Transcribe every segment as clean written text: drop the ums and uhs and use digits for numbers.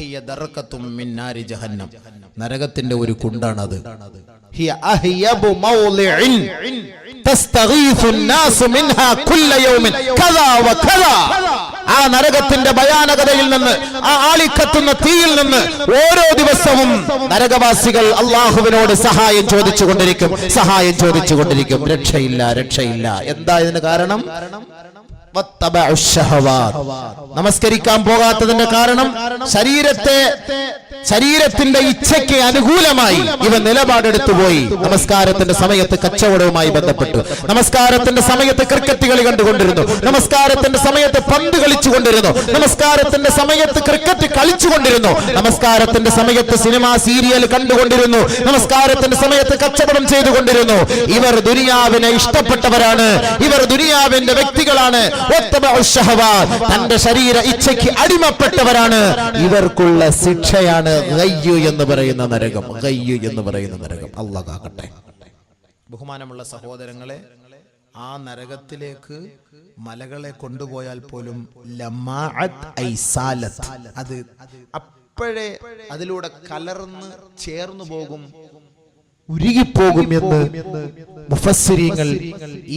വഹിയ ദർഖത്തും മിൻ നാരി ജഹന്നം. നരകത്തിന്റെ ഒരു കുണ്ടാണത്. ഹിയ അഹ്യബു മൗളിഇൻ തസ്തഗീസു الناس മിൻഹാ കുല്ല യൗമിൻ കദാ വകദാ. ആ നരകത്തിന്റെ ഭയാനകതയിൽ നിന്ന്, ആ ആളിക്കത്തുന്ന തീയിൽ നിന്ന് ഓരോ ദിവസവും നരകവാസികൾ അല്ലാഹുവിനോട് സഹായം ചോദിച്ചുകൊണ്ടിരിക്കും. രക്ഷയില്ല. എന്താ ഇതിന് കാരണം? നമസ്കരിക്കാൻ പോകാത്തതിന്റെ കാരണം ശരീരത്തിന്റെ ഇച്ഛയ്ക്ക് അനുകൂലമായി ഇവ നിലപാടെടുത്തു പോയി. നമസ്കാരത്തിന്റെ സമയത്ത് കച്ചവടവുമായി ബന്ധപ്പെട്ടു, നമസ്കാരത്തിന്റെ സമയത്ത് ക്രിക്കറ്റ് കളി കണ്ടുകൊണ്ടിരുന്നു, നമസ്കാരത്തിന്റെ സമയത്ത് പന്ത് കളിച്ചുകൊണ്ടിരുന്നു, നമസ്കാരത്തിന്റെ സമയത്ത് ക്രിക്കറ്റ് കളിച്ചുകൊണ്ടിരുന്നു, നമസ്കാരത്തിന്റെ സമയത്ത് സിനിമ സീരിയൽ കണ്ടുകൊണ്ടിരുന്നു, നമസ്കാരത്തിന്റെ സമയത്ത് കച്ചവടം ചെയ്തുകൊണ്ടിരുന്നു. ഇവർ ദുനിയാവിനെ ഇഷ്ടപ്പെട്ടവരാണ്, ഇവർ ദുനിയാവിന്റെ വ്യക്തികളാണ്. തന്റെ ശരീര ഇച്ഛയ്ക്ക് അടിമപ്പെട്ടവരാണ്. ഇവർക്കുള്ള ശിക്ഷയാണ് ഗയ്യു എന്ന് പറയുന്ന നരകം. അല്ലാഹു കാക്കട്ടെ. ബഹുമാനമുള്ള സഹോദരങ്ങളെ, ആ നരകത്തിലേക്ക് മലകളെ കൊണ്ടുപോയാൽ പോലും അത് അപ്പോഴേ അതിലൂടെ കലർന്ന് ചേർന്നു പോകും, ഉരുകിപ്പോകും എന്ന് മുഫസ്സിരീങ്ങൾ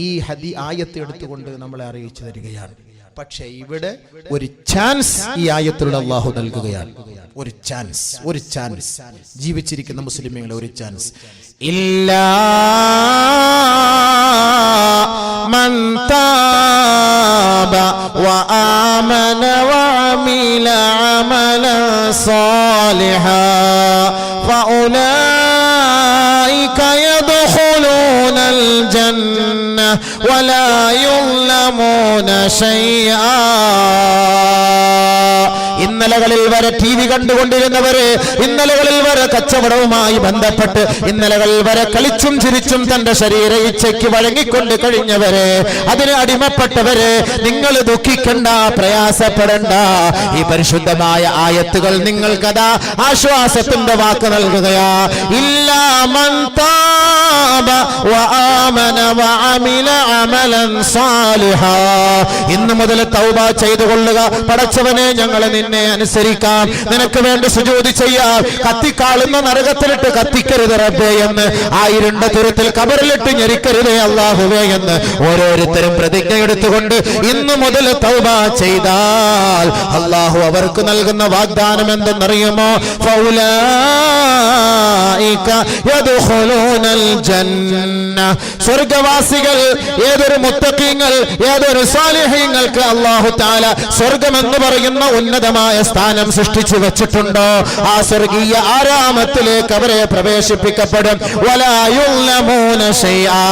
ഈ ആയത്ത് എടുത്തുകൊണ്ട് നമ്മളെ അറിയിച്ചു തരികയാണ്. പക്ഷേ ഇവിടെ ഒരു ചാൻസ് ഈ ആയത്തിലൂടെ അല്ലാഹു നൽകുകയാണ്. ഒരു ചാൻസ് ജീവിച്ചിരിക്കുന്ന മുസ്ലിമീങ്ങളെ ഒരു ചാൻസ്. ഇല്ലാ മൻ താബ വആമന വഅമില അമലൻ സാലിഹാ ഫഉലൈക യദ്ഖുലൂന الجنة ولا يظلمون شيئا. ഇന്നലകളിൽ വരെ ടി വി കണ്ടുകൊണ്ടിരുന്നവര്, ഇന്നലകളിൽ വരെ കച്ചവടവുമായി ബന്ധപ്പെട്ട്, ഇന്നലകളിൽ വരെ കളിച്ചും ചിരിച്ചും തന്റെ ശരീര ഇച്ഛയ്ക്ക് വഴങ്ങിക്കൊണ്ട് കഴിഞ്ഞവര്, അതിന് അടിമപ്പെട്ടവര്, നിങ്ങൾ ദുഃഖിക്കണ്ട, പ്രയാസപ്പെടണ്ട. ഈ പരിശുദ്ധമായ ആയത്തുകൾ നിങ്ങൾക്കതാ ആശ്വാസത്തിന്റെ വാക്ക് നൽകുകയാ. ഇല്ലാ മൻ താബ വആമന വഅമില അമലൻ സാലിഹാ. ഇന്നു മുതൽ തൗബ ചെയ്തുകൊള്ളുക. പടച്ചവനെ, ഞങ്ങളെ നിന്നെ അനുസരിക്കാം, നിനക്ക് വേണ്ടി സുജൂദ് ചെയ്യാം. കത്തിക്കാളുന്ന നരകത്തിലിട്ട് കത്തിക്കരുത് റബ്ബേ എന്ന്, ആയിരുണ്ട തുരത്തിൽ കബറിലിട്ട് ഞെരിക്കരുതേ അല്ലാഹുവേ എന്ന് ഓരോരുത്തരും പ്രതിജ്ഞ എടുത്തുകൊണ്ട് ഇന്നു മുതൽ തൗബ ചെയ്താൽ അല്ലാഹു അവർക്ക് നൽകുന്ന വാഗ്ദാനം എന്തെന്നറിയുമോ? ഫൗലൈക യദ്ഖുലൂനൽ ജന്ന. സ്വർഗ്ഗവാസികൾ, ഏതൊരു മുത്തഖീങ്ങൾ, ഏതൊരു സാലിഹീങ്ങൾക്ക് അല്ലാഹു തആല സ്വർഗ്ഗമെന്ന് പറയുന്ന ഉന്നതമായ സ്ഥാനം സൃഷ്ടിച്ചു വെച്ചിട്ടുണ്ടോ, ആ സ്വർഗീയ ആരാമത്തിലേക്ക് അവരെ പ്രവേശിപ്പിക്കപ്പെടും. വലാ യുളമൂന ശൈആ.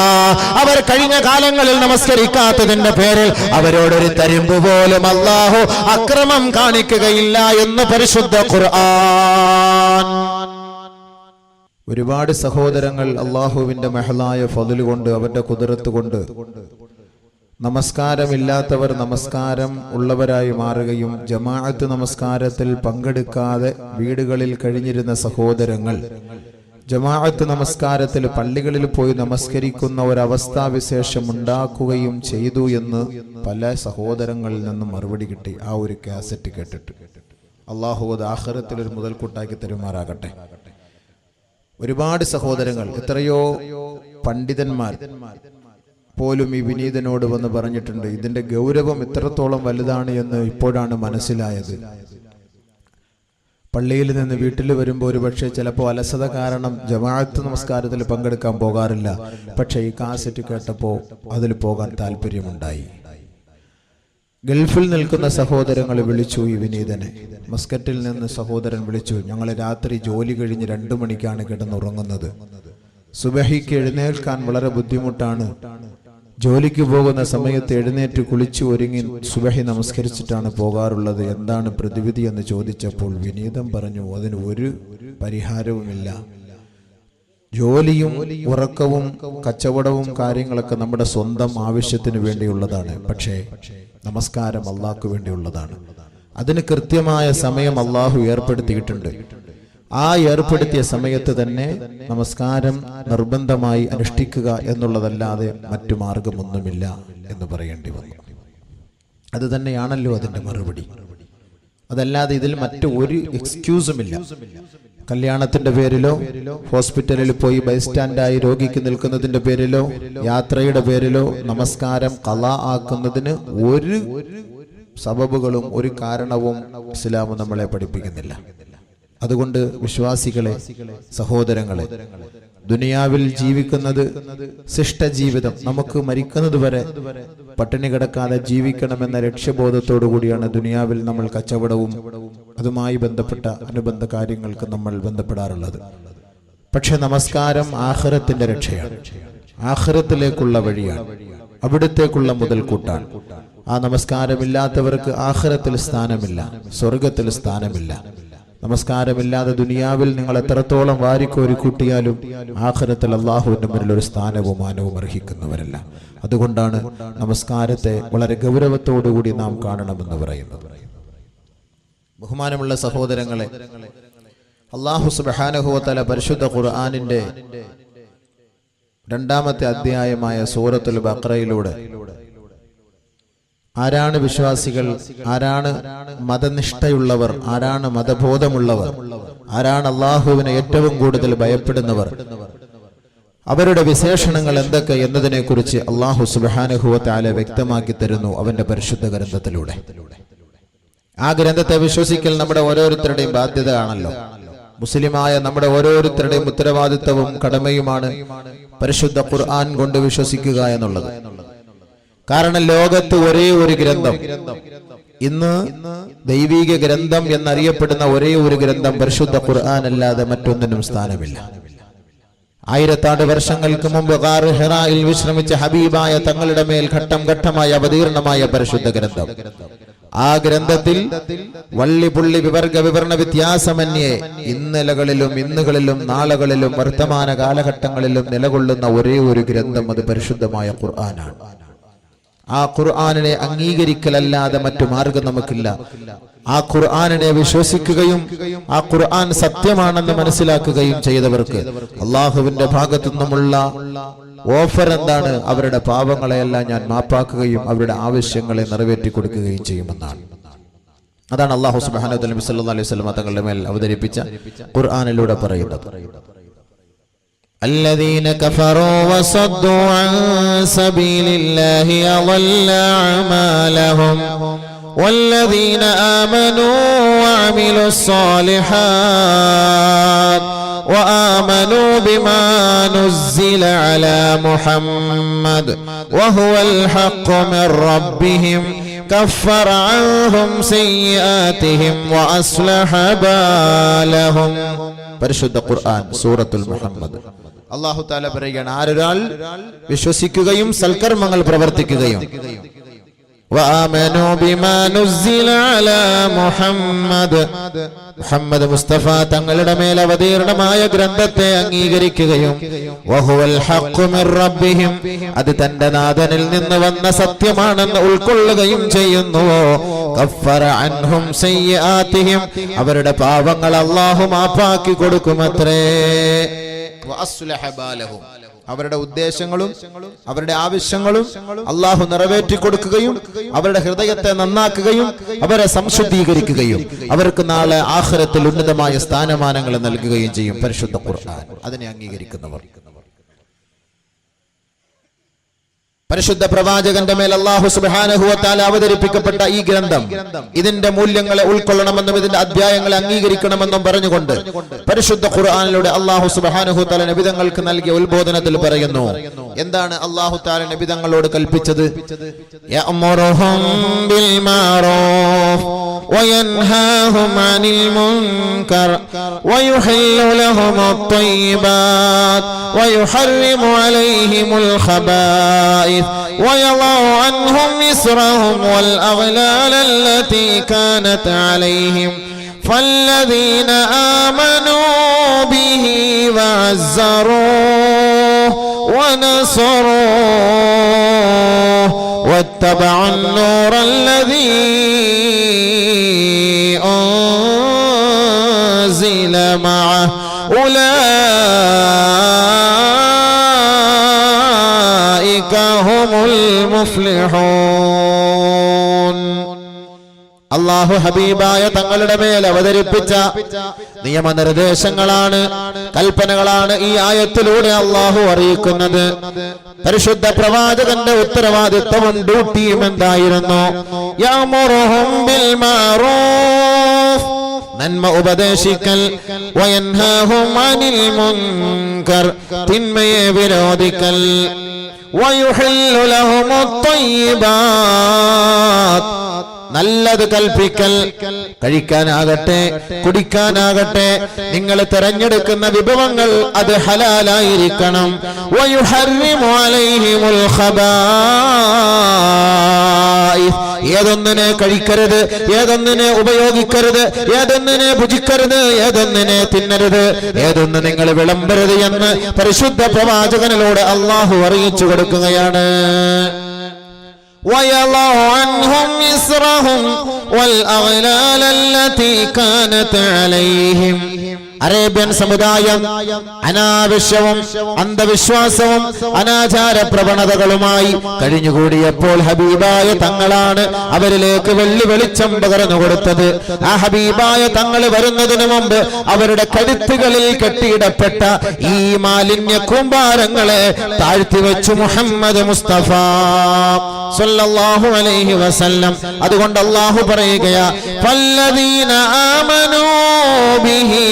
അവർ കഴിഞ്ഞ കാലങ്ങളിൽ നമസ്കരിക്കാത്തതിന്റെ പേരിൽ അവരോടൊരു തരിമ്പ് പോലും അല്ലാഹു അക്രമം കാണിക്കുകയില്ല എന്ന് പരിശുദ്ധ ഖുർആൻ. ഒരുപാട് സഹോദരങ്ങൾ അല്ലാഹുവിന്റെ മഹലായ ഫദ്ല് കൊണ്ട്, അവന്റെ ഖുദ്റത്ത് കൊണ്ട് നമസ്കാരമില്ലാത്തവർ നമസ്കാരം ഉള്ളവരായി മാറുകയും ജമാഅത്ത് നമസ്കാരത്തിൽ പങ്കെടുക്കാതെ വീടുകളിൽ കഴിഞ്ഞിരുന്ന സഹോദരങ്ങൾ ജമാഅത്ത് നമസ്കാരത്തിൽ പള്ളികളിൽ പോയി നമസ്കരിക്കുന്ന ഒരവസ്ഥാവിശേഷം ഉണ്ടാക്കുകയും ചെയ്തു എന്ന് പല സഹോദരങ്ങളിൽ നിന്നും മറുപടി കിട്ടി. ആ ഒരു കാസറ്റ് കേട്ടിട്ട് അല്ലാഹു അത് ആഖിറത്തിൽ ഒരു മുതൽക്കൂട്ടാക്കി തരുമാറാകട്ടെ. ഒരുപാട് സഹോദരങ്ങൾ, എത്രയോ പണ്ഡിതന്മാർ പോലും ഈ വിനീതനോട് വന്ന് പറഞ്ഞിട്ടുണ്ട്. ഇതിന്റെ ഗൗരവം എത്രത്തോളം വലുതാണ് എന്ന് ഇപ്പോഴാണ് മനസ്സിലായത്. പള്ളിയിൽ നിന്ന് വീട്ടിൽ വരുമ്പോൾ ഒരുപക്ഷെ ചിലപ്പോൾ അലസത കാരണം ജമാഅത്ത് നമസ്കാരത്തിൽ പങ്കെടുക്കാൻ പോകാറില്ല. പക്ഷെ ഈ കാസറ്റ് കേട്ടപ്പോൾ അതിൽ പോകാൻ താല്പര്യമുണ്ടായി. ഗൾഫിൽ നിൽക്കുന്ന സഹോദരങ്ങൾ വിളിച്ചു ഈ വിനീതനെ. മസ്കറ്റിൽ നിന്ന് സഹോദരൻ വിളിച്ചു, ഞങ്ങൾ രാത്രി ജോലി കഴിഞ്ഞ് 2 മണിക്കാണ് കിടന്നുറങ്ങുന്നത്. സുബഹിക്ക് എഴുന്നേൽക്കാൻ വളരെ ബുദ്ധിമുട്ടാണ്. ജോലിക്ക് പോകുന്ന സമയത്ത് എഴുന്നേറ്റ് കുളിച്ചു ഒരുങ്ങി സുബഹി നമസ്കരിച്ചിട്ടാണ് പോകാറുള്ളത്. എന്താണ് പ്രതിവിധി എന്ന് ചോദിച്ചപ്പോൾ വിനീതം പറഞ്ഞു, അതിന് ഒരു പരിഹാരവുമില്ല. ജോലിയും ഉറക്കവും കച്ചവടവും കാര്യങ്ങളൊക്കെ നമ്മുടെ സ്വന്തം ആവശ്യത്തിന് വേണ്ടിയുള്ളതാണ്. പക്ഷേ നമസ്കാരം അള്ളാഹ്ക്ക് വേണ്ടിയുള്ളതാണ്. അതിന് കൃത്യമായ സമയം അള്ളാഹു ഏർപ്പെടുത്തിയിട്ടുണ്ട്. ആ ഏർപ്പെടുത്തിയ സമയത്ത് തന്നെ നമസ്കാരം നിർബന്ധമായി അനുഷ്ഠിക്കുക എന്നുള്ളതല്ലാതെ മറ്റു മാർഗമൊന്നുമില്ല എന്ന് പറയേണ്ടി വന്നു. അത് തന്നെയാണല്ലോ അതിന്റെ മറുപടി. അതല്ലാതെ ഇതിൽ മറ്റു ഒരു എക്സ്ക്യൂസുമില്ല. കല്യാണത്തിന്റെ പേരിലോ ഹോസ്പിറ്റലിൽ പോയി ബൈസ്റ്റാൻഡായി രോഗിക്ക് നിൽക്കുന്നതിന്റെ പേരിലോ യാത്രയുടെ പേരിലോ നമസ്കാരം ഖളാ ആക്കുന്നതിന് ഒരു സബബുകളും ഒരു കാരണവും ഇസ്ലാം നമ്മളെ പഠിപ്പിക്കുന്നില്ല. അതുകൊണ്ട് വിശ്വാസികളെ, സഹോദരങ്ങളെ, ദുനിയാവിൽ ജീവിക്കുന്നത് ശിഷ്ടജീവിതം, നമുക്ക് മരിക്കുന്നത് വരെ പട്ടിണി കിടക്കാതെ ജീവിക്കണമെന്ന ലക്ഷ്യബോധത്തോടു കൂടിയാണ് ദുനിയാവിൽ നമ്മൾ കച്ചവടവും അതുമായി ബന്ധപ്പെട്ട അനുബന്ധ കാര്യങ്ങൾക്ക് നമ്മൾ ബന്ധപ്പെടാറുള്ളത്. പക്ഷെ നമസ്കാരം ആഖിറത്തിന്റെ രക്ഷയാണ്, ആഖിറത്തിലേക്കുള്ള വഴിയാണ്, അവിടത്തേക്കുള്ള മുതൽക്കൂട്ടാണ്. ആ നമസ്കാരമില്ലാത്തവർക്ക് ആഖിറത്തിൽ സ്ഥാനമില്ല, സ്വർഗത്തിൽ സ്ഥാനമില്ല. നമസ്കാരമില്ലാതെ ദുനിയാവിൽ നിങ്ങൾ എത്രത്തോളം വാരിക്കോരി കൂട്ടിയാലും ആഖിറത്തിൽ അള്ളാഹുവിന്റെ മുന്നിൽ ഒരു സ്ഥാനവും മാനവും അർഹിക്കുന്നവരല്ല. അതുകൊണ്ടാണ് നമസ്കാരത്തെ വളരെ ഗൗരവത്തോടുകൂടി നാം കാണണമെന്ന് പറയുന്നത്. ബഹുമാനമുള്ള സഹോദരങ്ങളെ, അല്ലാഹു സുബ്ഹാനഹു വ തആല പരിശുദ്ധ ഖുർആനിന്റെ 2-ാമത്തെ അധ്യായമായ സൂറത്തുൽ ബഖറയിലൂടെ ആരാണ് വിശ്വാസികൾ, ആരാണ് മതനിഷ്ഠയുള്ളവർ, ആരാണ് മതബോധമുള്ളവർ, ആരാണ് അള്ളാഹുവിനെ ഏറ്റവും കൂടുതൽ ഭയപ്പെടുന്നവർ, അവരുടെ വിശേഷണങ്ങൾ എന്തൊക്കെ എന്നതിനെ കുറിച്ച് അല്ലാഹു സുബ്ഹാനഹു വ തആല വ്യക്തമാക്കി തരുന്നു അവന്റെ പരിശുദ്ധ ഗ്രന്ഥത്തിലൂടെ. ആ ഗ്രന്ഥത്തെ വിശ്വസിക്കൽ നമ്മുടെ ഓരോരുത്തരുടെയും ബാധ്യത ആണല്ലോ. മുസ്ലിമായ നമ്മുടെ ഓരോരുത്തരുടെയും ഉത്തരവാദിത്തവും കടമയുമാണ് പരിശുദ്ധ ഖുർആൻ കൊണ്ട് വിശ്വസിക്കുക എന്നുള്ളത്. കാരണം ലോകത്ത് ഒരേ ഒരു ഗ്രന്ഥം, ഇന്ന് ദൈവിക ഗ്രന്ഥം എന്നറിയപ്പെടുന്ന ഒരേ ഒരു ഗ്രന്ഥം പരിശുദ്ധ ഖുർആൻ അല്ലാതെ മറ്റൊന്നിനും സ്ഥാനമില്ല. 1000 വർഷങ്ങൾക്ക് മുമ്പ് ഗാർ ഹിറായിൽ വിശ്രമിച്ച ഹബീബായ തങ്ങളുടെ മേൽ ഘട്ടം ഘട്ടമായി അവതീർണമായ പരിശുദ്ധ ഗ്രന്ഥം. ആ ഗ്രന്ഥത്തിൽ വള്ളി പുള്ളി വിവർഗ വിവരണ വ്യത്യാസമന്യേ ഇന്നലകളിലും ഇന്നുകളിലും നാളുകളിലും വർത്തമാന കാലഘട്ടങ്ങളിലും നിലകൊള്ളുന്ന ഒരേ ഒരു ഗ്രന്ഥം അത് പരിശുദ്ധമായ ഖുർആനാണ്. ആ ഖുർആനിനെ അംഗീകരിക്കലല്ലാതെ മറ്റു മാർഗം നമുക്കില്ല. ആ ഖുർആനിനെ വിശ്വസിക്കുകയും ആ ഖുർആൻ സത്യമാണെന്ന് മനസ്സിലാക്കുകയും ചെയ്തവർക്ക് അള്ളാഹുവിന്റെ ഭാഗത്തു നിന്നുമുള്ള ഓഫർ എന്താണ്? അവരുടെ പാപങ്ങളെയെല്ലാം ഞാൻ മാപ്പാക്കുകയും അവരുടെ ആവശ്യങ്ങളെ നിറവേറ്റി കൊടുക്കുകയും ചെയ്യുമെന്നാണ്. അതാണ് അല്ലാഹു സുബ്ഹാനഹു വ തആല നബി സല്ലല്ലാഹു അലൈഹി വസല്ലം തങ്ങളുടെ മേൽ അവതരിപ്പിച്ച ഖുർആനിലൂടെ പറയുന്നത്. الذين كفروا وصدوا عن سبيل الله أضل أعمالهم والذين آمنوا وعملوا الصالحات وآمنوا بما نزل على محمد وهو الحق من ربهم كفر عنهم سيئاتهم وأصلح بالهم. പരിശുദ്ധ ഖുർആൻ സൂറത്തുൽ മുഹമ്മദ്. അല്ലാഹു തആല പറയുകയാണ്, ആരൊരാൾ വിശ്വസിക്കുകയും സൽക്കർമ്മങ്ങൾ പ്രവർത്തിക്കുകയും വആമനൂ ബിമാ നുസ്സില അലാ മുഹമ്മദ്, മുഹമ്മദ് മുസ്തഫ തങ്ങളുടെ മേൽ അവതീർണമായ ഗ്രന്ഥത്തെ അംഗീകരിക്കുകയും വഹുവൽ ഹഖ് മിർ റബ്ബിഹിം, അത് തന്റെ നാഥനിൽ നിന്ന് വന്ന സത്യമാണെന്ന് ഉൾക്കൊള്ളുകയും ചെയ്യുന്നു. കഫറ അൻഹും സയ്യിആതിഹിം, അവരുടെ പാപങ്ങൾ അല്ലാഹു മാപ്പാക്കി കൊടുക്കുമത്രേ. വഅസ്ലഹ ബാലഹും, അവരുടെ ഉദ്ദേശങ്ങളും അവരുടെ ആവശ്യങ്ങളും അല്ലാഹു നിറവേറ്റി കൊടുക്കുകയും അവരുടെ ഹൃദയത്തെ നന്നാക്കുകയും അവരെ സംശുദ്ധീകരിക്കുകയും അവർക്ക് നാളെ ആഖിറത്തിൽ ഉന്നതമായ സ്ഥാനമാനങ്ങൾ നൽകുകയും ചെയ്യും പരിശുദ്ധ ഖുർആൻ. അതിനെ അംഗീകരിക്കുന്നവർ. പരിശുദ്ധ പ്രവാചകന്റെ മേൽ അല്ലാഹു സുബ്ഹാനഹു വ തആല അവതരിപ്പിക്കപ്പെട്ട ഈ ഗ്രന്ഥം ഇതിന്റെ മൂല്യങ്ങളെ ഉൾക്കൊള്ളണമെന്നും ഇതിന്റെ അധ്യായങ്ങളെ അംഗീകരിക്കണമെന്നും പറഞ്ഞുകൊണ്ട് പരിശുദ്ധ ഖുർആനിലൂടെ അല്ലാഹു സുബ്ഹാനഹു വ തആല നബിതങ്ങൾക്ക് നൽകിയ ഉത്ബോധനത്തിൽ പറയുന്നു. എന്താണ് അല്ലാഹു തആല നബിതങ്ങളോട് കൽപ്പിച്ചത്? യഅ്മുറുഹും ബിൽ മഅറൂഫ് വയൻഹാഹും അനിൽ മുൻകർ വയുഹില്ലു ലഹുമുത് ത്വയ്യിബാത് വയുഹർരിമു അലൈഹിമുൽ ഖബായിസ് ويضع عنهم إصرهم والأغلال التي كانت عليهم فالذين آمنوا به وعزروه ونصروه واتبعوا النور الذي أنزل معه هم المفلحون. അല്ലാഹു ഹബീബായ തങ്ങളുടെ മേൽ അവതരിപ്പിച്ച നിയമനിർദ്ദേശങ്ങളാണ്, കൽപ്പനകളാണ് ഈ ആയത്തിലൂടെ അല്ലാഹു അറിയിക്കുന്നത്. പരിശുദ്ധ പ്രവാചകന്റെ ഉത്തരവാദിത്വവും ഡ്യൂട്ടിയും എന്തായിരുന്നു? യഅ്മുറുഹും ബിൽ മഅറൂഫ്, നന്മ ഉപദേശിക്കൽ, വയൻഹാഹും അനിൽ മുൻകർ, തിന്മയെ വിരോധിക്കൽ, വയുഹില്ലു ലഹുമുത് ത്വയ്യിബാത്ത്, നല്ലത് കൽപ്പിക്കൽ. കഴിക്കാനാകട്ടെ കുടിക്കാനാകട്ടെ നിങ്ങൾ തിരഞ്ഞെടുക്കുന്ന വിഭവങ്ങൾ അത് ഹലാലായിരിക്കണം. വയുഹർരിമു അലൈഹിമുൽ ഖബായിസ്, ഏതൊന്നിനെ കഴിക്കരുത്, ഏതൊന്നിനെ ഉപയോഗിക്കരുത്, ഏതൊന്നിനെ ഭുജിക്കരുത്, ഏതൊന്നിനെ തിന്നരുത്, ഏതൊന്ന് നിങ്ങൾ വിളമ്പരുത് എന്ന് പരിശുദ്ധ പ്രവാചകനിലൂടെ അല്ലാഹു അറിയിച്ചു കൊടുക്കുകയാണ്. وَيَضَعُ عَنْهُمْ إِصْرَهُمْ وَالْأَغْلَالَ الَّتِي كَانَتْ عَلَيْهِمْ. അറേബ്യൻ സമുദായം അനാവശ്യവും അന്ധവിശ്വാസവും അനാചാര പ്രവണതകളുമായി കഴിഞ്ഞുകൂടിയപ്പോൾ ഹബീബായ തങ്ങളാണ് അവരിലേക്ക് വെള്ളിവെളിച്ചം പകർന്നു കൊടുത്തത്. ആ ഹബീബായ തങ്ങൾ വരുന്നതിന് മുമ്പ് അവരുടെ കഴുത്തുകളിൽ കെട്ടിയിടപ്പെട്ട ഈ മാലിന്യ കൂമ്പാരങ്ങളെ താഴ്ത്തിവെച്ചു മുഹമ്മദ് മുസ്തഫ സല്ലല്ലാഹു അലൈഹി വസല്ലം. അതുകൊണ്ട് അല്ലാഹു പറയുകയാ, ഫല്ലദീന ആമനൂ ബിഹി,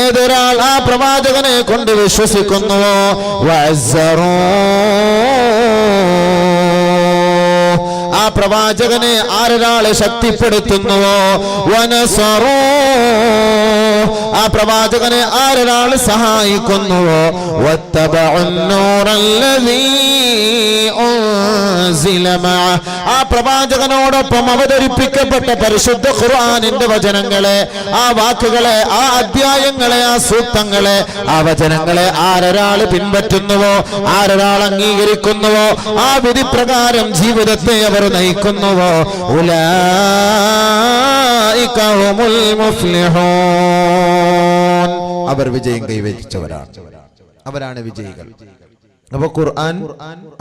ഏതൊരാൾ ആ പ്രവാചകനെ കൊണ്ട് വിശ്വസിക്കുന്നുവോ, വഅസ്സറൂ, ആ പ്രവാചകനെ ആരൊരാളെ ശക്തിപ്പെടുത്തുന്നുവോ, വനസറൂ, ആ പ്രവാചകനെ ആരൊരാൾ സഹായിക്കുന്നുവോ, വത്തബഉൻ നൂറല്ലദീ ഉൻസില മഅ, ആ പ്രവാചകനോടൊപ്പം അവതരിപ്പിക്കപ്പെട്ട പരിശുദ്ധ ഖുർആനിന്റെ വചനങ്ങളെ, ആ വാക്കുകളെ, ആ അധ്യായങ്ങളെ, ആ സൂക്തങ്ങളെ, ആ വചനങ്ങളെ ആരൊരാൾ പിൻപറ്റുന്നുവോ, ആരൊരാൾ അംഗീകരിക്കുന്നുവോ, ആ വിധി പ്രകാരം ജീവിതത്തെ അവർ നയിക്കുന്നുവോ, ഉലൈക ഹുമുൽ മുഫ്ലിഹൂൻ, അവർ വിജയം കൈവരിച്ചവരാണ്, അവരാണ് വിജയികൾ. അപ്പൊ ഖുർആൻ,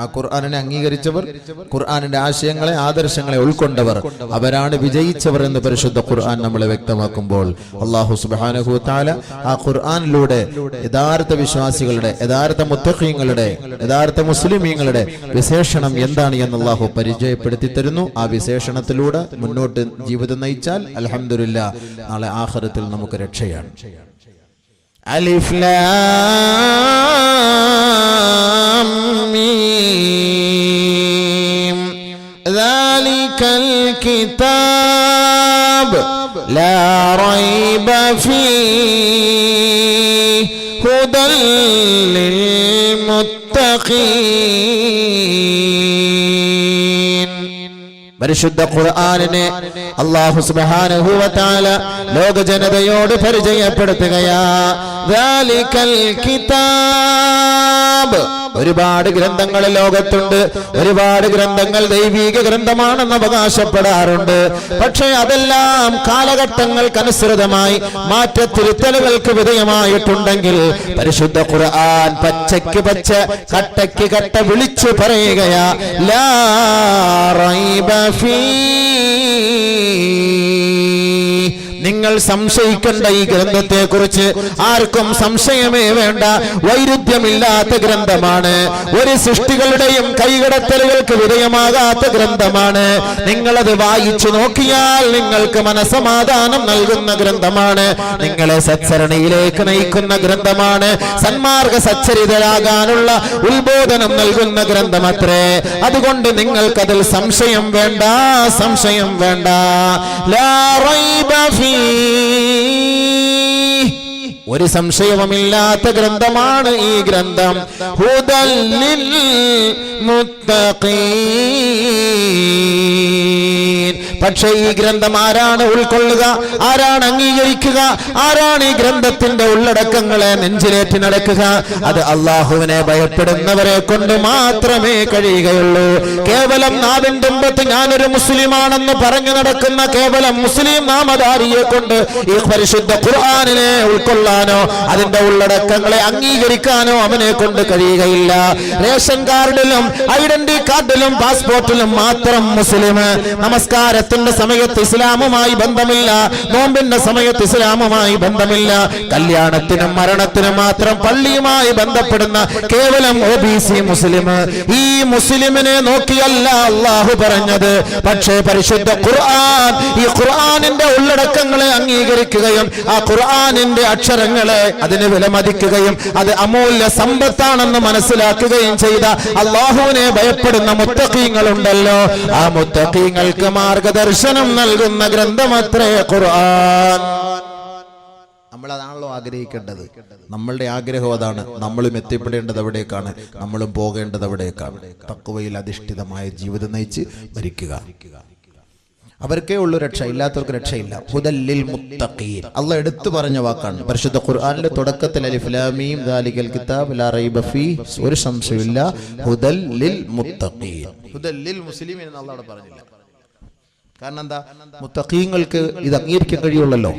ആ ഖുർആനിനെ അംഗീകരിച്ചവർ, ഖുർആനിന്റെ ആശയങ്ങളെ ആദർശങ്ങളെ ഉൾക്കൊണ്ടവർ, അവരാണ് വിജയിച്ചവർ എന്ന് പരിശുദ്ധ ഖുർആൻ നമ്മളെ വ്യക്തമാക്കുമ്പോൾ അല്ലാഹു സുബ്ഹാനഹു വ തആല ആ ഖുർആനിലൂടെ യഥാർത്ഥ വിശ്വാസികളുടെ, യഥാർത്ഥ മുത്തഖീങ്ങളുടെ, യഥാർത്ഥ മുസ്ലിമീങ്ങളുടെ വിശേഷണം എന്താണ് എന്ന് അല്ലാഹു പരിചയപ്പെടുത്തി തരുന്നു. ആ വിശേഷണത്തിലൂടെ മുന്നോട്ട് ജീവിതം നയിച്ചാൽ അൽഹംദുലില്ലാഹ് നാളെ ആഖിറത്തിൽ നമുക്ക് രക്ഷയാണ്. അലിഫ് ലാം മീം ദാലികൽ കിതാബ് ലാ റൈബ ഫീഹി ഹുദൽ ലിൽ മുത്തഖീൻ. പരിശുദ്ധ ഖുർആനിനെ അല്ലാഹു സുബ്ഹാനഹു വ തആല ലോക ജനതയോട് പരിചയപ്പെടുത്തുകയാ. ദാലികൽ കിതാബ്, ഒരുപാട് ഗ്രന്ഥങ്ങൾ ലോകത്തുണ്ട്, ഒരുപാട് ഗ്രന്ഥങ്ങൾ ദൈവിക ഗ്രന്ഥമാണെന്ന് അവകാശപ്പെടാറുണ്ട്. പക്ഷേ അതെല്ലാം കാലഘട്ടങ്ങൾക്കനുസൃതമായി മാറ്റത്തിരുത്തലുകൾക്ക് വിധേയമായിട്ടുണ്ടെങ്കിൽ പരിശുദ്ധ ഖുർആൻ പച്ചയ്ക്ക് പച്ച, കട്ടയ്ക്ക് കട്ട വിളിച്ചു പറയുകയാ, ലാ റൈബ നിങ്ങൾ സംശയിക്കേണ്ട ഈ ഗ്രന്ഥത്തെ കുറിച്ച് ആർക്കും സംശയമേ വേണ്ട. വൈരുദ്ധ്യമില്ലാത്ത ഗ്രന്ഥമാണ്, ഒരു സൃഷ്ടികളുടെയും കൈകടത്തലുകൾക്ക് വിധേയമാകാത്ത ഗ്രന്ഥമാണ്. നിങ്ങളത് വായിച്ചു നോക്കിയാൽ നിങ്ങൾക്ക് മനസമാധാനം നൽകുന്ന ഗ്രന്ഥമാണ്, നിങ്ങളെ സത്സരണിയിലേക്ക് നയിക്കുന്ന ഗ്രന്ഥമാണ്, സന്മാർഗ സച്ചരിതരാകാനുള്ള ഉത്ബോധനം നൽകുന്ന ഗ്രന്ഥമത്രേ. അതുകൊണ്ട് നിങ്ങൾക്കതിൽ സംശയം വേണ്ട, സംശയം വേണ്ട. ലാ റൈബ ഫീ, ഒരു സംശയവുമില്ലാത്ത ഗ്രന്ഥമാണ് ഈ ഗ്രന്ഥം. ഹുദൽ ലിൽ മുത്തഖീൻ. പക്ഷേ ഈ ഗ്രന്ഥം ആരാണ് ഉൾക്കൊള്ളുക, ആരാണ് അംഗീകരിക്കുക, ആരാണ് ഈ ഗ്രന്ഥത്തിന്റെ ഉള്ളടക്കങ്ങളെ നെഞ്ചിലേറ്റി നടക്കുക? അത് അള്ളാഹുവിനെ ഭയപ്പെടുന്നവരെ കൊണ്ട് മാത്രമേ കഴിയുകയുള്ളൂ. കേവലം നാവിൻ തുമ്പത്ത് ഞാനൊരു മുസ്ലിമാണെന്ന് പറഞ്ഞു നടക്കുന്ന കേവലം മുസ്ലിം നാമധാരിയെ കൊണ്ട് ഈ പരിശുദ്ധ ഖുർആനിനെ ഉൾക്കൊള്ളാനോ അതിന്റെ ഉള്ളടക്കങ്ങളെ അംഗീകരിക്കാനോ അവനെ കൊണ്ട് കഴിയുകയില്ല. റേഷൻ കാർഡിലും ഐഡന്റിറ്റി കാർഡിലും പാസ്പോർട്ടിലും മാത്രം മുസ്ലിം, നമസ്കാരത്തിൽ നിസ്കാരത്തിന്റെ സമയത്ത് ഇസ്ലാമുമായി ബന്ധമില്ല, നോമ്പിന്റെ സമയത്ത് ഇസ്ലാമുമായി ബന്ധമില്ല, കല്യാണത്തിനും മരണത്തിനും മാത്രം പള്ളിയുമായി ബന്ധപ്പെടുന്ന കേവലം OBC മുസ്ലിം, ഈ മുസ്ലിമിനെ നോക്കിയല്ല അള്ളാഹു പറഞ്ഞത്. പക്ഷേ പരിശുദ്ധ ഖുർആൻ ഈ ഖുർആനിന്റെ ഉള്ളടക്കങ്ങളെ അംഗീകരിക്കുകയും ആ ഖുർആനിന്റെ അക്ഷരങ്ങളെ അതിന് വിലമതിക്കുകയും അത് അമൂല്യ സമ്പത്താണെന്ന് മനസ്സിലാക്കുകയും ചെയ്ത അള്ളാഹുവിനെ ഭയപ്പെടുന്ന മുത്തഖീങ്ങളുണ്ടല്ലോ, ആ മുത്തഖീങ്ങൾക്ക് മാർഗദർശനം നൽകുന്ന ഗ്രന്ഥമത്രേ ഖുർആൻ. നമ്മളതാണല്ലോ ആഗ്രഹിക്കേണ്ടത്. നമ്മളുടെ ആഗ്രഹം അതാണ്. നമ്മളും എത്തിപ്പെടേണ്ടത് അവിടേക്കാണ്, നമ്മളും പോകേണ്ടത് അവിടേക്കാണ്. തഖ്വയിൽ അധിഷ്ഠിതമായ ജീവിതം നയിച്ച് മരിക്കുക. അവർക്കേ ഉള്ളൂ രക്ഷ, ഇല്ലാത്തവർക്ക് രക്ഷയില്ല. ഹുദല്ലിൽ മുത്തഖീൻ അള്ളാഹ് എടുത്തു പറഞ്ഞ വാക്കാണ്. പരിശുദ്ധ ഖുർആനിലെ തുടക്കത്തിൽ അലിഫ് ലാം മീം ദാലികൽ കിതാബ് ലാ റൈബ ഫീഹി, ഒരു സംശയമില്ല, ഹുദല്ലിൽ മുത്തഖീൻ. ഹുദല്ലിൽ മുസ്ലിമീൻ എന്ന് അള്ളാഹ് പറഞ്ഞില്ല. കാരണം എന്താ? മുത്തഖീങ്ങൾക്ക് ഇത് അംഗീകരിക്കാൻ കഴിയുള്ളല്ലോ.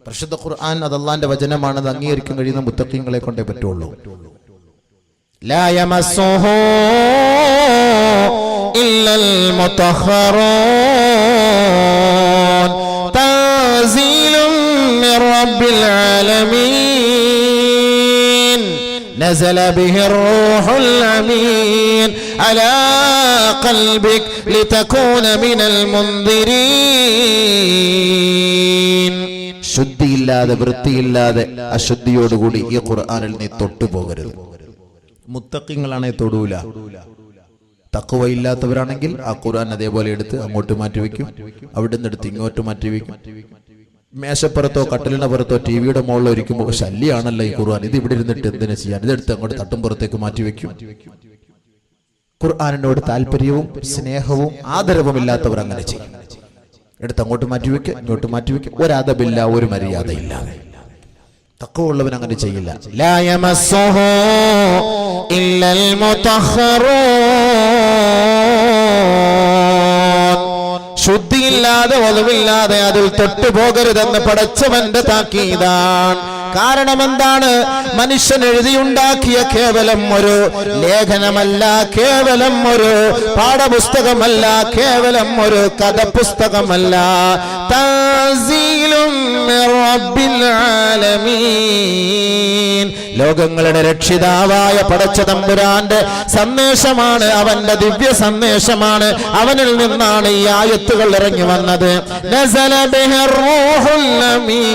പരിശുദ്ധ ഖുർആൻ അത് അള്ളാന്റെ വചനമാണ്, അത് അംഗീകരിക്കാൻ കഴിയുന്ന മുത്തഖീങ്ങളെ കൊണ്ടേ പറ്റുള്ളൂ. ലാ യമസ്സുഹു ഇല്ലൽ മുതഹ്ഹറൂൻ തൻസീലും മിർ റബ്ബിൽ ആലമീൻ നസല ബിഹിർ റൂഹുൽ അമീൻ അലാ ഖൽബിക ലിതകൂന മിനൽ മുൻദിരീൻ. ശുദ്ധിയില്ലാതെ, വൃത്തിയില്ലാതെ, അശുദ്ധിയോടുകൂടി ഈ ഖുർആനിൽ നീ തൊട്ടുപോകരുത്. മുത്തഖീങ്ങളാണെ തൊടൂല. തഖ്വയില്ലാത്തവരാണെങ്കിൽ ആ ഖുർആൻ അതേപോലെ എടുത്ത് അങ്ങോട്ട് മാറ്റിവെക്കും, അവിടെ നിന്ന് എടുത്ത് ഇങ്ങോട്ട് മാറ്റിവെക്കും. മേശപ്പുറത്തോ കട്ടിലിന്റെ പുറത്തോ ടിവിയുടെ മുകളിൽ ഇരിക്കുമ്പോൾ ശല്യാണല്ലോ ഈ ഖുർആൻ, ഇത് ഇവിടെ ഇരുന്നിട്ട് എന്തിനു ചെയ്യാൻ, ഇതെടുത്ത് അങ്ങോട്ട് തട്ടുംപുറത്തേക്ക് മാറ്റിവെക്കും. ഖുർആനിനോട് താല്പര്യവും സ്നേഹവും ആദരവും ഇല്ലാത്തവർ അങ്ങനെ ചെയ്യും. എടുത്ത് അങ്ങോട്ട് മാറ്റിവെക്കുക, ഇങ്ങോട്ട് മാറ്റിവെക്കുക, ഒരദബില്ല, ഒരു മര്യാദയില്ലാതെ. തഖ്വ ഉള്ളവൻ അങ്ങനെ ചെയ്യില്ല. ലാ യമസ്സുഹു ഇല്ലൽ മുതഹ്ഹറൂൻ, ശുദ്ധിയില്ലാതെ ഒളിവില്ലാതെ അതിൽ തൊട്ടുപോകരുതെന്ന് പടച്ചവന്റെ താക്കീതാണ്. കാരണം എന്താണ്? മനുഷ്യൻ എഴുതിയുണ്ടാക്കിയ കേവലം ഒരു ലേഖനമല്ല, കേവലം ഒരു പാഠപുസ്തകമല്ല, കേവലം ഒരു കഥപുസ്തകമല്ല, തൻസീലും മിർ റബ്ബിൽ ആലമീൻ, ലോകങ്ങളുടെ രക്ഷിതാവായ പടച്ച തമ്പുരാന്റെ സന്ദേശമാണ്, അവന്റെ ദിവ്യ സന്ദേശമാണ്. അവനിൽ നിന്നാണ് ഈ ആയത്തുകൾ ഇറങ്ങി വന്നത്. നസല ബിഹിർ റൂഹുൽ അമീൻ,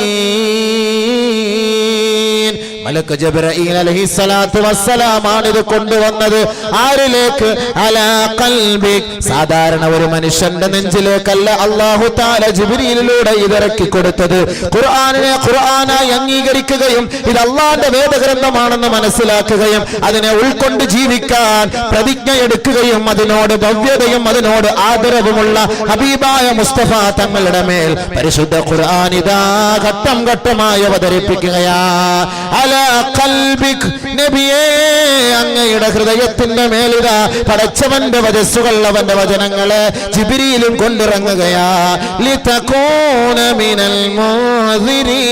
മലക്ക് ജിബ്രീൽ അലൈഹിസ്സലാത്തു വസ്സലാമാണ് ഇത് കൊണ്ടുവന്നത്. ആരിലേക്ക്? അലാ ഖൽബിക്, സാധാരണ ഒരു മനുഷ്യന്റെ നെഞ്ചിലേക്കല്ല അല്ലാഹു തആല ജിബ്രീലിലൂടെ ഇതിറക്കി കൊടുത്തത്. ഖുർആനിനെ ഖുർആനായി അംഗീകരിക്കുകയും ഇത് അല്ലാഹുവിന്റെ വേദഗ്രന്ഥമാണെന്ന് മനസ്സിലാക്കുകയും അതിനെ ഉൾക്കൊണ്ട് ജീവിക്കാൻ പ്രതിജ്ഞയെടുക്കുകയും അതിനോട് ഭവ്യതയും അതിനോട് ആദരവുമുള്ള ഹബീബായ മുസ്തഫ തങ്ങളുടെ മേൽ പരിശുദ്ധ ഖുർആൻ ഇതാ ഘട്ടം ഘട്ടമായി അവതരിപ്പിക്കുകയാ. നബിയേ, അങ്ങയുടെ ഹൃദയത്തിന്റെ മേലിതാ പടച്ചവന്റെ വചസ്സുകൾ, അവന്റെ വചനങ്ങളെ ജിബ്രീലും കൊണ്ടിറങ്ങുകയാ. ലിതകൂന മിനൽ മുൻദിരീൻ,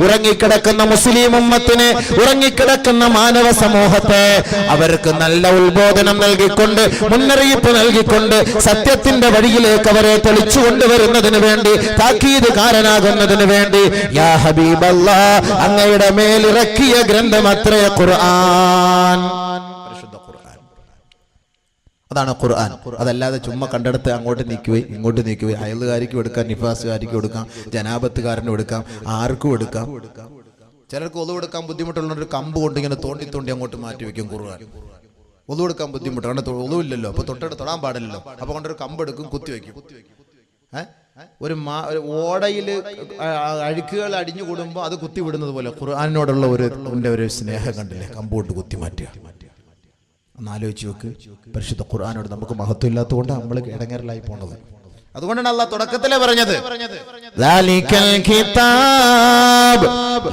ഉറങ്ങിക്കിടക്കുന്ന മുസ്ലിം ഉമ്മത്തിനെ, ഉറങ്ങിക്കിടക്കുന്ന മാനവ സമൂഹത്തെ അവർക്ക് നല്ല ഉത്ബോധനം നൽകിക്കൊണ്ട്, മുന്നറിയിപ്പ് നൽകിക്കൊണ്ട് സത്യത്തിന്റെ വഴിയിലേക്ക് അവരെ തെളിച്ചു കൊണ്ടുവരുന്നതിന് വേണ്ടി, താക്കീതുകാരനാകുന്നതിന് വേണ്ടി യാ ഹബീബല്ലാഹ് അങ്ങയുടെ മേലിറക്കിയ ഗ്രന്ഥമത്രേ ഖുർആൻ. പരിശുദ്ധ ഖുർആൻ, അതാണ് ഖുർആൻ. അതല്ലാതെ ചുമ്മാ കണ്ടെടുത്ത് അങ്ങോട്ട് നീക്കുകയും ഇങ്ങോട്ട് നീക്കുകയും, അയൽക്കാരിക്കും എടുക്കാം, നിഫാസുകാരിക്കും എടുക്കാം, ജനാപത്തുകാരനും എടുക്കാം, ആർക്കും എടുക്കാം. ചിലർക്ക് ഒതു കൊടുക്കാൻ ബുദ്ധിമുട്ടുള്ളൊരു കമ്പ് കൊണ്ട് ഇങ്ങനെ തോണ്ടി തോണ്ടി അങ്ങോട്ട് മാറ്റി വെക്കും ഖുർആൻ. ഒതു കൊടുക്കാൻ ബുദ്ധിമുട്ട്, കാരണം ഒതുവില്ലല്ലോ, അപ്പൊ തൊട്ടെടുത്ത് തൊടാൻ പാടില്ലല്ലോ, അപ്പൊ കൊണ്ടൊരു കമ്പ് എടുക്കും, കുത്തി വെക്കും. ഒരു ഓടയിൽ അഴുക്കുകൾ അടിഞ്ഞു കൂടുമ്പോൾ അത് കുത്തി വിടുന്നത് പോലെ ഖുർആനിനോടുള്ള ഒരു സ്നേഹം കണ്ടില്ലേ, കമ്പോട്ട് കുത്തി മാറ്റുക. ഒന്ന് ആലോചിച്ച് നോക്ക്. പരിശുദ്ധ ഖുർആനോട് നമുക്ക് മഹത്വം ഇല്ലാത്തതുകൊണ്ട് നമ്മൾ ഇടങ്ങേറലായി പോണത്. അതുകൊണ്ടാണ് അള്ളാഹ് തുടക്കത്തിലേ പറഞ്ഞത് ദാലികൽ കിതാബ്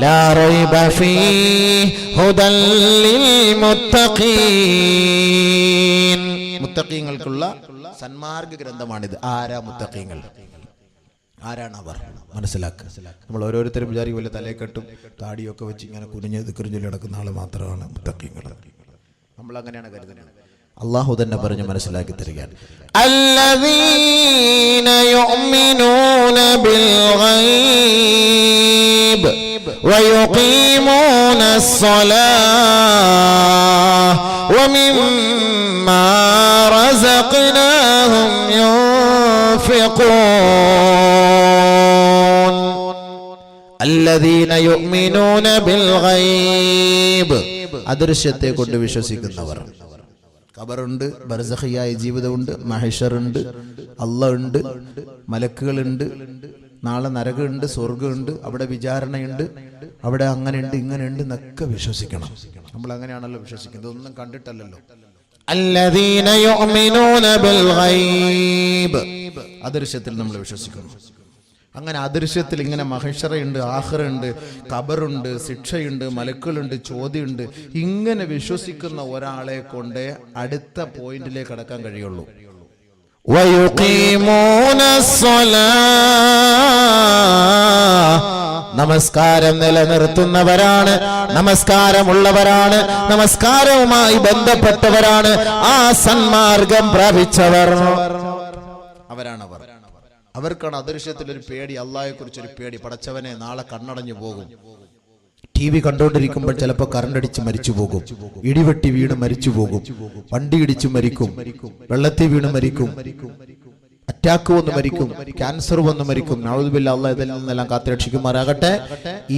ലാ റൈബ ഫീഹി ഹുദൽ ലിൽ മുത്തഖീൻ, മുത്തഖീങ്ങൾക്കുള്ള സന്മാർഗ ഗ്രന്ഥമാണിത്. ആരാ മുത്തഖീങ്ങൾ? ആരാണ് അവർ? മനസ്സിലാക്കുക. നമ്മൾ ഓരോരുത്തരും വിചാരിക്കും വല്ല തലയെക്കെട്ടും താടിയൊക്കെ വെച്ച് ഇങ്ങനെ കുനിഞ്ഞ് ദിക്റും ചൊല്ലി നടക്കുന്ന ആൾ മാത്രമാണ് മുത്തഖീങ്ങൾ. നമ്മൾ അങ്ങനെയാണ് കരുതുന്നത്. അള്ളാഹു തന്നെ പറഞ്ഞ് മനസ്സിലാക്കി തരികയാണ്. الذين يؤمنون بالغيب ويقيمون الصلاة ومما رزقناهم ينفقون الذين يؤمنون بالغيب അദൃശ്യത്തെ കൊണ്ട് വിശ്വസിക്കുന്നവർ. ഖബറുണ്ട്, ബർസഖിയായ ജീവിതമുണ്ട്, മഹ്ശറുണ്ട്, അല്ലാഹ് ഉണ്ട്, മലക്കുകളുണ്ട്, നാളെ നരകമുണ്ട്, സ്വർഗ്ഗമുണ്ട്, അവിടെ വിചാരണയുണ്ട്, അവിടെ അങ്ങനെയുണ്ട് ഇങ്ങനെയുണ്ട് എന്നൊക്കെ വിശ്വസിക്കണം. നമ്മൾ അങ്ങനെയാണല്ലോ വിശ്വസിക്കുന്നത്, ഒന്നും കണ്ടിട്ടല്ലല്ലോ. الذين يؤمنون بالغيب അദൃശ്യത്തിൽ നമ്മൾ വിശ്വസിക്കുന്നു. അങ്ങനെ അദൃശ്യത്തിൽ ഇങ്ങനെ മഹ്ശറയുണ്ട്, ആഖിറയുണ്ട്, ഖബറുണ്ട്, ശിക്ഷയുണ്ട്, മലക്കുകളുണ്ട്, ചോദ്യമുണ്ട്. ഇങ്ങനെ വിശ്വസിക്കുന്ന ഒരാളെ കൊണ്ട് അടുത്ത പോയിന്റിലേക്ക് കടക്കാൻ കഴിയുള്ളൂ. ويقيمون الصلاة നമസ്കാരം നിലനിർത്തുന്നവരാണ്, നമസ്കാരമുള്ളവരാണ്, നമസ്കാരവുമായി ബന്ധപ്പെട്ടവരാണ്, ആ സന്മാർഗം പ്രാപിച്ചവർ അവരാണവർ. അവർക്കാണ് അദൃശ്യത്തിൽ ഒരു പേടി, അള്ളാഹയെ കുറിച്ചൊരു പേടി. പടച്ചവനെ നാളെ കണ്ണടഞ്ഞു പോകും. ടി വി കണ്ടുകൊണ്ടിരിക്കുമ്പോൾ ചിലപ്പോൾ കറണ്ടടിച്ച് മരിച്ചു പോകും, ഇടിവെട്ടി വീണ് മരിച്ചു പോകും, വണ്ടി ഇടിച്ചു മരിക്കും, വെള്ളത്തിൽ വീണ് മരിക്കും, അറ്റാക്ക് വന്ന് മരിക്കും, ക്യാൻസർ വന്ന് മരിക്കും. നഊദുബില്ലാ, അല്ലാഹ് ഇതിൽ നിന്നെല്ലാം കാത്തുരക്ഷിക്കുമാറാകട്ടെ.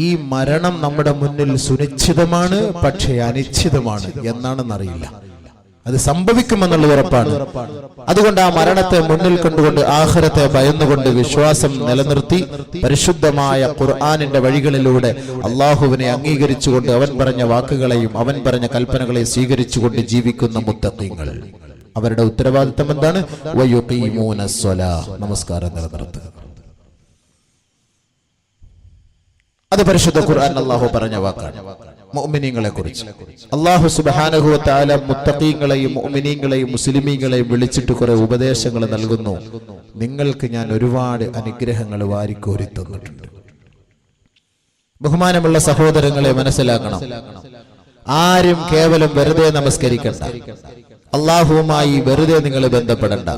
ഈ മരണം നമ്മുടെ മുന്നിൽ സുനിശ്ചിതമാണ്, പക്ഷേ അനിശ്ചിതമാണ്. എന്നാണെന്നറിയില്ല, അത് സംഭവിക്കുമെന്നുള്ള ഉറപ്പാണ്. അതുകൊണ്ട് ആ മരണത്തെ മുന്നിൽ കണ്ടുകൊണ്ട് ആഖിറത്തെ ഭയന്നുകൊണ്ട് വിശ്വാസം നിലനിർത്തി പരിശുദ്ധമായ ഖുർആനിന്റെ വഴികളിലൂടെ അള്ളാഹുവിനെ അംഗീകരിച്ചുകൊണ്ട് അവൻ പറഞ്ഞ വാക്കുകളെയും അവൻ പറഞ്ഞ കൽപ്പനകളെയും സ്വീകരിച്ചുകൊണ്ട് ജീവിക്കുന്ന മുത്തഖീങ്ങൾ, അവരുടെ ഉത്തരവാദിത്തം എന്താണ്? വയുഖീമൂന സ്വലാ, നമസ്കാരം നിലനിർത്തുക. അത് പരിശുദ്ധ ഖുർആൻ അല്ലാഹു പറഞ്ഞ വാക്കാണ് മുഅ്മിനീങ്ങളെ കുറിച്ച്. അല്ലാഹു സുബ്ഹാനഹു വ തആല മുത്തഖീങ്ങളെയും മുഅ്മിനീങ്ങളെയും മുസ്ലിമീങ്ങളെയും വിളിച്ചിട്ട് കുറെ ഉപദേശങ്ങൾ നൽകുന്നു. നിങ്ങൾക്ക് ഞാൻ ഒരുപാട് അനുഗ്രഹങ്ങൾ വാരിക്കോരി തന്നിട്ടുണ്ട്. ബഹുമാനമുള്ള സഹോദരങ്ങളെ, മനസ്സിലാക്കണം, ആരും കേവലം വെറുതെ നമസ്കരിക്കണ്ട, അള്ളാഹുവുമായി വെറുതെ നിങ്ങൾ ബന്ധപ്പെടണ്ട.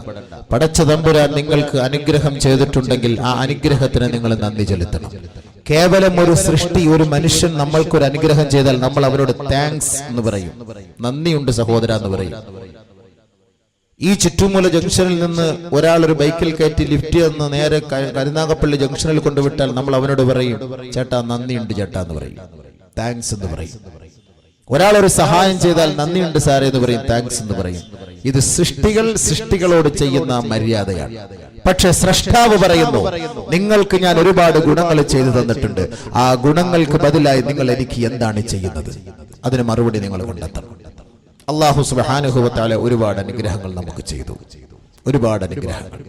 പടച്ച തമ്പുരാൻ നിങ്ങൾക്ക് അനുഗ്രഹം ചെയ്തിട്ടുണ്ടെങ്കിൽ ആ അനുഗ്രഹത്തിന് നിങ്ങൾ നന്ദി ചെലുത്തണം. കേവലം ഒരു സൃഷ്ടി, ഒരു മനുഷ്യൻ നമ്മൾക്കൊരു അനുഗ്രഹം ചെയ്താൽ നമ്മൾ അവരോട് താങ്ക്സ് എന്ന് പറയും, നന്ദിയുണ്ട് സഹോദര എന്ന് പറയും. ഈ ചുറ്റുമൂല ജംഗ്ഷനിൽ നിന്ന് ഒരാൾ ഒരു ബൈക്കിൽ കയറ്റി ലിഫ്റ്റ് എന്ന് നേരെ കരുനാഗപ്പള്ളി ജംഗ്ഷനിൽ കൊണ്ടുവിട്ടാൽ നമ്മൾ അവനോട് പറയും, ചേട്ടാ നന്ദിയുണ്ട് ചേട്ടാ എന്ന് പറയും, താങ്ക്സ് എന്ന് പറയും. ഒരാൾ ഒരു സഹായം ചെയ്താൽ നന്ദിയുണ്ട് സാറേ എന്ന് പറയും, താങ്ക്സ് എന്ന് പറയും. ഇത് സൃഷ്ടികളോട് ചെയ്യുന്ന മര്യാദയാണ്. പക്ഷെ സ്രഷ്ടാവ് പറയുന്നു, നിങ്ങൾക്ക് ഞാൻ ഒരുപാട് ഗുണങ്ങൾ ചെയ്തു തന്നിട്ടുണ്ട്, ആ ഗുണങ്ങൾക്ക് ബദലായി നിങ്ങൾ എനിക്ക് എന്താണ് ചെയ്യുന്നത്? അതിന് മറുപടി നിങ്ങൾ കണ്ടെത്തണം. അല്ലാഹു സുബ്ഹാനഹു വ തആല ഒരുപാട് അനുഗ്രഹങ്ങൾ നമുക്ക് ചെയ്തു, ഒരുപാട് അനുഗ്രഹങ്ങൾ.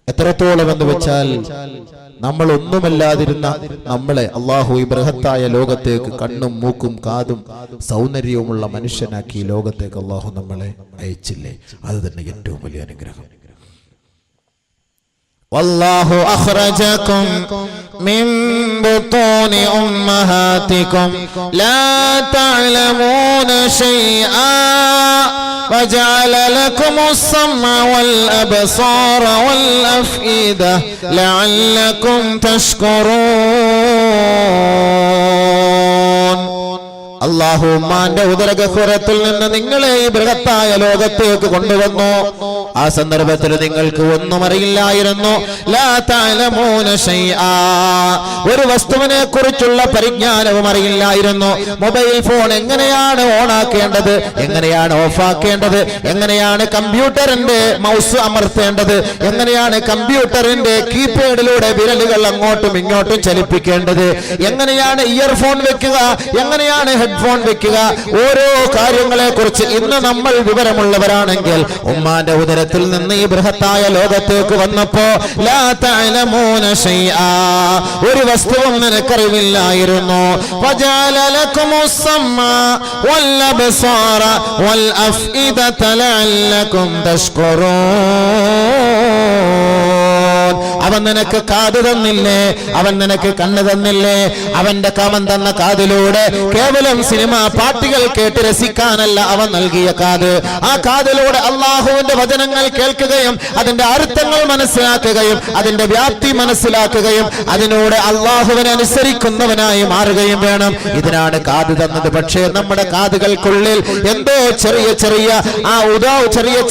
എത്രത്തോളം എന്ന് വെച്ചാൽ, നമ്മൾ ഒന്നുമല്ലാതിരുന്ന നമ്മളെ അള്ളാഹു ഈ ബൃഹത്തായ ലോകത്തേക്ക് കണ്ണും മൂക്കും കാതും സൗന്ദര്യവുമുള്ള മനുഷ്യനാക്കി ഈ ലോകത്തേക്ക് അള്ളാഹു നമ്മളെ അയച്ചില്ലേ? അത് തന്നെ ഏറ്റവും വലിയ അനുഗ്രഹം. വല്ലാഹു അഖ്റജകും മിൻ ബുതൂനി ഉമ്മഹാതികും ലാ തഅലമൂന ശൈആ وجعل لكم السمع والأبصار والأفئدة لعلكم تشكرون. അല്ലാഹു ഉമ്മാന്റെ ഉദരഗഹ്വരത്തിൽ നിന്ന് നിങ്ങളെ ഈ ബൃഹത്തായ ലോകത്തേക്ക് കൊണ്ടുവന്നു. ആ സന്ദർഭത്തിൽ നിങ്ങൾക്ക് ഒന്നും അറിയില്ലായിരുന്നു. ലാ തഅലമൂന ശൈആ, ഒരു വസ്തുവിനെ കുറിച്ചുള്ള പരിജ്ഞാനവും അറിയില്ലായിരുന്നു. മൊബൈൽ ഫോൺ എങ്ങനെയാണ് ഓണാക്കേണ്ടത്, എങ്ങനെയാണ് ഓഫാക്കേണ്ടത്, എങ്ങനെയാണ് കമ്പ്യൂട്ടറിന്റെ മൗസ് അമർത്തേണ്ടത്, എങ്ങനെയാണ് കമ്പ്യൂട്ടറിന്റെ കീപാഡിലൂടെ വിരലുകൾ അങ്ങോട്ടും ഇങ്ങോട്ടും ചലിപ്പിക്കേണ്ടത്, എങ്ങനെയാണ് ഇയർഫോൺ വെക്കുക, എങ്ങനെയാണ് ഹെഡ്ഫോൺ വെക്കുക, ഓരോ കാര്യങ്ങളെ കുറിച്ച് ഇന്ന് നമ്മൾ വിവരമുള്ളവരാണെങ്കിൽ ഉമ്മാന്റെ ഉദരത്തിൽ നിന്ന് ഈ ബൃഹത്തായ ലോകത്തേക്ക് വന്നപ്പോ ലാ തഅലമൂന ശൈആ, ഒരു വസ്തുവും നിനക്കറിവില്ലായിരുന്നു. വജഅല ലക്കുമുസ് സമഅ വൽ അബ്സാറ വൽ അഫ്ഇദത ലഅല്ലകും തഷ്കുറൂൻ. അവൻ നിനക്ക് കാത് തന്നില്ലേ? അവൻ നിനക്ക് കണ്ണ് തന്നില്ലേ? അവന്റെ അവൻ തന്ന കാതിലൂടെ കേവലം സിനിമ പാട്ടുകൾ കേട്ട് രസിക്കാനല്ല അവൻ നൽകിയ കാത്. ആ കാതിലൂടെ അള്ളാഹുവിന്റെ വചനങ്ങൾ കേൾക്കുകയും അതിന്റെ അർത്ഥങ്ങൾ മനസ്സിലാക്കുകയും അതിന്റെ വ്യാപ്തി മനസ്സിലാക്കുകയും അതിനൂടെ അള്ളാഹുവിനെ അനുസരിക്കുന്നവനായി മാറുകയും വേണം. ഇതിനാണ് കാത് തന്നത്. പക്ഷേ നമ്മുടെ കാതുകൾക്കുള്ളിൽ എന്തോ ചെറിയ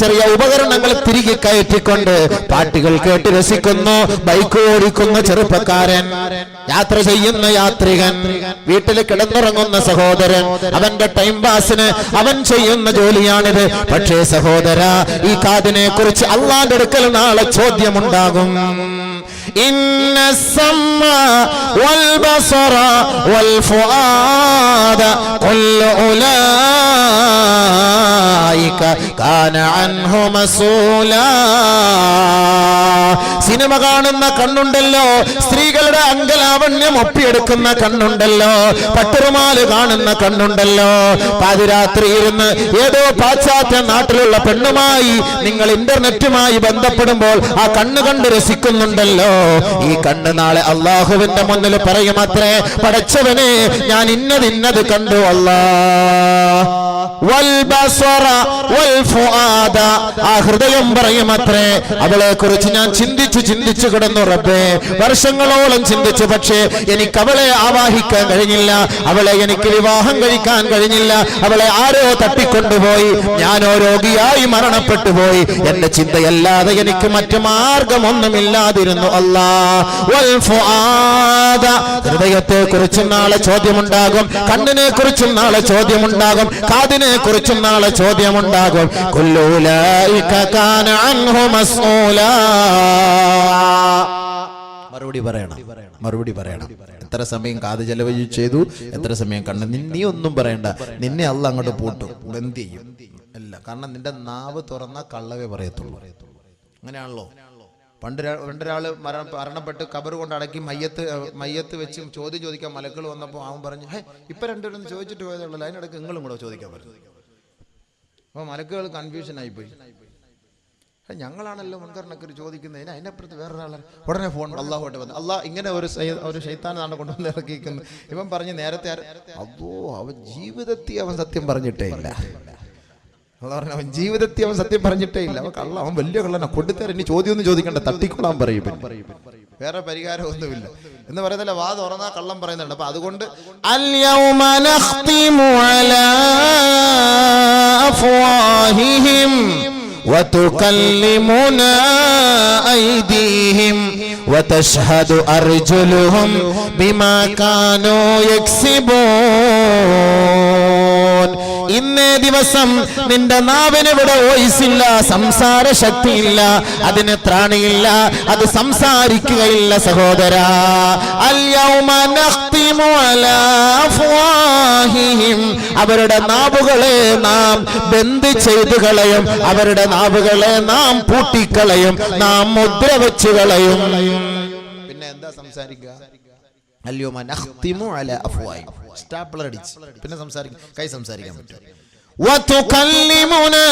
ചെറിയ ഉപകരണങ്ങൾ തിരികെ കയറ്റിക്കൊണ്ട് പാട്ടുകൾ കേട്ട് രസിക്കുന്നു. ബൈക്ക് ഓടിക്കുന്ന ചെറുപ്പക്കാരൻ, യാത്ര ചെയ്യുന്ന യാത്രികൻ, വീട്ടിൽ കിടന്നുറങ്ങുന്ന സഹോദരൻ, അവന്റെ ടൈം പാസിന് അവൻ ചെയ്യുന്ന ജോലിയാണിത്. പക്ഷേ സഹോദര, ഈ കാതിനെ കുറിച്ച് അള്ളാന്റെ അടുക്കൽ നാളെ ചോദ്യമുണ്ടാകും. ഇന്ന സമഅ വൽ ബസറ വൽ ഫുആദ കുല്ലു ഉലൈക കാന അൻഹു മസൂലാ. സിനിമ കാണുന്ന കണ്ണുണ്ടല്ലോ, സ്ത്രീകളുടെ അംഗലാവണ്യം ഒപ്പിയെടുക്കുന്ന കണ്ണുണ്ടല്ലോ, പട്ടുറുമാല് കാണുന്ന കണ്ണുണ്ടല്ലോ, പാതിരാത്രി ഇരുന്ന് ഏതോ പാശ്ചാത്യ നാട്ടിലുള്ള പെണ്ണുമായി നിങ്ങൾ ഇന്റർനെറ്റുമായി ബന്ധപ്പെടുമ്പോൾ ആ കണ്ണ് കണ്ട് രസിക്കുന്നുണ്ടല്ലോ. ഈ കണ്ണ് നാളെ അള്ളാഹുവിന്റെ മുന്നിൽ പറയുമത്രേ, പടച്ചവനെ ഞാൻ ഇന്നത് കണ്ടു അല്ലാ. വൽ ബസറ വൽ ഫുആദ, ആ ഹൃദയം പറയുമത്രേ, അവളെ കുറിച്ച് ഞാൻ ചിന്തിച്ചു കിടന്നു റബ്ബേ, വർഷങ്ങളോളം ചിന്തിച്ചു. പക്ഷേ എനിക്ക് അവളെ ആവാഹിക്കാൻ കഴിഞ്ഞില്ല, അവളെ എനിക്ക് വിവാഹം കഴിക്കാൻ കഴിഞ്ഞില്ല, അവളെ ആരോ തട്ടിക്കൊണ്ടുപോയി, ഞാനോ രോഗിയായി മരണപ്പെട്ടു പോയി. എന്റെ ചിന്തയല്ലാതെ എനിക്ക് മറ്റു മാർഗമൊന്നുമില്ലാതിരുന്നു അല്ലാ. വൽ ഫുആദ, ഹൃദയത്തെ കുറിച്ചും നാളെ ചോദ്യമുണ്ടാകും, കണ്ണിനെ കുറിച്ചും നാളെ ചോദ്യമുണ്ടാകും, കാതിനെ കുറിച്ചും നാളെ ചോദ്യമുണ്ടാകും. കുല്ലു ഉലൈക കാന അൻഹു മസ്ഊലാ. മറുപടി പറയണം. എത്ര സമയം കാത് ചെലവഴി ചെയ്തു, എത്ര സമയം കണ്ണ്. നീ ഒന്നും പറയണ്ട, നിന്നെ അള്ളാഹ് അങ്ങോട്ട് പൂട്ടും, ബന്ദ് ചെയ്യും അല്ല. കാരണം നിന്റെ നാവ് തുറന്ന കള്ളവേ പറയത്തുള്ളൂ. അങ്ങനെയാണല്ലോ. പണ്ടൊരാള് മരണപ്പെട്ട് കബർ കൊണ്ട് അടക്കി മയ്യത്ത് വെച്ച് ചോദിക്കാൻ മലക്കൾ വന്നപ്പോൾ അവൻ പറഞ്ഞു, ഇപ്പൊ രണ്ടുപേരും ചോദിച്ചിട്ട് പോയതുള്ളൂ, അതിനിടയ്ക്ക് നിങ്ങളും കൂടെ ചോദിക്കാൻ പറഞ്ഞു. അപ്പൊ മലക്കുകൾ കൺഫ്യൂഷൻ ആയിപ്പോയി. ഞങ്ങളാണല്ലോ മുൻകരണക്കര് ചോദിക്കുന്നതിന്, അതിനപ്പുറത്ത് വേറൊരാളെ. ഉടനെ ഫോൺ അള്ളാഹുമായിട്ട് വന്നു. അള്ളാഹ് ഇങ്ങനെ ഒരു ശൈത്താനാണ് കൊണ്ടുവന്ന് ഇറക്കിയിരിക്കുന്നത്. ഇവൻ പറഞ്ഞ് നേരത്തെ അവൻ ജീവിതത്തിൽ അവൻ സത്യം പറഞ്ഞിട്ടേ ഇല്ല. അവൻ ജീവിതത്തിൽ അവൻ സത്യം പറഞ്ഞിട്ടേ ഇല്ല. അവൻ വലിയ കള്ളനാ, കൊടുത്തേരം ഇനി ചോദ്യമൊന്നും ചോദിക്കണ്ട, തട്ടിക്കൊള്ളാൻ പറയും. വേറെ പരിഹാരം ഒന്നുമില്ല എന്ന് പറയുന്നില്ല. വാ തുറന്നാ കള്ളം പറയുന്നുണ്ട്. അപ്പൊ അതുകൊണ്ട് അൽയൗമ നഖ്തിമു അലാ അഫ്വാഹിഹിം وتكلمنا أيديهم وتشهد أرجلهم بما كانوا يكسبون. ഇന്നേ ദിവസം നിന്റെ നാവിന് ഇവിടെ വോയിസില്ല, സംസാര ശക്തിയില്ല, അതിന് ത്രാണിയില്ല, അത് സംസാരിക്കുകയില്ല സഹോദരാ. അൽയൗമ നഖ്തിമു അലാ അഫ്വാഹിഹിം, അവരുടെ നാവുകളെ നാം ബന്ദ് ചെയ്തു കളയും, അവരുടെ നാവുകളെ നാം പൂട്ടിക്കളയും, നാം മുദ്ര വെച്ചു കളയും. പിന്നെ എന്താ സംസാരിക്കുക? അൽയൗമ നഖ്തിമു അലാ അഫ്വാഹിഹിം, സ്റ്റാപ്ലർ അടിച്ച് പിന്നെ സംസാരിക്കും. കൈ സംസാരിക്കാൻ പറ്റും. വതുകല്ലിമുനാ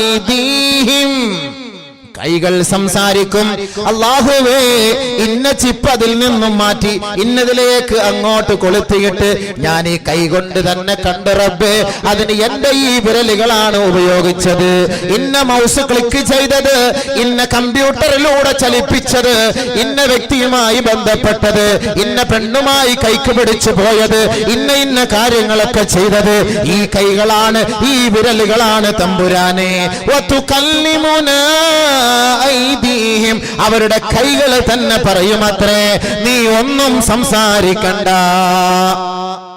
ഐദീഹിം, കൈകൾ സംസാരിക്കും. അല്ലാഹുവേ, ഇന്ന ചിപ്പ് അതിൽ നിന്നും മാറ്റി ഇന്നതിലേക്ക് അങ്ങോട്ട് കൊളുത്തിയിട്ട് ഞാൻ ഈ കൈ കൊണ്ട് തന്നെ കണ്ടു റബ്ബേ, അതിന് എന്റെ ഈ വിരലുകളാണ് ഉപയോഗിച്ചത്, ഇന്ന മൗസ് ക്ലിക്ക് ചെയ്തത്, ഇന്ന കമ്പ്യൂട്ടറിലൂടെ ചലിപ്പിച്ചത്, ഇന്ന വ്യക്തിയുമായി ബന്ധപ്പെട്ടത്, ഇന്ന പെണ്ണുമായി കൈക്ക് പിടിച്ചു പോയത്, ഇന്ന കാര്യങ്ങളൊക്കെ ചെയ്തത് ഈ കൈകളാണ്, ഈ വിരലുകളാണ് തമ്പുരാനെ. വതുകല്ലിമുനാ ഐദീഹിം, അവരുടെ കൈകൾ തന്നെ പറയുമത്രേ, നീ ഒന്നും സംസാരിക്കണ്ട,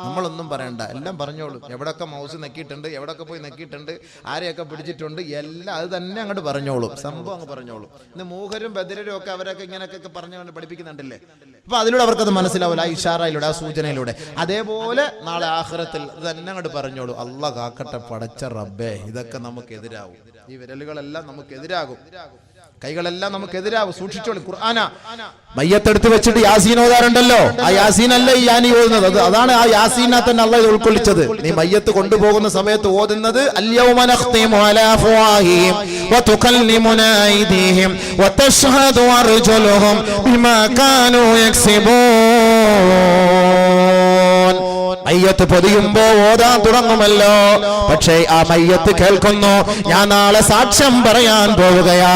നമ്മളൊന്നും പറയണ്ട, എല്ലാം പറഞ്ഞോളൂ. എവിടൊക്കെ മൗസ് നെക്കിയിട്ടുണ്ട്, എവിടൊക്കെ പോയി നെക്കിയിട്ടുണ്ട്, ആരെയൊക്കെ പിടിച്ചിട്ടുണ്ട്, എല്ലാം അത് തന്നെ അങ്ങോട്ട് പറഞ്ഞോളൂ, സംഭവം അങ്ങ് പറഞ്ഞോളൂ. ഇന്ന് മൂഹരും ബദരും ഒക്കെ അവരൊക്കെ ഇങ്ങനെയൊക്കെ പറഞ്ഞുകൊണ്ട് പഠിപ്പിക്കുന്നുണ്ടല്ലേ. അപ്പൊ അതിലൂടെ അവർക്കത് മനസ്സിലാവില്ല, ആ ഇഷാറയിലൂടെ, ആ സൂചനയിലൂടെ. അതേപോലെ നാളെ ആഖിറത്തിൽ തന്നെ അങ്ങോട്ട് പറഞ്ഞോളൂ. അള്ളാഹ് കാക്കട്ടെ, പടച്ച റബ്ബേ, ഇതൊക്കെ നമുക്ക് എതിരാകും, ഈ വിരലുകളെല്ലാം നമുക്ക് എതിരാകും. കൈകളെല്ലാം നമുക്കെതിരാവും. സൂക്ഷിച്ചോളൂ. ഖുർആന മയ്യത്തെടുത്ത് വെച്ചിട്ട് യാസീൻ ഓതാറുണ്ടല്ലോ. ആ യാസീൻ അല്ല ഈ യാനി ഓതുന്നത്. അതാണ് ആ യാസീനെ തന്നെ അള്ളാഹ് ഉൾക്കൊള്ളിച്ചത്. നീ മയ്യത്ത് കൊണ്ടുപോകുന്ന സമയത്ത് ഓതുന്നത് അൽയൗമ നഖ്തിമു അലാ അഫ്വാഹിഹിം വതുകല്ലിമുനാ ഐദീഹിം വതശ്ഹദു അർജുലുഹും ബിമാ കാനൂ യക്സിബൂൻ. മയ്യത്ത് പൊതിയുമ്പോ ഓതാൻ തുടങ്ങുമല്ലോ. പക്ഷേ ആ മയ്യത്ത് കേൾക്കുന്നു, ഞാൻ നാളെ സാക്ഷ്യം പറയാൻ പോവുകയാ.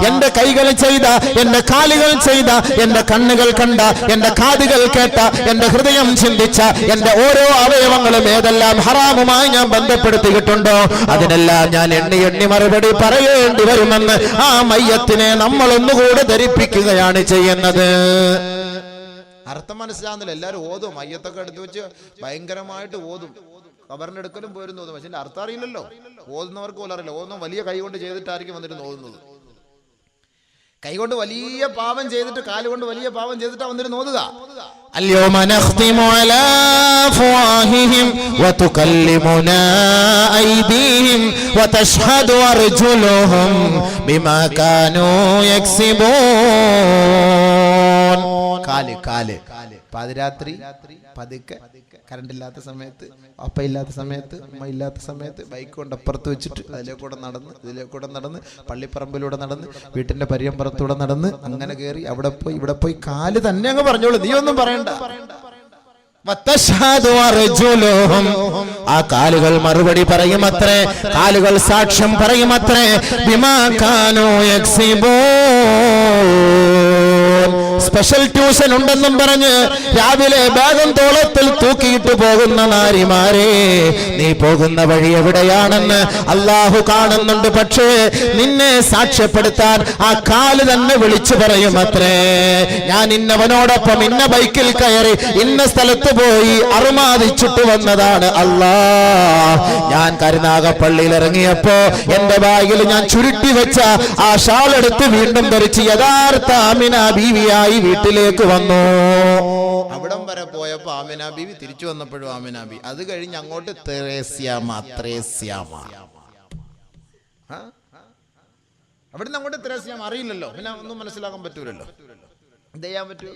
എന്റെ കൈകൾ ചെയ്ത, എന്റെ കാലുകൾ ചെയ്ത, എന്റെ കണ്ണുകൾ കണ്ട, എന്റെ കാതുകൾ കേട്ട, എന്റെ ഹൃദയം ചിന്തിച്ച എന്റെ ഓരോ അവയവങ്ങളും ഏതെല്ലാം ഹറാമുമായി ഞാൻ ബന്ധപ്പെടുത്തിയിട്ടുണ്ടോ അതിനെല്ലാം ഞാൻ എണ്ണി എണ്ണി മറുപടി പറയേണ്ടി വരുമെന്ന് ആ മയ്യത്തിനെ നമ്മൾ ഒന്നുകൂടെ ധരിപ്പിക്കുകയാണ് ചെയ്യുന്നത്. അർത്ഥം മനസ്സിലാകുന്നില്ല. എല്ലാവരും ഓതും, മയ്യത്തൊക്കെ എടുത്തു വെച്ച് ഭയങ്കരമായിട്ട് ഓതും. ഖബറിന്റെ അടുക്കലും പോയിരുന്നു ഓതും. പക്ഷെ അർത്ഥം അറിയില്ലല്ലോ. ഓതുന്നവർക്ക് പോലും അറിയില്ല. ഓതുന്ന വലിയ കൈ കൊണ്ട് ചെയ്തിട്ടായിരിക്കും വന്നിരുന്ന് ഓതുന്നത്. കൈകൊണ്ട് വലിയ പാപം ചെയ്തിട്ട്, കാലുകൊണ്ട് വലിയ പാപം ചെയ്തിട്ടാ വന്നിരുന്ന് ഓതുക. اليوم نختم على أفواههم وتكلمنا أيديهم وتشهد أرجلهم بما كانوا يكسبون. കാല് പാതിരാത്രി പതുക്കെ, കറണ്ട് ഇല്ലാത്ത സമയത്ത്, അപ്പ ഇല്ലാത്ത സമയത്ത്, അമ്മ ഇല്ലാത്ത സമയത്ത് ബൈക്ക് കൊണ്ട് അപ്പുറത്ത് വെച്ചിട്ട് അതിലേക്കൂടെ നടന്ന്, ഇതിലേക്കൂടെ നടന്ന്, പള്ളിപ്പറമ്പിലൂടെ നടന്ന്, വീട്ടിന്റെ പരിയമ്പുറത്തൂടെ നടന്ന്, അങ്ങനെ കയറി അവിടെ പോയി ഇവിടെ പോയി കാല് തന്നെ അങ്ങ് പറഞ്ഞോളൂ. നീ ഒന്നും പറയണ്ട. ആ കാലുകൾ മറുപടി പറയുമത്രേ, കാലുകൾ സാക്ഷ്യം പറയുമത്രേ. ബിമാ കാനൂ യക്സിബൂൻ. സ്പെഷ്യൽ ട്യൂഷൻ ഉണ്ടെന്നും പറഞ്ഞ് രാവിലെ ബാഗം തോളത്തിൽ തൂക്കിയിട്ട് പോകുന്ന നാരിമാരെ, നീ പോകുന്ന വഴി എവിടെയാണെന്ന് അള്ളാഹു കാണുന്നുണ്ട്. പക്ഷേ നിന്നെ സാക്ഷ്യപ്പെടുത്താൻ ആ കാല് തന്നെ വിളിച്ചു പറയുമത്രേ. ഞാൻ ഇന്നവനോടൊപ്പം ഇന്ന ബൈക്കിൽ കയറി ഇന്ന സ്ഥലത്ത് പോയി അറുമാദിച്ചിട്ട് വന്നതാണ് അല്ലാ. ഞാൻ കരുനാഗപ്പള്ളിയിൽ ഇറങ്ങിയപ്പോ എന്റെ ബാഗിൽ ഞാൻ ചുരുട്ടി വെച്ച ആ ഷാൾ എടുത്ത് വീണ്ടും ധരിച്ച് യഥാർത്ഥ ആമിന ബീവിയായി വീട്ടിലേക്ക് വന്നു. അവിടം വരെ പോയപ്പോ ആമിന ബീവി, തിരിച്ചു വന്നപ്പോഴും ആമിന ബീവി. അത് കഴിഞ്ഞ് അങ്ങോട്ട് ത്രേസ്യാമ. അവിടുന്ന് അങ്ങോട്ട് ത്രേസ്യാമ. അറിയില്ലല്ലോ, പിന്നെ ഒന്നും മനസ്സിലാക്കാൻ പറ്റൂലല്ലോ. എന്ത് ചെയ്യാൻ പറ്റൂ?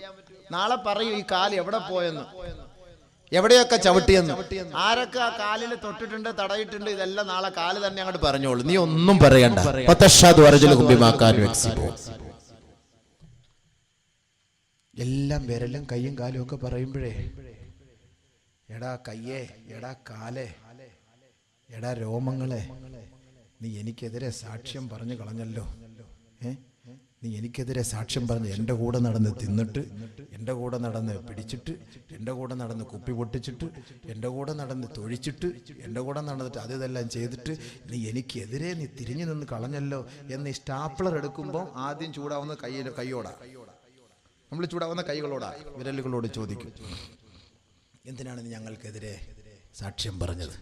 നാളെ പറയൂ ഈ കാല് എവിടെ പോയെന്ന്, എവിടെയൊക്കെ ചവിട്ടിയെന്ന്, ആരൊക്കെ ആ കാലിൽ തൊട്ടിട്ടുണ്ട്, തടയിട്ടുണ്ട്, ഇതെല്ലാം നാളെ കാല് തന്നെ അങ്ങോട്ട് പറഞ്ഞോളൂ. നീ ഒന്നും പറയണ്ട. എല്ലാം വിരലും കയ്യും കാലും ഒക്കെ പറയുമ്പോഴേ, എടാ കയ്യേ, എടാ കാലേ, എടാ രോമങ്ങളെ, നീ എനിക്കെതിരെ സാക്ഷ്യം പറഞ്ഞു കളഞ്ഞല്ലോ. നീ എനിക്കെതിരെ സാക്ഷ്യം പറഞ്ഞ് എൻ്റെ കൂടെ നടന്ന് തിന്നിട്ട്, എൻ്റെ കൂടെ നടന്ന് പിടിച്ചിട്ട്, എൻ്റെ കൂടെ നടന്ന് കുപ്പി പൊട്ടിച്ചിട്ട്, എൻ്റെ കൂടെ നടന്ന് തൊഴിച്ചിട്ട്, എൻ്റെ കൂടെ നടന്നിട്ട് അത് ഇതെല്ലാം ചെയ്തിട്ട് നീ എനിക്കെതിരെ നീ തിരിഞ്ഞു നിന്ന് കളഞ്ഞല്ലോ എന്ന് ഈ സ്റ്റാപ്ലർ എടുക്കുമ്പോൾ ആദ്യം ചൂടാവുന്ന കൈയോടാ. നമ്മൾ ചൂടാവുന്ന കൈകളോടാ, വിരലുകളോട് ചോദിക്കും, എന്തിനാണ് നീ ഞങ്ങൾക്കെതിരെ സാക്ഷ്യം പറഞ്ഞത്?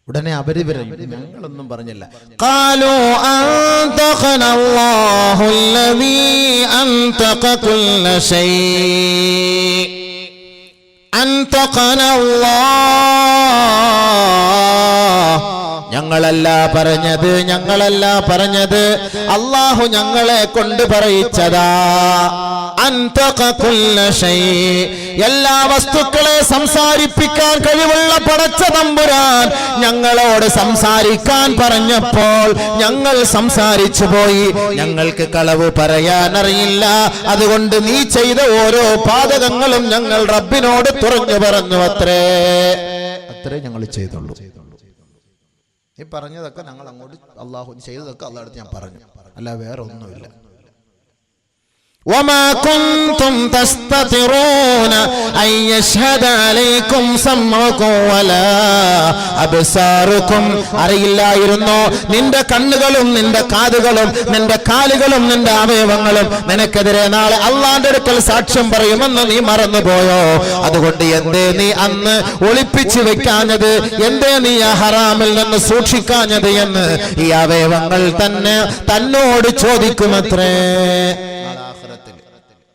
ഉടനെ അവര് പറയും, ഞങ്ങളൊന്നും പറഞ്ഞില്ല. ഖാലൂ അൻതഖന അല്ലാഹു അല്ലദീ അൻതഖ കുല്ല ശൈ. അൻതഖന അല്ലാഹ്. ഞങ്ങളല്ല പറഞ്ഞത്, അല്ലാഹു ഞങ്ങളെ കൊണ്ട് പറയിച്ചതാ. അൻതഖ കുല്ല ശൈ. എല്ലാ വസ്തുക്കളെ സംസാരിപ്പിക്കാൻ കഴിവുള്ള പടച്ച തമ്പുരാൻ ഞങ്ങളോട് സംസാരിക്കാൻ പറഞ്ഞപ്പോൾ ഞങ്ങൾ സംസാരിച്ചു പോയി. ഞങ്ങൾക്ക് കളവ് പറയാനറിയില്ല. അതുകൊണ്ട് നീ ചെയ്ത ഓരോ പാതകങ്ങളും ഞങ്ങൾ റബ്ബിനോട് തുറന്നു പറഞ്ഞു. അത്രേ ഞങ്ങൾ ചെയ്തുള്ളൂ. ഈ പറഞ്ഞതൊക്കെ ഞങ്ങൾ അങ്ങോട്ട് അള്ളാഹു ചെയ്തതൊക്കെ അള്ളാഹുടെ ഞാൻ പറഞ്ഞു, അല്ല വേറെ ഒന്നുമില്ല. وما كنتم تستترون أن يشهد عليكم سمعكم ولا أبصاركم. അറിയില്ലായിരുന്നു നിന്റെ കണ്ണുകളും നിന്റെ കാതുകളും നിന്റെ കാലുകളും നിന്റെ അവയവങ്ങളും നിനക്കെതിരെ നാളെ അള്ളാന്റെ അടുക്കൽ സാക്ഷ്യം പറയുമെന്ന് നീ മറന്നുപോയോ? അതുകൊണ്ട് എന്തേ നീ അന്ന് ഒളിപ്പിച്ചു വെക്കാഞ്ഞത്? എന്തേ നീ ആ ഹറാമിൽ നിന്ന് സൂക്ഷിക്കാഞ്ഞത് എന്ന് ഈ അവയവങ്ങൾ തന്നെ തന്നോട് ചോദിക്കുമത്രേ.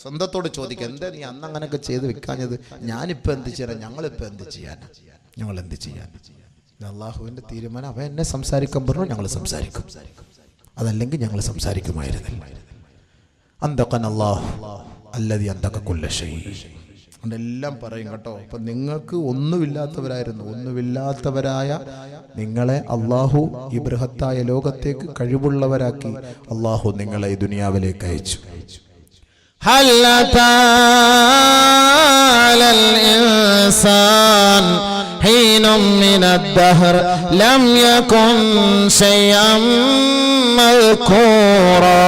സ്വന്തത്തോട് ചോദിക്കുക, എന്താ നീ അന്ന് അങ്ങനെയൊക്കെ ചെയ്ത് വെക്കാഞ്ഞത്? ഞാനിപ്പോ എന്ത് ചെയ്യാൻ, ഞങ്ങളിപ്പോ എന്ത് ചെയ്യാൻ, ഞങ്ങൾ എന്ത് ചെയ്യാൻ? അള്ളാഹുവിന്റെ തീരുമാനം. അവൻ എന്നെ സംസാരിക്കാൻ പറഞ്ഞു, ഞങ്ങൾ സംസാരിക്കും. അതല്ലെങ്കിൽ ഞങ്ങൾ സംസാരിക്കുമായിരുന്നില്ല. അന്തഖനല്ലാഹു അല്ലദീ അന്തഖ കുല്ല ശൈ. എല്ലാം പറയും കേട്ടോ. അപ്പൊ നിങ്ങൾക്ക് ഒന്നുമില്ലാത്തവരായ നിങ്ങളെ അള്ളാഹു ഈ ബൃഹത്തായ ലോകത്തേക്ക് കഴിവുള്ളവരാക്കി അള്ളാഹു നിങ്ങളെ ഈ ദുനിയാവിലേക്ക് അയച്ചു. هل أتى على الإنسان حين من الدهر لم يكن شيئا مذكورا.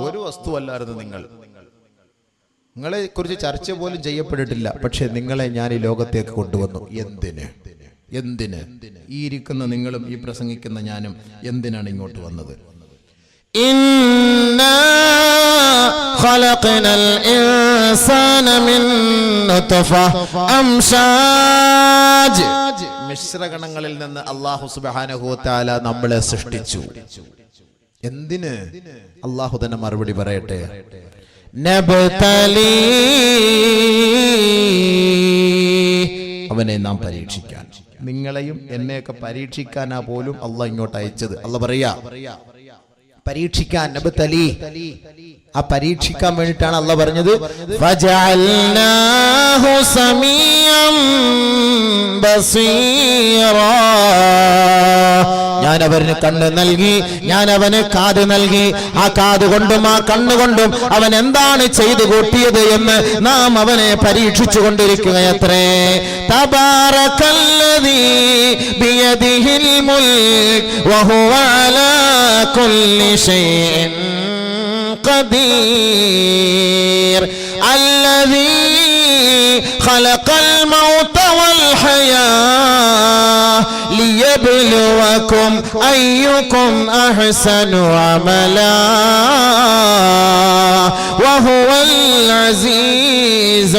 ഒരു വസ്തുവല്ലായിരുന്നു നിങ്ങളെ കുറിച്ച് ചർച്ച പോലും ചെയ്യപ്പെട്ടിട്ടില്ല. പക്ഷെ നിങ്ങളെ ഞാൻ ഈ ലോകത്തേക്ക് കൊണ്ടുവന്നു. എന്തിന് ഈ ഇരിക്കുന്ന നിങ്ങളും ഈ പ്രസംഗിക്കുന്ന ഞാനും എന്തിനാണ് ഇങ്ങോട്ട് വന്നത്? إنا خلقنا الإنسان من نطفة أمشاج. മിശ്രഗണങ്ങളിൽ നിന്ന് അല്ലാഹു സുബ്ഹാനഹു വ തആല നമ്മളെ സൃഷ്ടിച്ചു. എന്തിന്? അല്ലാഹു തന്നെ മറുപടി പറയട്ടെ. നബ്തലി, അവനെ നാം പരീക്ഷിക്കാൻ. നിങ്ങളെയും എന്നെയൊക്കെ പരീക്ഷിക്കാനാ പോലും അള്ളാഹ് ഇങ്ങോട്ട് അയച്ചത്. അള്ളാഹ് പറയാ പരീക്ഷിക്കാൻ. നബ്തലി, ആ പരീക്ഷിക്കാൻ വേണ്ടിയിട്ടാണ് അള്ളാഹ് പറഞ്ഞത് ഫജഅൽനാഹു സമീഅൻ ബസീറാ. ഞാൻ അവന് കണ്ണ് നൽകി, ഞാൻ അവന് കാത് നൽകി. ആ കാത് കൊണ്ടും ആ കണ്ണുകൊണ്ടും അവൻ എന്താണ് ചെയ്തു കൂട്ടിയത് എന്ന് നാം അവനെ പരീക്ഷിച്ചു കൊണ്ടിരിക്കുകയത്രേ. തബാറകല്ലദീ ബിയദിഹിൽ മുൽക് വഹുവ അലാ കുല്ലി ഷൈഇൻ ഖദീർ. الذي خلق الموت والحياة ليبلوكم أيكم أحسن عملا وهو العزيز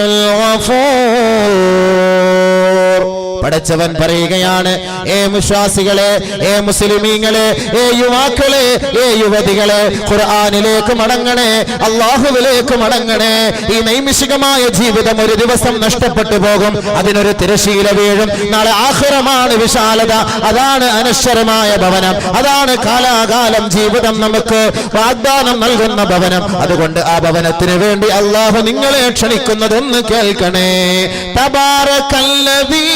الغفور. പടച്ചവൻ പറയുകയാണ്, ഏ വിശ്വാസികളെ, ഏ മുസ്ലിമീങ്ങളെ, ഏ യുവാക്കളെ, ഏ യുവതികളെ, ഖുർആനിലേക്ക് മടങ്ങണേ, അല്ലാഹുവിലേക്ക് മടങ്ങണേ. ഈ നൈമിഷികമായ ജീവിതം ഒരു ദിവസം നഷ്ടപ്പെട്ടു പോകും. അതിനൊരു തിരശീല വീഴും. നാളെ ആഖിറമാണ് വിശാലത. അതാണ് അനശ്വരമായ ഭവനം. അതാണ് കാലാകാലം ജീവിതം നമുക്ക് വാഗ്ദാനം നൽകുന്ന ഭവനം. അതുകൊണ്ട് ആ ഭവനത്തിന് വേണ്ടി അല്ലാഹു നിങ്ങളെ ക്ഷണിക്കുന്നതൊന്ന് കേൾക്കണേ. തബാറകല്ലദീ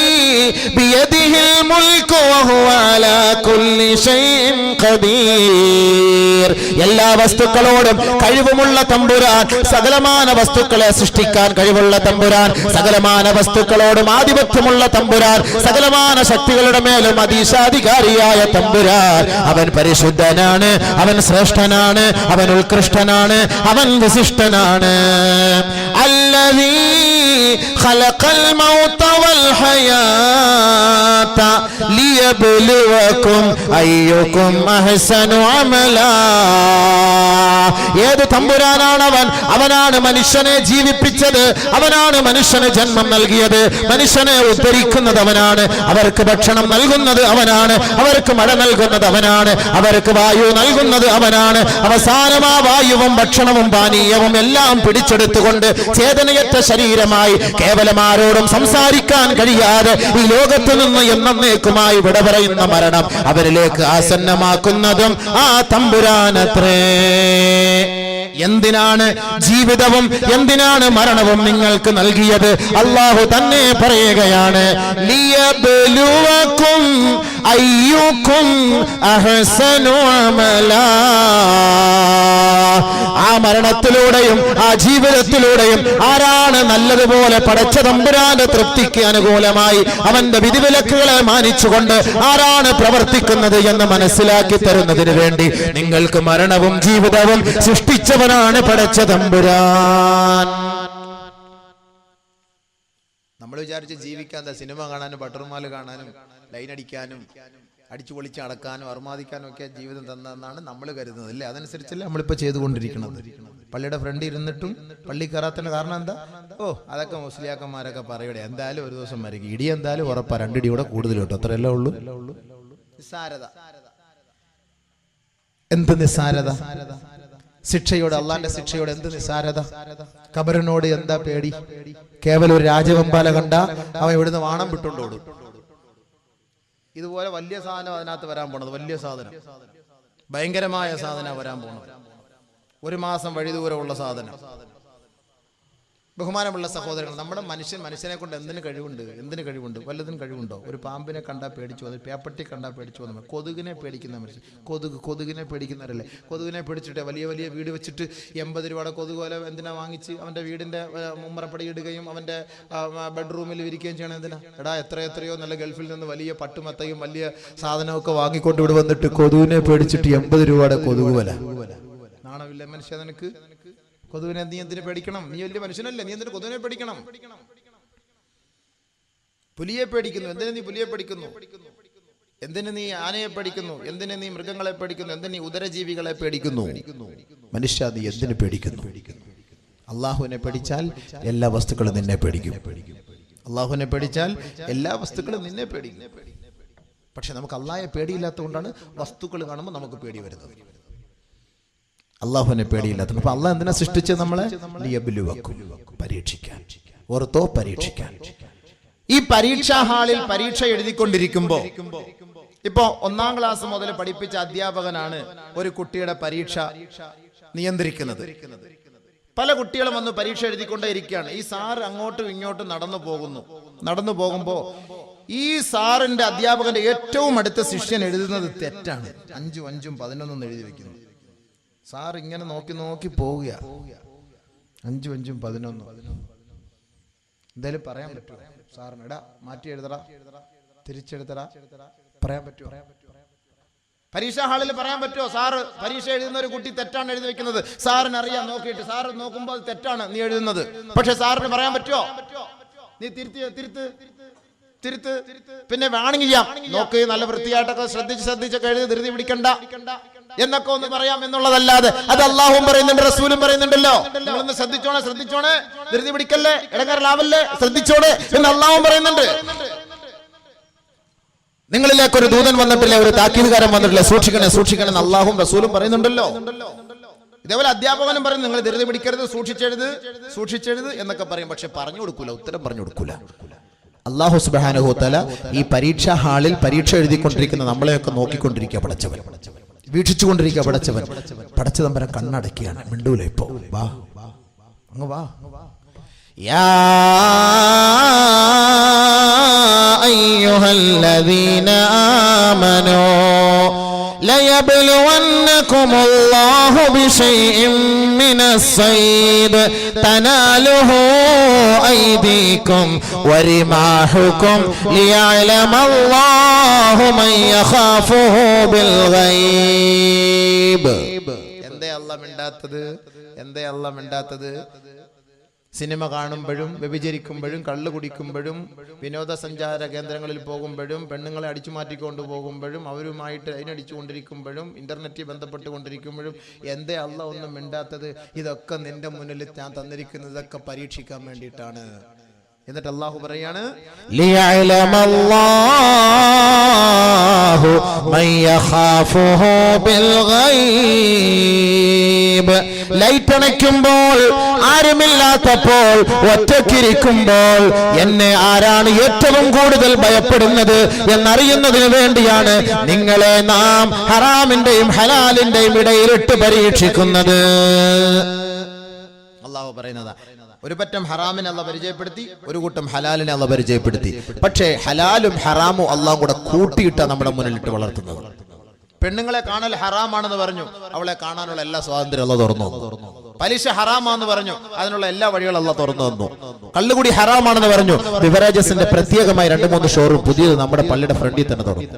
ബിയദിഹിൽ മുൽകു വഹുവ അലാ കുല്ലി ഷൈഇൻ ഖദീർ. എല്ലാ വസ്തുക്കളോടും കഴിവുമുള്ള തമ്പുരാൻ, സകലമാന വസ്തുക്കളെ സൃഷ്ടിക്കാൻ കഴിവുള്ള തമ്പുരാൻ, സകലമാന വസ്തുക്കളോടും ആധിപത്യമുള്ള തമ്പുരാൻ, സകലമാന ശക്തികളുടെ മേലും അതീശാധികാരിയായ തമ്പുരാൻ. അവൻ പരിശുദ്ധനാണ്, അവൻ ശ്രേഷ്ഠനാണ്, അവൻ ഉത്കൃഷ്ടനാണ്, അവൻ വിശിഷ്ടനാണ്. അല്ലദീ ഖലഖൽ മൗത വൽ ഹയാത ലിയബ്ലുവകും അയ്യുകും അഹ്സനു അമലാ. ഏത് തമ്പുരാനാണ് അവൻ? അവനാണ് മനുഷ്യനെ ജീവിപ്പിച്ചത്, അവനാണ് മനുഷ്യന് ജന്മം നൽകിയത്, മനുഷ്യനെ ഉദ്ധരിക്കുന്നത് അവനാണ്, അവർക്ക് ഭക്ഷണം നൽകുന്നത് അവനാണ്, അവർക്ക് മഴ നൽകുന്നത് അവനാണ്, അവർക്ക് വായു നൽകുന്നത് അവനാണ്. അവസാനം ആ വായുവും ഭക്ഷണവും പാനീയവും എല്ലാം പിടിച്ചെടുത്തുകൊണ്ട് ചേതനയറ്റ ശരീരമായി കേവലം ആരോടും സംസാരിക്കാൻ കഴിയാതെ ഈ ലോകത്ത് നിന്ന് എന്നേക്കുമായി വിട പറയുന്ന മരണം അവരിലേക്ക് ആസന്നമാക്കുന്നതും ആ തമ്പുരാനത്രേ. എന്തിനാണ് ജീവിതവും എന്തിനാണ് മരണവും നിങ്ങൾക്ക് നൽകിയത്? അല്ലാഹു തന്നെ പറയുകയാണ്, ലിയബ്ലുവകും അയ്യുകും അഹ്സനു അമലാ. ആ മരണത്തിലൂടെയും ആ ജീവിതത്തിലൂടെയും ആരാണ് നല്ലതുപോലെ പടച്ച തമ്പുരാന്റെ തൃപ്തിക്ക് അനുകൂലമായി അവന്റെ വിധിവിലക്കുകളെ മാനിച്ചുകൊണ്ട് ആരാണ് പ്രവർത്തിക്കുന്നത് എന്ന് മനസ്സിലാക്കി തരുന്നതിന് വേണ്ടി നിങ്ങൾക്ക് മരണവും ജീവിതവും സൃഷ്ടിച്ചവനാണ് പടച്ച തമ്പുരാൻ. നമ്മൾ വിചാരിച്ച് ജീവിക്കാൻ സിനിമ കാണാനും ബട്ടർമാല് കാണാനും ലൈൻ അടിക്കാനും അടിച്ചു പൊളിച്ച് അടക്കാനും അർമാദിക്കാനും ഒക്കെ ജീവിതം തന്നെന്നാണ് നമ്മൾ കരുതുന്നത്, അല്ലേ? അതനുസരിച്ചല്ലേ നമ്മളിപ്പോൾ ചെയ്തുകൊണ്ടിരിക്കുന്നത്. പള്ളിയുടെ ഫ്രണ്ട് ഇരുന്നിട്ടും പള്ളി കയറാത്തതിന്റെ കാരണം എന്താ? അതൊക്കെ മുസ്ലിയാക്കന്മാരൊക്കെ പറയൂടെ, എന്തായാലും ഒരു ദിവസം മരിക്കും, ഇടി എന്തായാലും ഉറപ്പാ, 2 ഇടിയോടെ കൂടുതൽ കിട്ടും, അത്രയല്ലേ ഉള്ളൂ. നിസ്സാരത. എന്ത് നിസ്സാരത? ശിക്ഷയോട്, അള്ളാന്റെ ശിക്ഷയോട് എന്ത് നിസ്സാരത? ഖബറിനോട് എന്താ പേടി? കേവലം ഒരു രാജവെമ്പാല കണ്ട അവൻ ഇവിടുന്ന് വാണം വിട്ടുകൊണ്ടോടും. ഇതുപോലെ വലിയ സാധനം അതിനകത്ത് വരാൻ പോണത്, വലിയ സാധനം. ഭയങ്കരമായ സാധന വരാൻ പോകുന്നത്. 1 മാസം വഴി ദൂരമുള്ള സാധനം. ബഹുമാനമുള്ള സഹോദരങ്ങൾ, നമ്മുടെ മനുഷ്യനെ കൊണ്ട് എന്തിന് കഴിവുണ്ട്? വല്ലതിനും കഴിവുണ്ടോ? ഒരു പാമ്പിനെ കണ്ടാൽ പേടിച്ചു പോകും, പേപ്പട്ടി കണ്ടാൽ പേടിച്ചു പോകുന്നു. കൊതുകിനെ പേടിക്കുന്ന മനുഷ്യൻ, കൊതുകിനെ പേടിക്കുന്നവരല്ലേ? കൊതുകിനെ പേടിച്ചിട്ട് വലിയ വലിയ വീട് വെച്ചിട്ട് 80 രൂപയുടെ കൊതുക് വല എന്തിനാ വാങ്ങിച്ച് അവൻ്റെ വീടിൻ്റെ മുമ്മറപ്പടി ഇടുകയും അവൻ്റെ ബെഡ്റൂമിൽ വിരിക്കുകയും ചെയ്യണം? എന്തിനാ? എടാ, എത്രയോ നല്ല ഗൾഫിൽ നിന്ന് വലിയ പട്ടുമത്തയും വലിയ സാധനമൊക്കെ വാങ്ങിക്കൊണ്ട് ഇവിടെ വന്നിട്ട് കൊതുകിനെ പേടിച്ചിട്ട് 80 രൂപയുടെ കൊതുക് വല. നാണമില്ല മനുഷ്യ നിനക്ക്? കൊതുവിനെ നീ എന്തിനു പേടിക്കണം? നീ വലിയ മനുഷ്യനല്ലേ, നീ എന്തിനു കൊതുവിനെ പേടിക്കണം? പുലിയെ പേടിക്കുന്നു, എന്തിനു നീ പുലിയെ പേടിക്കുന്നു? എന്തിനു നീ ആനയെ പേടിക്കുന്നു? എന്തിനു നീ മൃഗങ്ങളെ പേടിക്കുന്നു? എന്തിനു നീ ഉദരജീവികളെ പേടിക്കുന്നു? മനുഷ്യ, നീ എന്തിനു പേടിക്കുന്നു? അള്ളാഹുവിനെ പേടിച്ചാൽ എല്ലാ വസ്തുക്കളും നിന്നെ പേടിക്കും. അള്ളാഹുവിനെ പേടിച്ചാൽ എല്ലാ വസ്തുക്കളും നിന്നെ പേടിക്കും. പക്ഷെ നമുക്ക് അള്ളാഹയെ പേടിയില്ലാത്തതുകൊണ്ടാണ് വസ്തുക്കൾ കാണുമ്പോൾ നമുക്ക് പേടി വരുന്നത്. അള്ളാഹുവിനെ പേടിയില്ലാത്ത. അപ്പൊ അള്ളാഹ് എന്തിനാ സൃഷ്ടിച്ചത് നമ്മളെ? പരീക്ഷിക്കാൻ. ഓർത്തോ, പരീക്ഷിക്കാൻ. ഈ പരീക്ഷാ ഹാളിൽ പരീക്ഷ എഴുതിക്കൊണ്ടിരിക്കുമ്പോ, ഇപ്പോ 1ാം ക്ലാസ് മുതൽ പഠിപ്പിച്ച അധ്യാപകനാണ് ഒരു കുട്ടിയുടെ പരീക്ഷ നിയന്ത്രിക്കുന്നത്. പല കുട്ടികളും വന്ന് പരീക്ഷ എഴുതിക്കൊണ്ടേ ഇരിക്കുകയാണ്. ഈ സാർ അങ്ങോട്ടും ഇങ്ങോട്ടും നടന്നു പോകുമ്പോ ഈ സാറിന്റെ അധ്യാപകന്റെ ഏറ്റവും അടുത്ത ശിഷ്യൻ എഴുതുന്നത് തെറ്റാണ്. 5 5 11 എഴുതി വെക്കുന്നു. സാർ ഇങ്ങനെ നോക്കി പോവുക. 5 5 11 എന്തായാലും പറയാൻ പറ്റുമോ സാറിന്? എടാ, മാറ്റി എഴുതടാ, തിരിച്ചെഴുതടാ, പറയാൻ പറ്റുമോ? പരീക്ഷാ ഹാളിൽ പറയാൻ പറ്റുമോ? സാറ് പരീക്ഷ എഴുതുന്ന ഒരു കുട്ടി തെറ്റാണ് എഴുതി വെക്കുന്നത്. സാറിന് അറിയാം, നോക്കിയിട്ട് സാറ് നോക്കുമ്പോൾ തെറ്റാണ് നീ എഴുതുന്നത്. പക്ഷെ സാറിന് പറയാൻ പറ്റുമോ? നീ തിരുത്ത്, പിന്നെ വേണമെങ്കിൽ ചെയ്യാം, നോക്ക്, നല്ല വൃത്തിയായിട്ടൊക്കെ ശ്രദ്ധിച്ചൊക്കെ എഴുതി, ധൃതി പിടിക്കണ്ട എന്നൊക്കെ ഒന്ന് പറയാം എന്നുള്ളതല്ലാതെ അത് അള്ളാഹും പറയുന്നുണ്ട്, റസൂലും പറയുന്നുണ്ടല്ലോ, നിങ്ങളൊന്ന് ശ്രദ്ധിച്ചോണേ, ധൃതി പിടിക്കല്ലേ, ഇടങ്ങാറിലാവല്ലേ, ശ്രദ്ധിച്ചോണേ എന്ന് അള്ളാഹും പറയുന്നുണ്ട്. നിങ്ങളിലേക്ക് ഒരു ദൂതൻ വന്നിട്ടില്ല, ഒരു താക്കീതുകാരൻ വന്നിട്ടില്ല, സൂക്ഷിക്കണം എന്ന് അള്ളാഹും റസൂലും പറയുന്നുണ്ടല്ലോ. ഇതേപോലെ അധ്യാപകനും പറയും, നിങ്ങൾ ധൃതി പിടിക്കരുത്, സൂക്ഷിച്ചെഴുത് എന്നൊക്കെ പറയും. പക്ഷെ പറഞ്ഞു കൊടുക്കൂല, ഉത്തരം പറഞ്ഞു കൊടുക്കൂല. അല്ലാഹു സുബ്ഹാനഹു വ തആല ഈ പരീക്ഷാ ഹാളിൽ പരീക്ഷ എഴുതിക്കൊണ്ടിരിക്കുന്ന നമ്മളെയൊക്കെ നോക്കിക്കൊണ്ടിരിക്കുക പടച്ചവൻ, വീക്ഷിച്ചുകൊണ്ടിരിക്കുക പടച്ചവൻ. പടച്ചതമ്പരം കണ്ണടക്കിയാണ്, മിണ്ടൂല. ഇപ്പോ വാ, അങ്ങ് വാ. യാ അയ്യുഹല്ലദീന ആമനൂ ليبلونكم الله بشيء من الصيد تناله أيديكم ورماحكم ليعلم الله من يخافه بالغيب. എന്തേ അല്ലാഹ് മിണ്ടാത്തത്? സിനിമ കാണുമ്പോഴും, വ്യഭിചരിക്കുമ്പോഴും, കള്ളു കുടിക്കുമ്പോഴും, വിനോദസഞ്ചാര കേന്ദ്രങ്ങളിൽ പോകുമ്പോഴും, പെണ്ണുങ്ങളെ അടിച്ചു മാറ്റിക്കൊണ്ടു പോകുമ്പോഴും, അവരുമായിട്ട് അതിനടിച്ചുകൊണ്ടിരിക്കുമ്പോഴും, ഇന്റർനെറ്റിൽ ബന്ധപ്പെട്ടുകൊണ്ടിരിക്കുമ്പോഴും എന്തേ അല്ലാഹ് ഒന്നും മിണ്ടാത്തത്? ഇതൊക്കെ നിന്റെ മുന്നിൽ ഞാൻ തന്നിരിക്കുന്നത് ഇതൊക്കെ പരീക്ഷിക്കാൻ വേണ്ടിയിട്ടാണ്. എന്നിട്ട് അല്ലാഹു പറയാണ്, ലിയഅലമല്ലാഹു മൻ യഖാഫുഹു ബിൽ ഗൈബ്. ലൈറ്റ് അണയ്ക്കുമ്പോൾ, ആരുമില്ലാത്തപ്പോൾ, ഒറ്റയ്ക്കിരിക്കുമ്പോൾ എന്നെ ആരാണ് ഏറ്റവും കൂടുതൽ ഭയപ്പെടുന്നത് എന്നറിയുന്നതിന് വേണ്ടിയാണ് നിങ്ങളെ നാം ഹറാമിന്റെയും ഹലാലിന്റെയും ഇടയിലിട്ട് പരീക്ഷിക്കുന്നത്. അല്ലാഹു പറയുന്നതാ. ഒരു പറ്റം ഹറാമിനെ അല്ലാഹ് പരിചയപ്പെടുത്തി, ഒരു കൂട്ടം ഹലാലിനെ അല്ലാഹ് പരിചയപ്പെടുത്തി. പക്ഷേ ഹലാലും ഹറാമും അല്ലാഹു കൂടെ കൂട്ടിയിട്ടാണ് നമ്മുടെ മുന്നിലിട്ട് വളർത്തുന്നത്. പെണ്ണുങ്ങളെ കാണൽ ഹറാമാണെന്ന് പറഞ്ഞു, അവളെ കാണാനുള്ള എല്ലാ സ്വാതന്ത്ര്യം അല്ലാഹ് തുറന്നു. പലിശ ഹറാമാണെന്ന് പറഞ്ഞു, അതിനുള്ള എല്ലാ വഴികളും അല്ലാഹ് തുറന്നു തന്നു. കള്ളുകുടി ഹറാമാണെന്ന് പറഞ്ഞു, ബിവറേജസിന്റെ പ്രത്യേകമായി 2-3 ഷോറൂം പുതിയത് നമ്മുടെ പള്ളിയുടെ ഫ്രണ്ടിൽ തന്നെ തുറന്നു.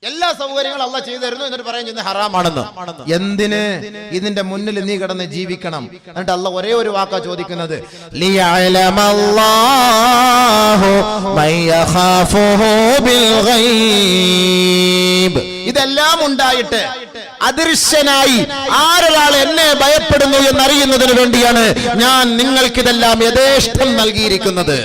എല്ലാ സൗകര്യങ്ങളും അല്ലാഹ് ചെയ്തു തരുന്നു. എന്നിട്ട് പറയുന്നത് ഹറാമാണെന്ന്. എന്തിന്? ഇതിന്റെ മുന്നിൽ നീ കിടന്ന് ജീവിക്കണം. എന്നിട്ട് അല്ലാഹ് ഒരേ ഒരു വാക്കാ ചോദിക്കുന്നത്, ലിയഅലമല്ലാഹു മൻ യഖാഫുഹു ബിൽ ഗൈബ്. ഇതെല്ലാം ഉണ്ടായിട്ട് അദൃശ്യനായി ആരൊരാൾ എന്നെ ഭയപ്പെടുന്നു എന്നറിയുന്നതിന് വേണ്ടിയാണ് ഞാൻ നിങ്ങൾക്കിതെല്ലാം യഥേഷ്ടം നൽകിയിരിക്കുന്നത്.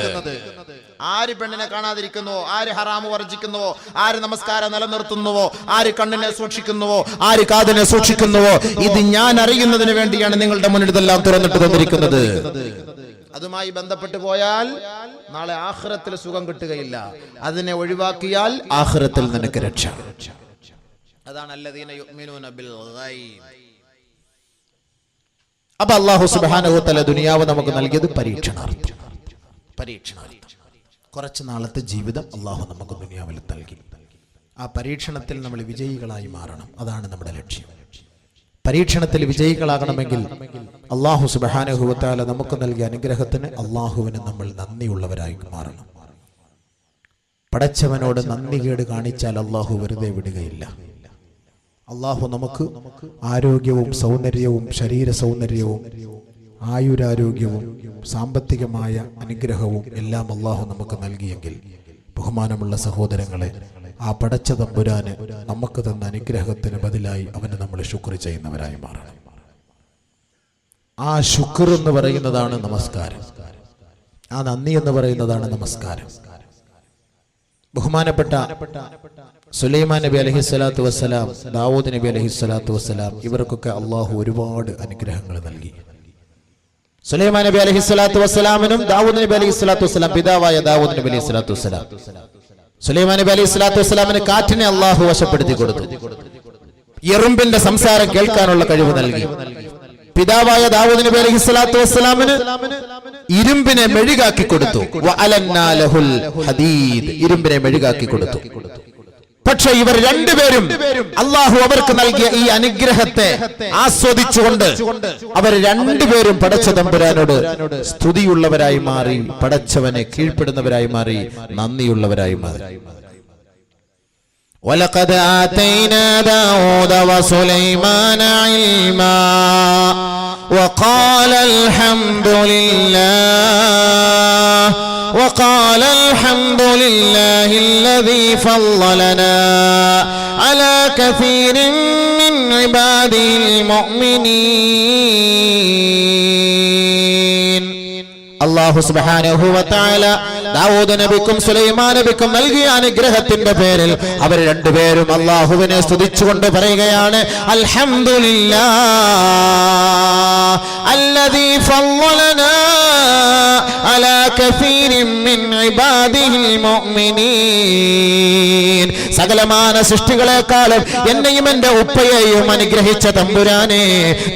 ആര് പെണ്ണിനെ കാണാതിരിക്കുന്നുവോ, ആര് ഹറാമ് വർജിക്കുന്നുവോ, ആര് നമസ്കാരം നിലനിർത്തുന്നുവോ, ആര് കണ്ണിനെ സൂക്ഷിക്കുന്നുവോ, ആര് കാതിനെ സൂക്ഷിക്കുന്നുവോ, ഇത് ഞാൻ അറിയുന്നതിന് വേണ്ടിയാണ് നിങ്ങളുടെ മുന്നിൽ ഇതെല്ലാം തുറന്നിട്ട് തന്നിരിക്കുന്നത്. അതുമായി ബന്ധപ്പെട്ട് പോയാൽ നാളെ ആഖിറത്തിൽ സുഖം കിട്ടുകയില്ല. അതിനെ ഒഴിവാക്കിയാൽ ആഖിറത്തിൽ നിനക്ക് രക്ഷ. അതാണ് അല്ലദീന യുഅ്മിനൂന ബിൽ ഗൈബ്. അപ്പൊ അല്ലാഹു സുബ്ഹാനഹു വ തആല ദുനിയാവ് നമുക്ക് നൽകിയത് പരീക്ഷണാർത്ഥം. കുറച്ച് നാളത്തെ ജീവിതം അള്ളാഹു നമുക്ക് ദുനിയാവിൽ നൽകി. ആ പരീക്ഷണത്തിൽ നമ്മൾ വിജയികളായി മാറണം. അതാണ് നമ്മുടെ ലക്ഷ്യം. പരീക്ഷണത്തിൽ വിജയികളാകണമെങ്കിൽ അള്ളാഹു സുബ്ഹാനഹു വ തആല നമുക്ക് നൽകിയ അനുഗ്രഹത്തിന് അള്ളാഹുവിന് നമ്മൾ നന്ദിയുള്ളവരായി മാറണം. പടച്ചവനോട് നന്ദികേട് കാണിച്ചാൽ അള്ളാഹു വെറുതെ വിടുകയില്ല. അള്ളാഹു നമുക്ക് ആരോഗ്യവും സൗന്ദര്യവും ശരീര സൗന്ദര്യവും ആയുരാരോഗ്യവും സാമ്പത്തികമായ അനുഗ്രഹവും എല്ലാം അള്ളാഹു നമുക്ക് നൽകിയെങ്കിൽ ബഹുമാനമുള്ള സഹോദരങ്ങളെ, ആ പടച്ച തമ്പുരാന് നമുക്ക് തന്ന അനുഗ്രഹത്തിന് ബദലായി അവന് നമ്മൾ ശുക്ർ ചെയ്യുന്നവരായി മാറണം. ആ ശുക്ർ എന്ന് പറയുന്നതാണ് നമസ്കാരം. ആ നന്ദി എന്ന് പറയുന്നതാണ് നമസ്കാരം. ബഹുമാനപ്പെട്ട സുലൈമാൻ നബി അലൈഹിസ്സലാത്തു വസ്സലാം, ദാവൂദ് നബി അലൈഹിസ്സലാത്തു വസ്സലാം, ഇവർക്കൊക്കെ അള്ളാഹു ഒരുപാട് അനുഗ്രഹങ്ങൾ നൽകി. സുലൈമാൻ നബി അലൈഹിസ്സലാത്തു വസ്സലാമിനും ദാവൂദ് നബി അലൈഹിസ്സലാത്തു വസ്സലാം, പിതാവായ ദാവൂദ് നബി അലൈഹിസ്സലാത്തു വസ്സലാം, സുലൈമാൻ നബി അലൈഹിസ്സലാത്തു വസ്സലാമിന് കാറ്റിനെ അള്ളാഹു വശപ്പെടുത്തി കൊടുത്തു. എറുമ്പിന്റെ സംസാരം കേൾക്കാനുള്ള കഴിവ് നൽകി. പിതാവായ ദാവൂദ് നബി അലൈഹിസ്സലാത്തു വസ്സലാമിന് ഇരുമ്പിനെ മെഴുകാക്കി കൊടുത്തു. വഅലന്നാ ലഹുൽ ഹദീദ്, ഇരുമ്പിനെ മെഴുകാക്കി കൊടുത്തു. പക്ഷെ ഇവർ രണ്ടുപേരും അള്ളാഹു അവർക്ക് നൽകിയ ഈ അനുഗ്രഹത്തെ ആസ്വദിച്ചുകൊണ്ട് അവർ രണ്ടുപേരും പടച്ച തമ്പുരാനോട് സ്തുതിയുള്ളവരായി മാറി, പടച്ചവനെ കീഴ്പ്പെടുന്നവരായി മാറി, നന്ദിയുള്ളവരായി മാറി. وَلَقَدْ آتَيْنَا دَاوُودَ وَسُلَيْمَانَ عِلْمًا وَقَالَ الْحَمْدُ لِلَّهِ الَّذِي فَضَّلَنَا عَلَى كَثِيرٍ مِّنْ عِبَادِهِ الْمُؤْمِنِينَ. അല്ലാഹു സുബ്ഹാനഹു വ തആല ദാവൂദ് നബിക്കും സുലൈമാൻ നബിക്കും നൽകിയ അനുഗ്രഹത്തിന്റെ പേരിൽ അവർ രണ്ടുപേരും അല്ലാഹുവിനെ സ്തുതിച്ചുകൊണ്ട് പറയുകയാണ്, അൽഹംദുലില്ലാഹ് അല്ലദീ ഫളലനാ അലാ കസീരിൻ മിൻ ഇബാദിഹിൽ മുഅ്മിനീൻ. സകലമാന സൃഷ്ടികളെക്കാളും എന്നെയും എന്റെ ഉപ്പയെയും അനുഗ്രഹിച്ച തമ്പുരാനെ,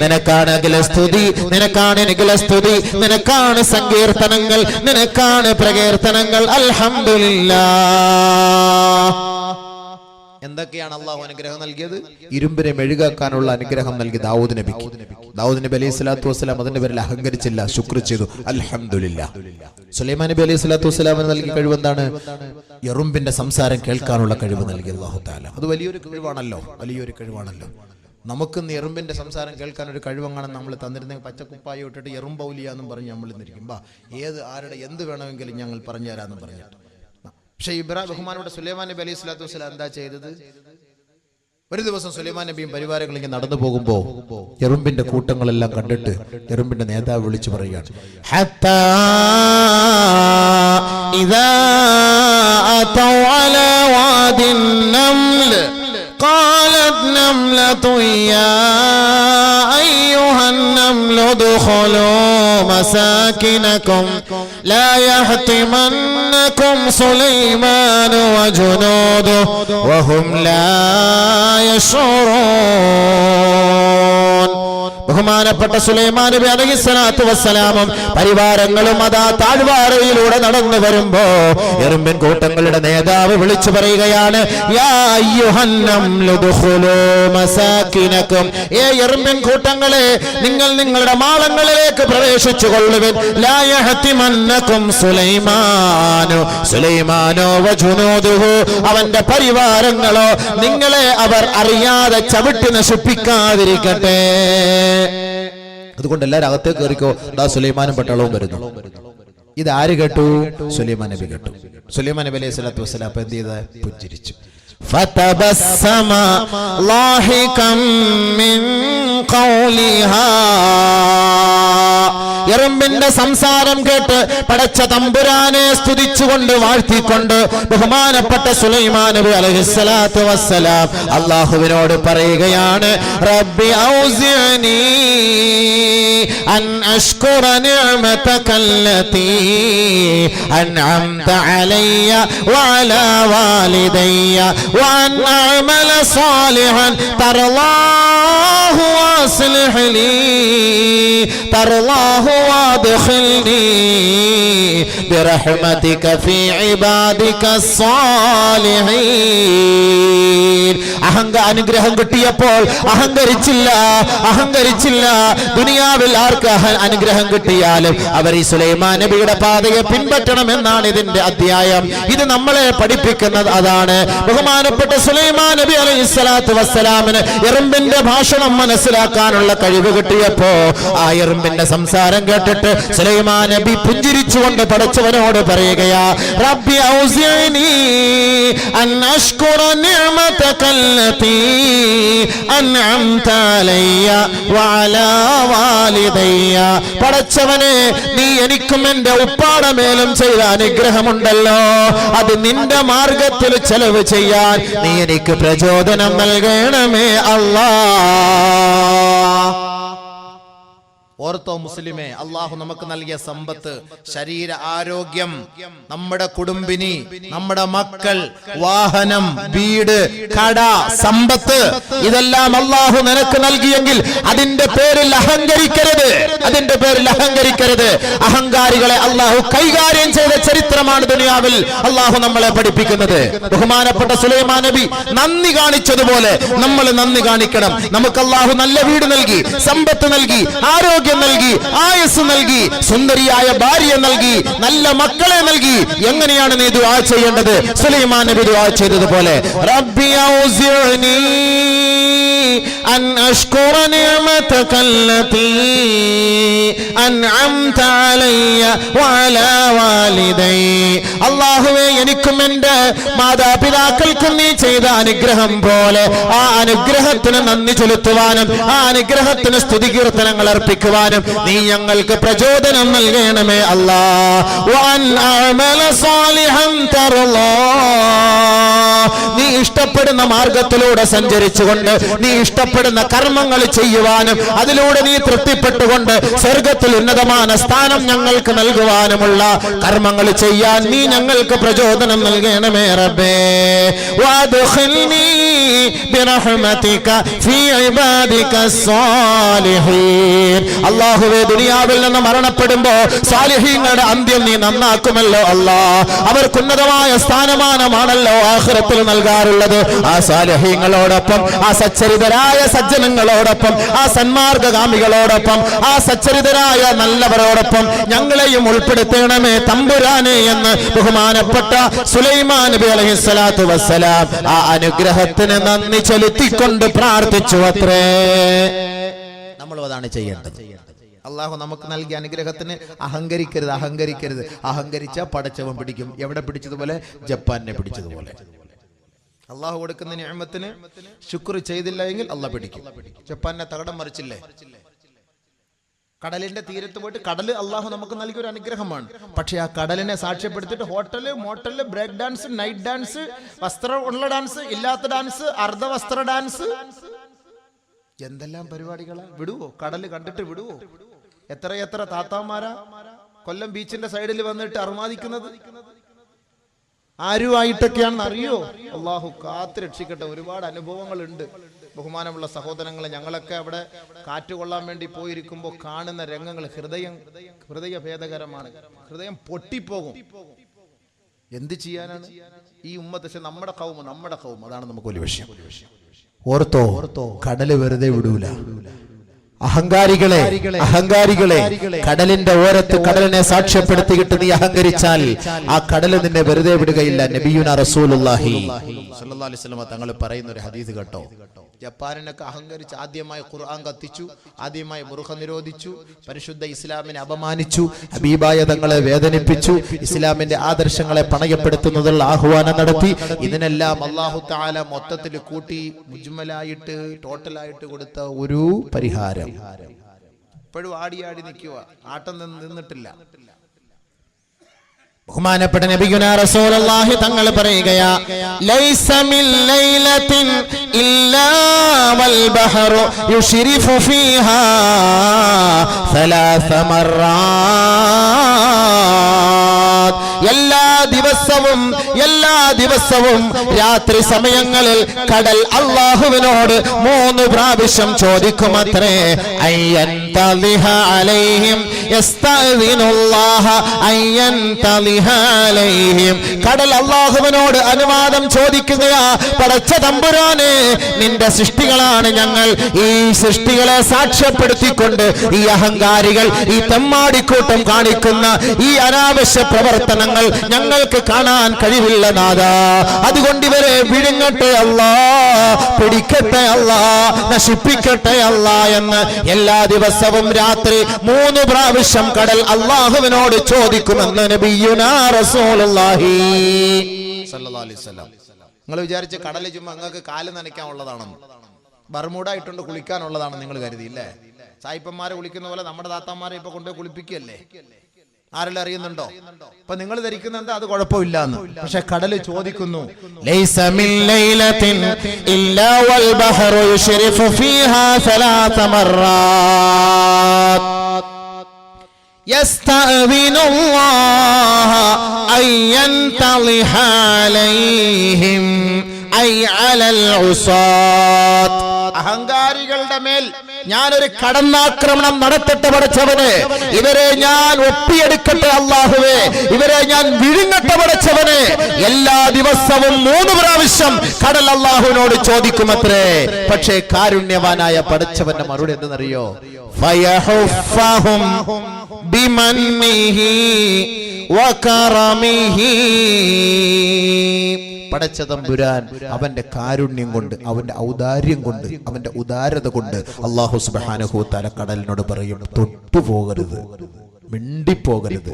നിനക്കാണ് അഖില സ്തുതി, നിനക്കാണ് അഖില സ്തുതി, നിനക്കാണ് സങ്കീർത്തനങ്ങൾ, നിനക്കാണ് പ്രകീർത്തനങ്ങൾ. അൽഹംദുലില്ലാഹ്. എന്തൊക്കെയാണ് അള്ളാഹു അനുഗ്രഹം നൽകിയത്? ഇരുമ്പിനെ മെഴുകാക്കാനുള്ള അനുഗ്രഹം നൽകി ദാവൂദ് നബിക്ക്. ദാവൂദ് നബി അലൈഹി സ്വലാത്തു വസ്സലാം അതിന്റെ പേരിൽ അഹങ്കരിച്ചില്ല, ശുക്ർ ചെയ്തു. അൽഹംദുലില്ലാഹ്. സുലൈമാൻ നബി അലൈഹി സ്വലാത്തു വസ്സലാമിന് നൽകിയ കഴിവ് എന്താണ്? എറുമ്പിന്റെ സംസാരം കേൾക്കാനുള്ള കഴിവ് നൽകി അല്ലാഹു തആല. അത് വലിയൊരു കഴിവാണല്ലോ, വലിയൊരു കഴിവാണല്ലോ. നമുക്ക് എറുമ്പിന്റെ സംസാരം കേൾക്കാൻ ഒരു കഴിവങ്ങാണ് നമ്മൾ തന്നിരുന്നെങ്കിൽ പച്ചക്കുപ്പായി ഇട്ടിട്ട് എറുമ്പൗലിയ എന്നും പറഞ്ഞ് നമ്മൾ ഇന്നിരിക്കുമ്പോ ആരുടെ എന്ത് വേണമെങ്കിലും ഞങ്ങൾ പറഞ്ഞു തരാമെന്ന് പറഞ്ഞിട്ട്. പക്ഷെ ബഹുമാനോടെ സുലൈമാൻ നബി അലൈഹി സ്വലാത്തു വസ്സലാം എന്താ ചെയ്തത്? ഒരു ദിവസം സുലൈമാൻ നബിയും പരിവാരങ്ങളും ഇങ്ങനെ നടന്നു പോകുമ്പോ എറുമ്പിന്റെ കൂട്ടങ്ങളെല്ലാം കണ്ടിട്ട് എറുമ്പിന്റെ നേതാവ് വിളിച്ചു പറയുകയാണ്, ഹത്താ ഇദാ അതൗ അലാ വാദിൻ നംൽ قالت نملة يا أيها النمل ادخلوا مساكنكم لا يحطمنكم سليمان وجنوده وهم لا يشعرون. ബഹുമാനപ്പെട്ട സുലൈമാൻ നബി അലൈഹിസ്സലാത്തു വസ്സലാമും പരിവാരങ്ങളും അതാ താഴ്വാരയിലൂടെ നടന്നു വരുമ്പോ എറുമ്പിൻ കൂട്ടങ്ങളുടെ നേതാവ് വിളിച്ചു പറയുകയാണ്, യാ അയ്യുഹൻ നംലു ദുഖുലൂ മസാകിനകും. ഏ എറുമ്പിൻ കൂട്ടങ്ങളെ, നിങ്ങൾ നിങ്ങളുടെ മാളങ്ങളിലേക്ക് പ്രവേശിച്ചു കൊള്ളുവിൻ. ലാ യഹ്തിമന്നകും സുലൈമാനോ വജുനൂദുഹു, അവന്റെ പരിവാരങ്ങളോ നിങ്ങളെ അവർ അറിയാതെ ചവിട്ടി നശിപ്പിക്കാതിരിക്കട്ടെ. അതുകൊണ്ട് എല്ലാവരും അകത്തേക്ക് കയറിക്കോ, ദാ സുലൈമാനും പട്ടാളവും വരുന്നു. ഇത് ആര് കേട്ടു? സുലൈമാൻ നബി കേട്ടു. സുലൈമാൻ നബി അലൈഹി സ്വലാത്തു വസ്സലാം എന്ത് ചെയ്ത? പുഞ്ചിരിച്ചു. فتبسم ضاحكا من قولها. എറുമ്പിൻ എറുമ്പിന്റെ സംസാരം കേട്ട് പടച്ച തമ്പുരാനെ സ്തുതിച്ചുകൊണ്ട് വാഴ്ത്തിക്കൊണ്ട് ബഹുമാനപ്പെട്ട സുലൈമാൻ നബി അലൈഹിസ്സലാത്തു വസ്സലാം അല്ലാഹുവിനോട് പറയുകയാണ് റബ്ബി ഔസിഅനി അൻ അഷ്കുറ നിഅമതകല്ലതി അൻഅംത അലയ്യ വഅലാ വാലിദയ്യ വഅൻ അഅമല സാലിഹൻ തർളാഹു വഅസ്ലിഹ് ലീ തർളാഹു വഅദ്ഖിൽനി ബിറഹ്മതിക ഫീ ഇബാദിക സ്സാലിഹീൻ. അനുഗ്രഹം കിട്ടിയപ്പോൾ അഹങ്കരിച്ചില്ല. ദുനിയാവിൽ ആർക്ക് അനുഗ്രഹം കിട്ടിയാലും അവർ ഈ സുലൈമാൻ നബിയുടെ പാതയെ പിൻപറ്റണമെന്നാണ് ഇതിന്റെ അധ്യായം. ഇത് നമ്മളെ പഠിപ്പിക്കുന്നത് അതാണ്. ബഹുമാനപ്പെട്ട സുലൈമാൻ നബി അലൈഹിസ്സലാത്തു വസ്സലാമിന് എറുമ്പിന്റെ ഭാഷണം മനസ്സിലാക്കാനുള്ള കഴിവ് കിട്ടിയപ്പോ ആ എറുമ്പിന്റെ സംസാരം കേട്ടിട്ട് സുലൈമാൻ നബി പുഞ്ചിരിച്ചുകൊണ്ട് പടച്ചവനോട് പറയുകയാ റബ്ബി ഔസിഅനി അൻ അഷ്കുറ നിഅമതകല്ലതി അൻഅംത അലയ്യ വഅലാ വാലിദയ്യ. പടച്ചവനെ, നീ എനിക്കും എന്റെ ഉപ്പാടമേലും ചെയ്ത അനുഗ്രഹമുണ്ടല്ലോ, അത് നിന്റെ മാർഗത്തിൽ ചെലവ് ചെയ്യാൻ നീ എനിക്ക് പ്രചോദനം നൽകണമേ അല്ലാ. ഓർത്തോ മുസ്ലിമേ, അള്ളാഹു നമുക്ക് നൽകിയ സമ്പത്ത്, ശരീര ആരോഗ്യം, നമ്മുടെ കുടുംബിനി, നമ്മുടെ മക്കൾ, വാഹനം, വീട്, കട, സമ്പത്ത്, ഇതെല്ലാം അള്ളാഹു നിനക്ക് നൽകിയെങ്കിൽ അതിന്റെ പേരിൽ അഹങ്കരിക്കരുത്. അഹങ്കാരികളെ അള്ളാഹു കൈകാര്യം ചെയ്ത ചരിത്രമാണ് ദുനിയാവിൽ അള്ളാഹു നമ്മളെ പഠിപ്പിക്കുന്നത്. ബഹുമാനപ്പെട്ട സുലൈമാൻ നബി നന്ദി കാണിച്ചതുപോലെ നമ്മൾ നന്ദി കാണിക്കണം. നമുക്ക് അള്ളാഹു നല്ല വീട് നൽകി, സമ്പത്ത് നൽകി, ആരോഗ്യം നൽകി, ആയുസ് നൽകി, സുന്ദരിയായ ഭാര്യ നൽകി, നല്ല മക്കളെ നൽകി. എങ്ങനെയാണ് നീ ദുആ ചെയ്യേണ്ടത്? സുലൈമാൻ നബി ദുആ ചെയ്തതുപോലെ റബ്ബി ഔസിഅനി അൻ അഷ്കുറ നിഅമതകല്ലതി അൻഅംത അലയ്യ വഅലാ വാലിദയ്യ. അല്ലാഹുവേ, എനിക്കും എൻ്റെ മാതാപിതാക്കൾക്കും നീ ചെയ്ത അനുഗ്രഹം പോലെ ആ അനുഗ്രഹത്തിന് നന്ദി ചെലുത്തുവാനും ആ അനുഗ്രഹത്തിന് സ്തുതി കീർത്തനങ്ങൾ അർപ്പിക്കുവാനും നീ ഞങ്ങൾക്ക് പ്രചോദനം നൽകണമേ അല്ലാ. വഅൻ അഅമല സാലിഹൻ തർളാ. നീ ഇഷ്ടപ്പെടുന്ന മാർഗത്തിലൂടെ സഞ്ചരിച്ചുകൊണ്ട് നീ ഇഷ്ടപ്പെടുന്ന കർമ്മങ്ങൾ ചെയ്യുവാനും അതിലൂടെ നീ തൃപ്തിപ്പെട്ടുകൊണ്ട് സ്വർഗത്തിൽ ഉന്നതമായ സ്ഥാനം ഞങ്ങൾക്ക് നൽകുവാനുമുള്ള കർമ്മങ്ങൾ ചെയ്യാൻ നീ ഞങ്ങൾക്ക് പ്രചോദനം നൽകണമേ റബ്ബേ. വഅദ്ഖിൽനി ബിറഹ്മതിക ഫീ ഇബാദിക സ്സാലിഹീൻ. അല്ലാഹുവേ, ദുനിയാവിൽ നിന്ന് മരണപ്പെടുമ്പോ സാലിഹീങ്ങളുടെ അന്ത്യം നീ നന്നാക്കുമല്ലോ അല്ലാ. അവർക്ക് ഉന്നതമായ സ്ഥാനമാനമാണല്ലോ ആഖിറത്തിൽ നൽകാറുള്ളത്. ആ സാലിഹീങ്ങളോടൊപ്പം, ആ സച്ചരിതരായ സജ്ജനങ്ങളോടൊപ്പം, ആ സന്മാർഗകാമികളോടൊപ്പം, ആ സച്ചരിതരായ നല്ലവരോടൊപ്പം ഞങ്ങളെയും ഉൾപ്പെടുത്തണമേ തമ്പുരാനെ എന്ന് ബഹുമാനപ്പെട്ട സുലൈമാൻ നബി അലൈഹിസ്സലാത്തു വസ്സലാം ആ അനുഗ്രഹത്തിന് നന്ദി ചെലുത്തിക്കൊണ്ട് പ്രാർത്ഥിച്ചു അത്രേ. നമ്മൾ അതാണ് ചെയ്യേണ്ടത്. അള്ളാഹു നമുക്ക് നൽകിയ അനുഗ്രഹത്തിന് അഹങ്കരിക്കരുത്. അഹങ്കരിച്ച പടച്ചവൻ പിടിക്കും. എവിടെ പിടിച്ചതുപോലെ? ജപ്പാനെ പിടിച്ചതുപോലെ. അള്ളാഹു കൊടുക്കുന്ന നിഅമത്തിന് ശുക്ർ ചെയ്തില്ല എങ്കിൽ അള്ളാഹ് പിടിക്കും. ജപ്പാനെ തകടം മറിച്ചില്ലേ? കടലിന്റെ തീരത്ത് പോയിട്ട്, കടല് അള്ളാഹു നമുക്ക് നൽകിയ ഒരു അനുഗ്രഹമാണ്. പക്ഷെ ആ കടലിനെ സാക്ഷ്യപ്പെടുത്തിയിട്ട് hotel, motel, break dance, night dance, വസ്ത്രം ഉള്ള ഡാൻസ്, ഇല്ലാത്ത ഡാൻസ്, അർദ്ധവസ്ത്ര ഡാൻസ്, എന്തെല്ലാം പരിപാടികളാ. വിടുവോ? കടല് കണ്ടിട്ട് വിടുവോ? എത്ര താത്താമാരാ കൊല്ലം ബീച്ചിന്റെ സൈഡിൽ വന്നിട്ട് അർമാദിക്കുന്നത്. ആരുമായിട്ടൊക്കെയാണെന്ന് അറിയോ? അള്ളാഹു കാത്ത് രക്ഷിക്കട്ടെ. ഒരുപാട് അനുഭവങ്ങളുണ്ട്. ബഹുമാനമുള്ള സഹോദരങ്ങളെ, ഞങ്ങളൊക്കെ അവിടെ കാറ്റുകൊള്ളാൻ വേണ്ടി പോയിരിക്കുമ്പോൾ കാണുന്ന രംഗങ്ങൾ ഹൃദയഭേദകരമാണ്. ഹൃദയം പൊട്ടിപ്പോകും. എന്ത് ചെയ്യാനാണ് ഈ ഉമ്മത്ത്? നമ്മുടെ കൗമ അതാണ് നമുക്ക് വലിയ വിഷയം. ഓർത്തോ, കടല് വെറുതെ വിടൂല. അഹങ്കാരികളെ കടലിന്റെ ഓരത്ത് കടലിനെ സാക്ഷ്യപ്പെടുത്തിയിട്ട് നീ അഹങ്കരിച്ചാൽ ആ കടല് നിന്നെ വെറുതെ വിടുകയില്ല. നബിയുനാ റസൂലുള്ളാഹി സ്വല്ലല്ലാഹു അലൈഹി വസല്ലം തങ്ങൾ പറയുന്ന ഒരു ഹദീസ് കേട്ടോ. ജപ്പാനിനൊക്കെ അഹങ്കരിച്ച് ആദ്യമായി ഖുർആൻ കത്തിച്ചു, ആദ്യമായി മുറുഖ നിരോധിച്ചു, പരിശുദ്ധ ഇസ്ലാമിനെ അപമാനിച്ചു, ഹബീബായ തങ്ങളെ വേദനിപ്പിച്ചു, ഇസ്ലാമിന്റെ ആദർശങ്ങളെ പണയപ്പെടുത്തുന്നതിൽ ആഹ്വാനം നടത്തി. ഇതിനെല്ലാം അല്ലാഹു തആല മൊത്തത്തിൽ കൂട്ടി മുജ്മലായിട്ട് ടോട്ടലായിട്ട് കൊടുത്ത ഒരു പരിഹാരം. ഇപ്പോഴും ആടി ആടി നിൽക്കുക, ആട്ടം നിന്നിട്ടില്ല. ബഹുമാനപ്പെട്ട നബിയുനാ റസൂലുള്ളാഹി തങ്ങൾ പറയുകയാ, ലൈസ മിൻ ലൈലത്തിൻ ഇല്ലാ വൽ ബഹറു യുശ്രിഫു ഫീഹാ സലാസ മർറാത്ത്. എല്ലാ ദിവസവും രാത്രി സമയങ്ങളിൽ കടൽ അല്ലാഹുവിനോട് 3 പ്രാവശ്യം ചോദിക്കുമത്രേ. അയ്യൻതലിഹ അലൈഹിം യസ്തഅ്ദിനുല്ലാഹ അയ്യൻതലിഹ അലൈഹിം. കടൽ അല്ലാഹുവിനോട് അനുവാദം ചോദിക്കുകയാ, പടച്ച തമ്പുരാനെ, നിന്റെ സൃഷ്ടികളാണ് ഞങ്ങൾ. ഈ സൃഷ്ടികളെ സാക്ഷ്യപ്പെടുത്തിക്കൊണ്ട് ഈ അഹങ്കാരികൾ, ഈ തെമ്മാടിക്കൂട്ടം കാണിക്കുന്ന ഈ അനാവശ്യ പ്രവർത്തനങ്ങൾ ഞങ്ങൾക്ക് കാണാൻ കഴിവില്ല നാഥാ. അതുകൊണ്ട് ഇവരെ വിഴുങ്ങട്ടെ അല്ലാ, പിടിക്കട്ടെ അല്ലാ, നശിപ്പിക്കട്ടെ അല്ലാ എന്ന് എല്ലാ ദിവസവും രാത്രി 3 പ്രാവശ്യം കടൽ അല്ലാഹുവിനോട് ചോദിക്കുമെന്ന് നബിയുനാ റസൂലുള്ളാഹി സല്ലല്ലാഹു അലൈഹി വസല്ലം. നിങ്ങൾ വിചാരിച്ച കടൽ ചുമ്മാ നിങ്ങൾക്ക് കാല് നനയ്ക്കാനുള്ളതാണെന്ന്, ബർമൂഡ ഇട്ടുകൊണ്ട് കുളിക്കാനുള്ളതാണെന്ന് നിങ്ങൾ കരുതിയില്ലേ? സായിപ്പന്മാരെ കുളിക്കുന്ന പോലെ നമ്മുടെ താത്താന്മാരെ ഇപ്പൊ കൊണ്ടുപോയി കുളിപ്പിക്കുകയല്ലേ? ആരെല്ലാം അറിയുന്നുണ്ടോ? അപ്പൊ നിങ്ങൾ ധരിക്കുന്നുണ്ട് അത് കുഴപ്പമില്ല എന്ന്. പക്ഷെ കടല് ചോദിക്കുന്നു, ലൈസ മിൻ ലൈലത്തിൻ ഇല്ലാ വൽ ബഹറു യുശ്രിഫു ഫീഹാ സലാസ മർറാത്ത് യസ്തഅ്ദിനുല്ലാഹ അയ്യൻതലിഹ അലൈഹിം ഐ അലൽ ഉസാത്ത്. അഹങ്കാരികളുടെ മേൽ ഞാനൊരു കടന്നാക്രമണം നടത്തട്ടെ പടച്ചവനെ, ഇവരെ ഞാൻ ഒപ്പിയെടുക്കട്ടെ അല്ലാഹുവേ, ഇവരെ ഞാൻ വിഴുങ്ങട്ടെ പടച്ചവനെ. എല്ലാ ദിവസവും 3 പ്രാവശ്യം കടൽ അല്ലാഹുവിനോട് ചോദിക്കുമത്രേ. പക്ഷേ കാരുണ്യവാനായ പടച്ചവന്റെ മറുപടി എന്തെന്നറിയോ? ഫയഹുഫഹും ബിമന്നിഹി വകറമിഹി. പടച്ച തമ്പുരാൻ അവന്റെ കാരുണ്യം കൊണ്ട്, അവന്റെ ഔദാര്യം കൊണ്ട്, അവന്റെ ഉദാരത കൊണ്ട് അല്ലാഹു സുബ്ഹാനഹു വ തആല കടലിനോട് പറയും, തൊട്ടുപോകരുത്, മിണ്ടിപ്പോകരുത്,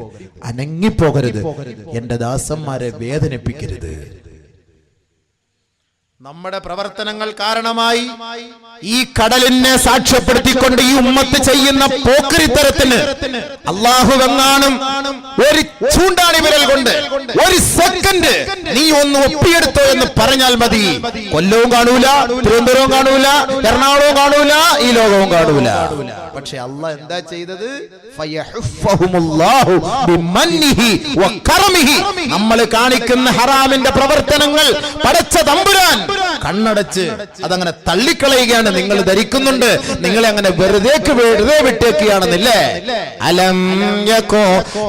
അനങ്ങിപ്പോകരുത്, എന്റെ ദാസന്മാരെ വേദനിപ്പിക്കരുത്. നമ്മുടെ പ്രവർത്തനങ്ങൾ കാരണമായി ഈ കടലിനെ സാക്ഷ്യപ്പെടുത്തിക്കൊണ്ട് ഈ ഉമ്മത്ത് ചെയ്യുന്ന പോക്കരിത്തരത്തിന് അല്ലാഹുവെങ്ങാനും ഒരു ചൂണ്ടാണി വിരൽ കൊണ്ട് 1 സെക്കൻഡ് നീ ഒന്ന് ഒപ്പിയെടുത്തോ എന്ന് പറഞ്ഞാൽ മതി. കൊല്ലവും കാണൂല, തിരുവനന്തപുരവും കാണൂല, എറണാകുളവും കാണൂല, ഈ ലോകവും കാണൂല. പക്ഷെ അല്ലാഹ് എന്താ ചെയ്തത്? നമ്മൾ കാണിക്കുന്ന ഹറാമിന്റെ പ്രവർത്തനങ്ങൾ പടച്ച തമ്പുരാൻ കണ്ണടച്ച് അതങ്ങനെ തള്ളിക്കളയുകയാണ്. നിങ്ങൾ ധരിക്കുന്നുണ്ട് നിങ്ങളെ അങ്ങനെ വെറുതെ വിട്ടേക്കുകയാണെന്നില്ലേ? അലം യകൂ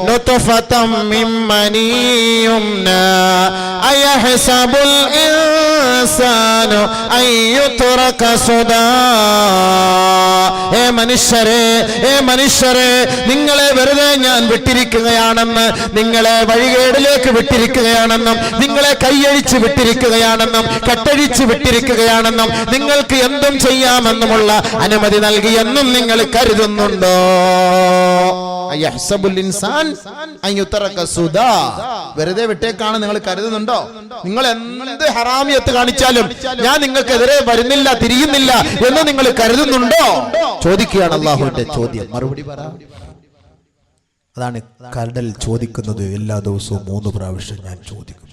നുത്ഫതം മിൻ മനിയുംനാ അയഹ്സബുൽ ഇൻസാനു അയ്യുത്രക സുദാ. മനുഷ്യരെ നിങ്ങളെ വെറുതെ ഞാൻ വിട്ടിരിക്കുകയാണെന്ന്, നിങ്ങളെ വഴികേടിലേക്ക് വിട്ടിരിക്കുകയാണെന്നും, നിങ്ങളെ കൈയഴിച്ച് വിട്ടിരിക്കുകയാണെന്നും, കെട്ടഴിച്ച് വിട്ടിരിക്കുകയാണെന്നും, നിങ്ങൾക്ക് എന്തും ചെയ്യാമെന്നുമുള്ള അനുമതി നൽകിയെന്നും നിങ്ങൾ കരുതുന്നുണ്ടോ? വെറുതെ വിട്ടേക്കാണ് നിങ്ങൾ കരുതുന്നുണ്ടോ? നിങ്ങൾ എന്ത് ഹറാമിയത്ത് കാണിച്ചാലും ഞാൻ നിങ്ങൾക്കെതിരെ വരുന്നില്ല, തിരിയുന്നില്ല എന്ന് നിങ്ങൾ കരുതുന്നുണ്ടോ? ചോദിക്കുകയാണ് അല്ലാഹുവിന്റെ ചോദ്യം. മറുപടി പറ. അതാണ് കടൽ ചോദിക്കുന്നത്. എല്ലാ ദിവസവും 3 പ്രാവശ്യം ഞാൻ ചോദിക്കും.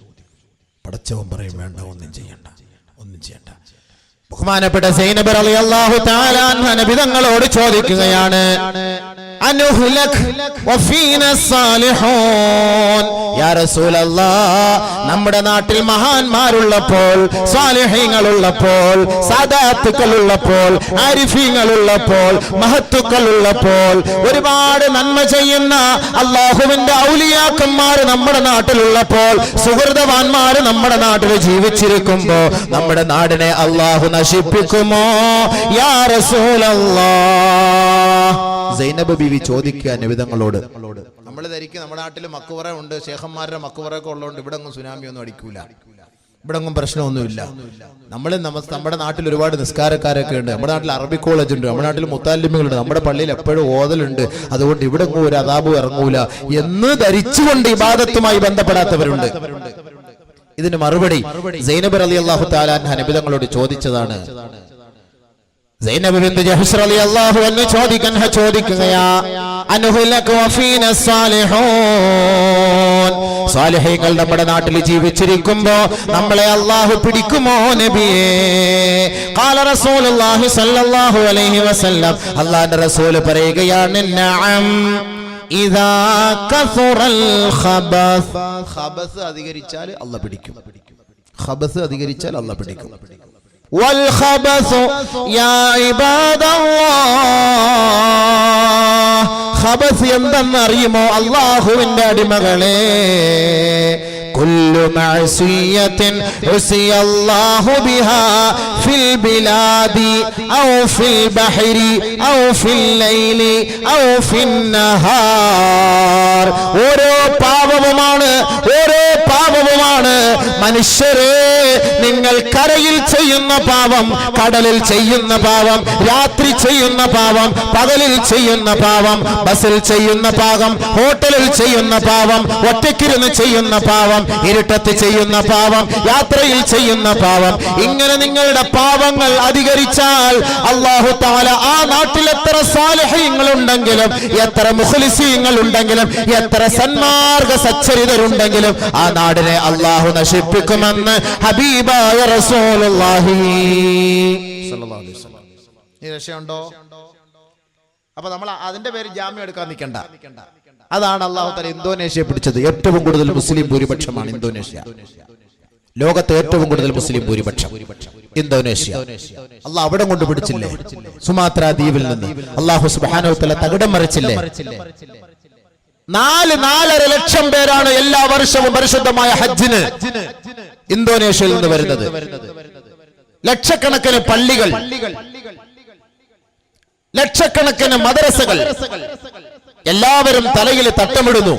പടച്ചവൻ പറയും, വേണ്ട, ഒന്നും ചെയ്യണ്ട. ബഹുമാനപ്പെട്ട സൈനബ് റളിയല്ലാഹു തആല അൻഹ നബി തങ്ങളോട് ചോദിക്കുകയാണ്, അനുഹ്ലക് വഫീന സാലിഹൂൻ. യാ റസൂലല്ലാഹ്, നമ്മുടെ നാട്ടിൽ മഹാന്മാരുള്ളപ്പോൾ, സാലിഹീങ്ങളുള്ളപ്പോൾ, സാദാത്തുക്കളുള്ളപ്പോൾ, ആരിഫീങ്ങളുള്ളപ്പോൾ, മഹത്തുക്കളുള്ളപ്പോൾ, ഒരുപാട് നന്മ ചെയ്യുന്ന അല്ലാഹുവിന്റെ ഔലിയാക്കന്മാർ നമ്മുടെ നാട്ടിലുള്ളപ്പോൾ, സുഹൃതവാന്മാർ നമ്മുടെ നാട്ടിൽ ജീവിച്ചിരിക്കുമ്പോ നമ്മുടെ നാടിനെ അല്ലാഹു നശിപ്പിക്കുമോ? യാ റസൂലല്ലാഹ്. സൈനബ് ബീവി ചോദിക്കുക നബിതങ്ങളോട്. നമ്മൾ ധരിക്കും നമ്മുടെ നാട്ടിൽ മക്കുവറ ഉണ്ട്, ശേഖന്മാരുടെ മക്കുവറൊക്കെ ഉള്ളതുകൊണ്ട് ഇവിടെ ഒന്നും സുനാമി ഒന്നും അടിക്കൂല, ഇവിടെ ഒന്നും പ്രശ്നമൊന്നുമില്ല. നമ്മുടെ നാട്ടിൽ ഒരുപാട് നിസ്കാരക്കാരൊക്കെ ഉണ്ട്, നമ്മുടെ നാട്ടിൽ അറബി കോളേജ് ഉണ്ട്, നമ്മുടെ നാട്ടിൽ മുത്താലിമുകളുണ്ട്, നമ്മുടെ പള്ളിയിൽ എപ്പോഴും ഓതലുണ്ട്, അതുകൊണ്ട് ഇവിടെ ഒരു അദാബും ഇറങ്ങൂല എന്ന് ധരിച്ചുകൊണ്ട് ഇബാദത്തുമായി ബന്ധപ്പെടാത്തവരുണ്ട്. ഇതിന് മറുപടി സൈനബ് റളിയല്ലാഹു തആല അൻഹ നബി തങ്ങളോട് ചോദിച്ചതാണ്. സൈനബ് ബിൻത് ജഹ്ഷ് റളിയല്ലാഹു അൻഹ ചോദിക്കുകയാ അൻഹുലക വഫീന സാലിഹൂൻ, സാലിഹീങ്ങൾ നമ്മുടെ നാട്ടിൽ ജീവിച്ചിരിക്കുമ്പോ നമ്മളെ അല്ലാഹു പിടിക്കുമോ നബിയേ? ഖാല റസൂലുള്ളാഹി സ്വല്ലല്ലാഹു അലൈഹി വസല്ലം, അല്ലാഹുവിന്റെ റസൂൽ പറയുകയാണ് നഅം ഇദാ കസുറൽ ഖബസ്, ഖബസ് അധികരിച്ചാൽ അല്ലാഹു പിടിക്കും. ഖബസ് അധികരിച്ചാൽ അല്ലാഹു പിടിക്കും. والخبث يا عباد الله, ഖബസ് എന്തെന്നറിയുമോ അല്ലാഹുവിന്റെ അടിമകളെ? കുല്ലു മഅസിയത്തിൻ ഉസിയ അല്ലാഹു ബിഹാ ഫിൽ ബിലാദി ഔ ഫിൽ ബഹരി ഔ ഫിൽ ലൈലി ഔ ഫിൻ നഹാർ, ഓരോ പാപവുമാണ് മനുഷ്യരെ നിങ്ങൾ കരയിൽ ചെയ്യുന്ന പാപം, കടലിൽ ചെയ്യുന്ന പാപം, രാത്രി ചെയ്യുന്ന പാപം, പകലിൽ ചെയ്യുന്ന പാപം, ബസ്സിൽ ചെയ്യുന്ന പാപം, ഹോട്ടലിൽ ചെയ്യുന്ന പാപം, ഒറ്റയ്ക്കിരുന്ന് ചെയ്യുന്ന പാപം, ഇരുട്ടത്ത് ചെയ്യുന്ന പാപം, യാത്രയിൽ ചെയ്യുന്ന പാപം. ഇങ്ങനെ നിങ്ങളുടെ പാപങ്ങൾ അധികരിച്ചാൽ അല്ലാഹു തആല ആ നാട്ടിൽ എത്ര സാലിഹീങ്ങൾ ഉണ്ടെങ്കിലും, എത്ര മുഖ്ലിസീങ്ങൾ ഉണ്ടെങ്കിലും, എത്ര സന്മാർഗ സച്ചരിതരുണ്ടെങ്കിലും ആ നാടിനെ അല്ലാഹു നശിപ്പിക്കുമെന്ന് ഹബീബായ റസൂലുള്ളാഹി സ്വല്ലല്ലാഹു അലൈഹി വസല്ലം. ഈ രക്ഷയുണ്ടോ? അപ്പൊ നമ്മൾ അതിന്റെ പേര് ജാമ്യം എടുക്കാൻ നിൽക്കണ്ട. അതാണ് അല്ലാഹു തആല ഇന്തോനേഷ്യ പിടിച്ചത്. ഏറ്റവും കൂടുതൽ മുസ്ലിം ഭൂരിപക്ഷമാണ് ഇന്തോനേഷ്യ. ലോകത്തെ ഏറ്റവും കൂടുതൽ മുസ്ലിം ഭൂരിപക്ഷം ഇന്തോനേഷ്യ. അല്ലാഹ് അവിടെ കൊണ്ട് പിടിച്ചില്ലേ? സുമാത്ര ദ്വീപിൽ നിന്ന് അല്ലാഹു സുബ്ഹാനഹു വ തആല തകിടം മറിച്ചില്ലേ? 4.5 ലക്ഷം പേരാണ് എല്ലാ വർഷവും പരിശുദ്ധമായ ഹജ്ജിന് ഇന്തോനേഷ്യയിൽ നിന്ന് വരുന്നത്. ലക്ഷക്കണക്കിന് പള്ളികൾ, ലക്ഷക്കണക്കിന് മദ്രസകൾ, എല്ലാവരും തലയിൽ തട്ടമിടുന്നു.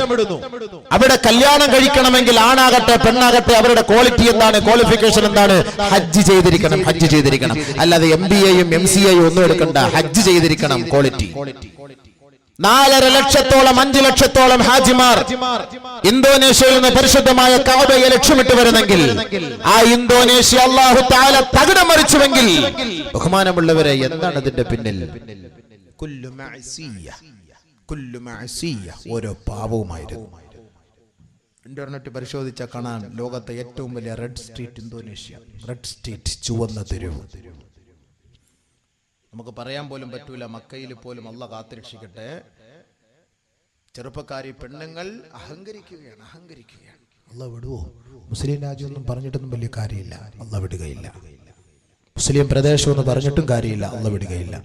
അവിടെ കല്യാണം കഴിക്കണമെങ്കിൽ ആണാകട്ടെ പെണ്ണാകട്ടെ അവരുടെ ക്വാളിറ്റി എന്താണ്, ക്വാളിഫിക്കേഷൻ എന്താണ്? ഹജ്ജ് ചെയ്തിരിക്കണം, ഹജ്ജ് ചെയ്തിരിക്കണം. അല്ലാതെ MBAയും MCAയും ഒന്നും എടുക്കണ്ട, ഹജ്ജ് ചെയ്തിരിക്കണം ക്വാളിറ്റി. 4.5 ലക്ഷത്തോളം 5 ലക്ഷത്തോളം ഹാജിമാർ ഇന്തോനേഷ്യയിൽ നിന്ന് പരിശുദ്ധമായ കഅബയെ ലക്ഷ്യമിട്ട് വരുന്നെങ്കിൽ ആ ഇന്തോനേഷ്യ അല്ലാഹു തആല തകിടം മറിച്ചുവെങ്കിൽ ബഹുമാനമുള്ളവരെ എന്താണ് ഇതിന്റെ പിന്നിൽ? കുല്ലു മഅസിയ, ഓരോ പാപവുമായിരുന്നു. ഇന്റർനെറ്റ് പരിശോധിച്ചാൽ കാണാൻ ലോകത്തെ ഏറ്റവും വലിയ red street Indonesia. Red street, ചുവന്ന തെരുവ്. നമുക്ക് പറയാൻ പോലും പറ്റൂല. മക്കയിൽ പോലും അല്ലാഹ് കാത്തുരക്ഷിക്കട്ടെ, ചെറുപ്പക്കാരി പെണ്ണുങ്ങൾ അഹങ്കരിക്കുകയാണ്. അല്ലാഹ് വിടുവോ? മുസ്ലിം രാജ്യമൊന്നും പറഞ്ഞിട്ടൊന്നും വലിയ കാര്യമില്ല, അല്ലാഹ് വിടുകയില്ല. മുസ്ലിം പ്രദേശം എന്ന് പറഞ്ഞിട്ടും കാര്യമില്ല, അല്ലാഹ് വിടുകയില്ല.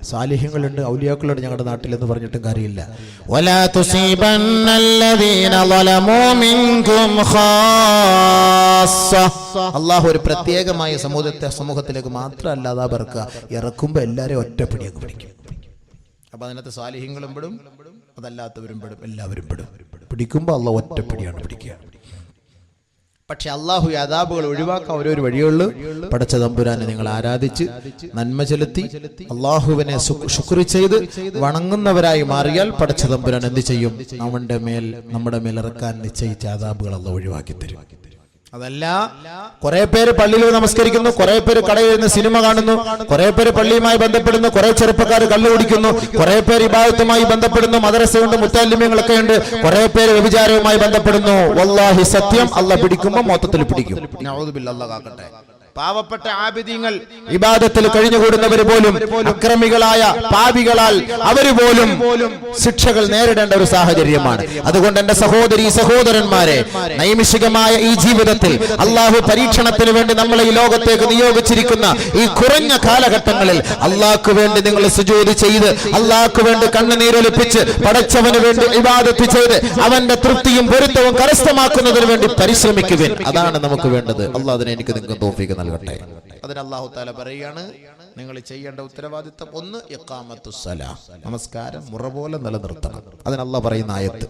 സാലിഹ്യങ്ങളുണ്ട്, ഔലിയാക്കളുണ്ട് ഞങ്ങളുടെ നാട്ടിൽ എന്ന് പറഞ്ഞിട്ടും കാര്യമില്ല. വലാ തുസീബന്നല്ലദീന ളലമൂ മിൻകും ഖാസ്സ, അല്ലാഹു ഒരു പ്രത്യേകമായ സമൂഹത്തിലേക്ക് മാത്രമല്ല അതാ പറക്കുക, ഇറക്കുമ്പോൾ എല്ലാവരെയും ഒറ്റപ്പിടിയൊക്കെ പിടിക്കും. അപ്പൊ അതിനകത്ത് സാലിഹ്യങ്ങളും പെടും, അതല്ലാത്തവരും പെടും, എല്ലാവരും പെടും. പിടിക്കുമ്പോൾ അല്ലാഹു ഒറ്റപ്പിടിയാണ് പിടിക്കുക. പക്ഷെ അല്ലാഹു ഈ അദാബുകൾ ഒഴിവാക്കാൻ ഓരോരു വഴിയുള്ളൂ. പടച്ച തമ്പുരാനെ നിങ്ങൾ ആരാധിച്ച് നന്മ ചെലുത്തി അല്ലാഹുവിനെ ശുക്ർ ചെയ്ത് വണങ്ങുന്നവരായി മാറിയാൽ പടച്ച തമ്പുരാൻ എന്ത് ചെയ്യും? നമ്മുടെ മേൽ ഇറക്കാൻ നിശ്ചയിച്ച അദാബുകൾ അല്ലാഹു ഒഴിവാക്കി തരും. അതല്ല, കുറെ പേര് പള്ളിയിൽ നമസ്കരിക്കുന്നു, കുറെ പേര് കടയിൽ നിന്ന് സിനിമ കാണുന്നു, കുറെ പേര് പള്ളിയുമായി ബന്ധപ്പെടുന്നു, കുറെ ചെറുപ്പക്കാർ കള്ളു കുടിക്കുന്നു, കുറെ പേര് ഇബാദത്തുമായി ബന്ധപ്പെടുന്നു, മദ്രസയുണ്ട്, മുത്തല്ലിമീങ്ങളൊക്കെ ഉണ്ട്, കുറെ പേര് വ്യഭിചാരവുമായി ബന്ധപ്പെടുന്നു. വല്ലാഹി സത്യം, അല്ലാഹ് പിടിക്കുമ്പോൾ മൊത്തത്തിൽ പിടിക്കും. നഊദു ബില്ലാഹ്, അല്ലാഹ് കാക്കട്ടെ. പാവപ്പെട്ട ആബിദീങ്ങൾ, ഇബാദത്തിൽ കഴിഞ്ഞുകൂടുന്നവർ പോലും അക്രമികളായ പാപികളാൽ അവര് പോലും ശിക്ഷകൾ നേരിടേണ്ട ഒരു സാഹചര്യമാണ്. അതുകൊണ്ട് എന്റെ സഹോദരീ സഹോദരന്മാരെ, നൈമിഷികമായ ഈ ജീവിതത്തിൽ അല്ലാഹു പരീക്ഷണത്തിന് വേണ്ടി നമ്മളെ ഈ ലോകത്തേക്ക് നിയോഗിച്ചിരിക്കുന്ന ഈ കുറഞ്ഞ കാലഘട്ടങ്ങളിൽ അല്ലാഹ്ക്ക് വേണ്ടി നിങ്ങൾ സുജൂദ് ചെയ്ത്, അല്ലാഹ്ക്ക് വേണ്ടി കണ്ണുനീരൊലിപ്പിച്ച്, പടച്ചവന് വേണ്ടി ഇബാദത്ത് ചെയ്ത് അവന്റെ തൃപ്തിയും പൊരുത്തവും കരസ്ഥമാക്കുന്നതിന് വേണ്ടി പരിശ്രമിക്കുവിൻ. അതാണ് നമുക്ക് വേണ്ടത്. അല്ലാഹ് അതിനെ എനിക്ക് നിങ്ങൾക്ക് തൗഫീഖ് നൽകട്ടെ. അതിന് അല്ലാഹു തആല പറയുകയാണ്, നിങ്ങൾ ചെയ്യേണ്ട ഉത്തരവാദിത്തം 1 ഇഖാമത്തുസ്സലാ, നമസ്കാരം മുറ പോലെ നിലനിർത്തണം. അതിന് അല്ലാഹ് പറയുന്ന ആയത്ത്,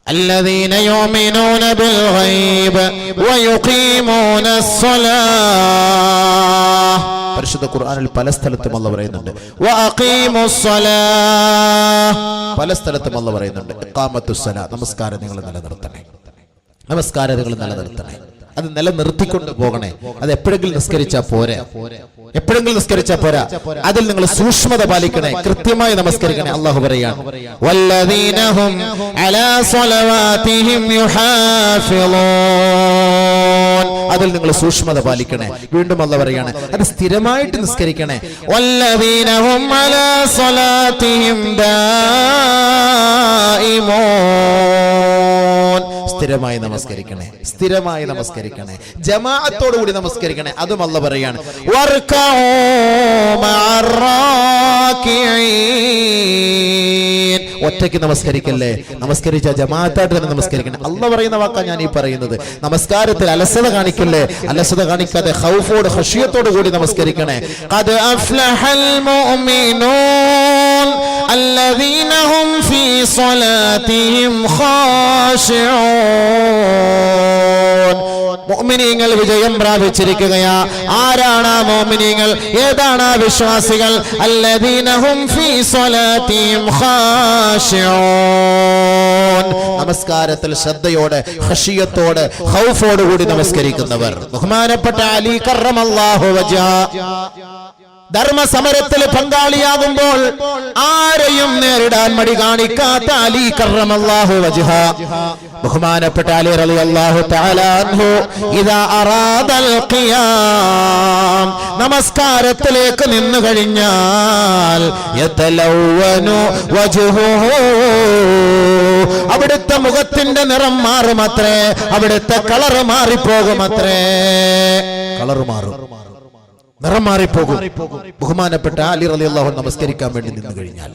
الذين يؤمنون بالغيب ويقيمون الصلاة. പരിശുദ്ധ ഖുർആനിൽ പല സ്ഥലത്തും അല്ലാഹ് പറയുന്നുണ്ട് വഅഖീമുസ്സലാഹ്, പല സ്ഥലത്തും അല്ലാഹ് പറയുന്നുണ്ട് ഇഖാമത്തുസ്സലാ, നമസ്കാരം നിങ്ങൾ നിലനിർത്തണേ, നമസ്കാരം നിങ്ങൾ നിലനിർത്തണേ. അത് നിലനിർത്തിക്കൊണ്ട് പോകണേ. അത് എപ്പോഴെങ്കിലും നിസ്കരിച്ചാ പോരാ, എപ്പോഴെങ്കിലും നിസ്കരിച്ചാ പോരാ. അതിൽ നിങ്ങൾ സൂക്ഷ്മത പാലിക്കണേ, കൃത്യമായി നമസ്കരിക്കണേ. അള്ളാഹു പറയാണ് വല്ലദീനഹും അലാ സ്വലവാതിഹിം യുഹാഫിളൂൻ. അതിൽ നിങ്ങൾ സൂക്ഷ്മത പാലിക്കണേ. വീണ്ടും അല്ലാഹു പറയാണ് അത് സ്ഥിരമായിട്ട് നിസ്കരിക്കണേ. വല്ലദീനഹും അലാ സ്വലാതിഹിം ദായിമൂൻ. സ്ഥിരമായി നമസ്കരിക്കണേ, സ്ഥിരമായി നമസ്കരിക്കണേ, ജമാഅത്തോടു കൂടി നമസ്കരിക്കണേ. അതും അല്ലാഹു പറയാണ് വർക്കഊ മഅറാകിഈൻ. ഒറ്റയ്ക്ക് നമസ്കരിക്കല്ലേ, നമസ്കരിച്ച ജമാഅത്തായിട്ട് തന്നെ നമസ്കരിക്കണേ. അല്ലാഹു പറയുന്ന വാക്കാ ഞാൻ ഈ പറയുന്നത്. നമസ്കാരത്തിൽ അലസത കാണിക്കല്ലേ, അലസത കാണിക്കാതെ ഖൗഫോട് ഖശിയത്തോടു കൂടി നമസ്കരിക്കണേ. ഖദ് അഫ്ലഹൽ മുഅ്മിനൂൻ الذين هم في صلاتهم خاشعون. മുഅ്മിനീങ്ങൾ വിജയം പ്രാപിച്ചിരിക്കുകയാ. ആരാണ് ആ മുഅ്മിനീങ്ങൾ? ഏതാണ് ആ വിശ്വാസികൾ? الذين هم في صلاتهم خاشعون. നമസ്കാരത്തിൽ ശ്രദ്ധയോടെ, ഖശിയത്തോടെ, ഖൗഫോട് കൂടി നമസ്കരിക്കുന്നവർ. ബഹുമാനപ്പെട്ട അലി കറമല്ലാഹു വജ്ഹ ധർമ്മസമരത്തിൽ പങ്കാളിയാകുമ്പോൾ ആരെയും നേരിടാൻ മടി കാണിക്കാത്ത അലി കറമല്ലാഹു വജ്ഹ, ബഹുമാനപ്പെട്ട അലി റളിയല്ലാഹു തആല അൻഹു ഇദാ അറാദൽ ഖിയാം, നമസ്കാരത്തിലേക്ക് നിന്നു കഴിഞ്ഞാൽ യതലവ്വനു വജ്ഹുഹു, അവിടുത്തെ മുഖത്തിന്റെ നിറം മാറുമത്രേ, അവിടുത്തെ കളർ മാറിപ്പോകുമത്രേ. കളർ മാറും, നിറം മാറിപ്പോകും. ബഹുമാനപ്പെട്ട അലി റളിയല്ലാഹു അൻഹു നമസ്കരിക്കാൻ വേണ്ടി നിന്ന് കഴിഞ്ഞാൽ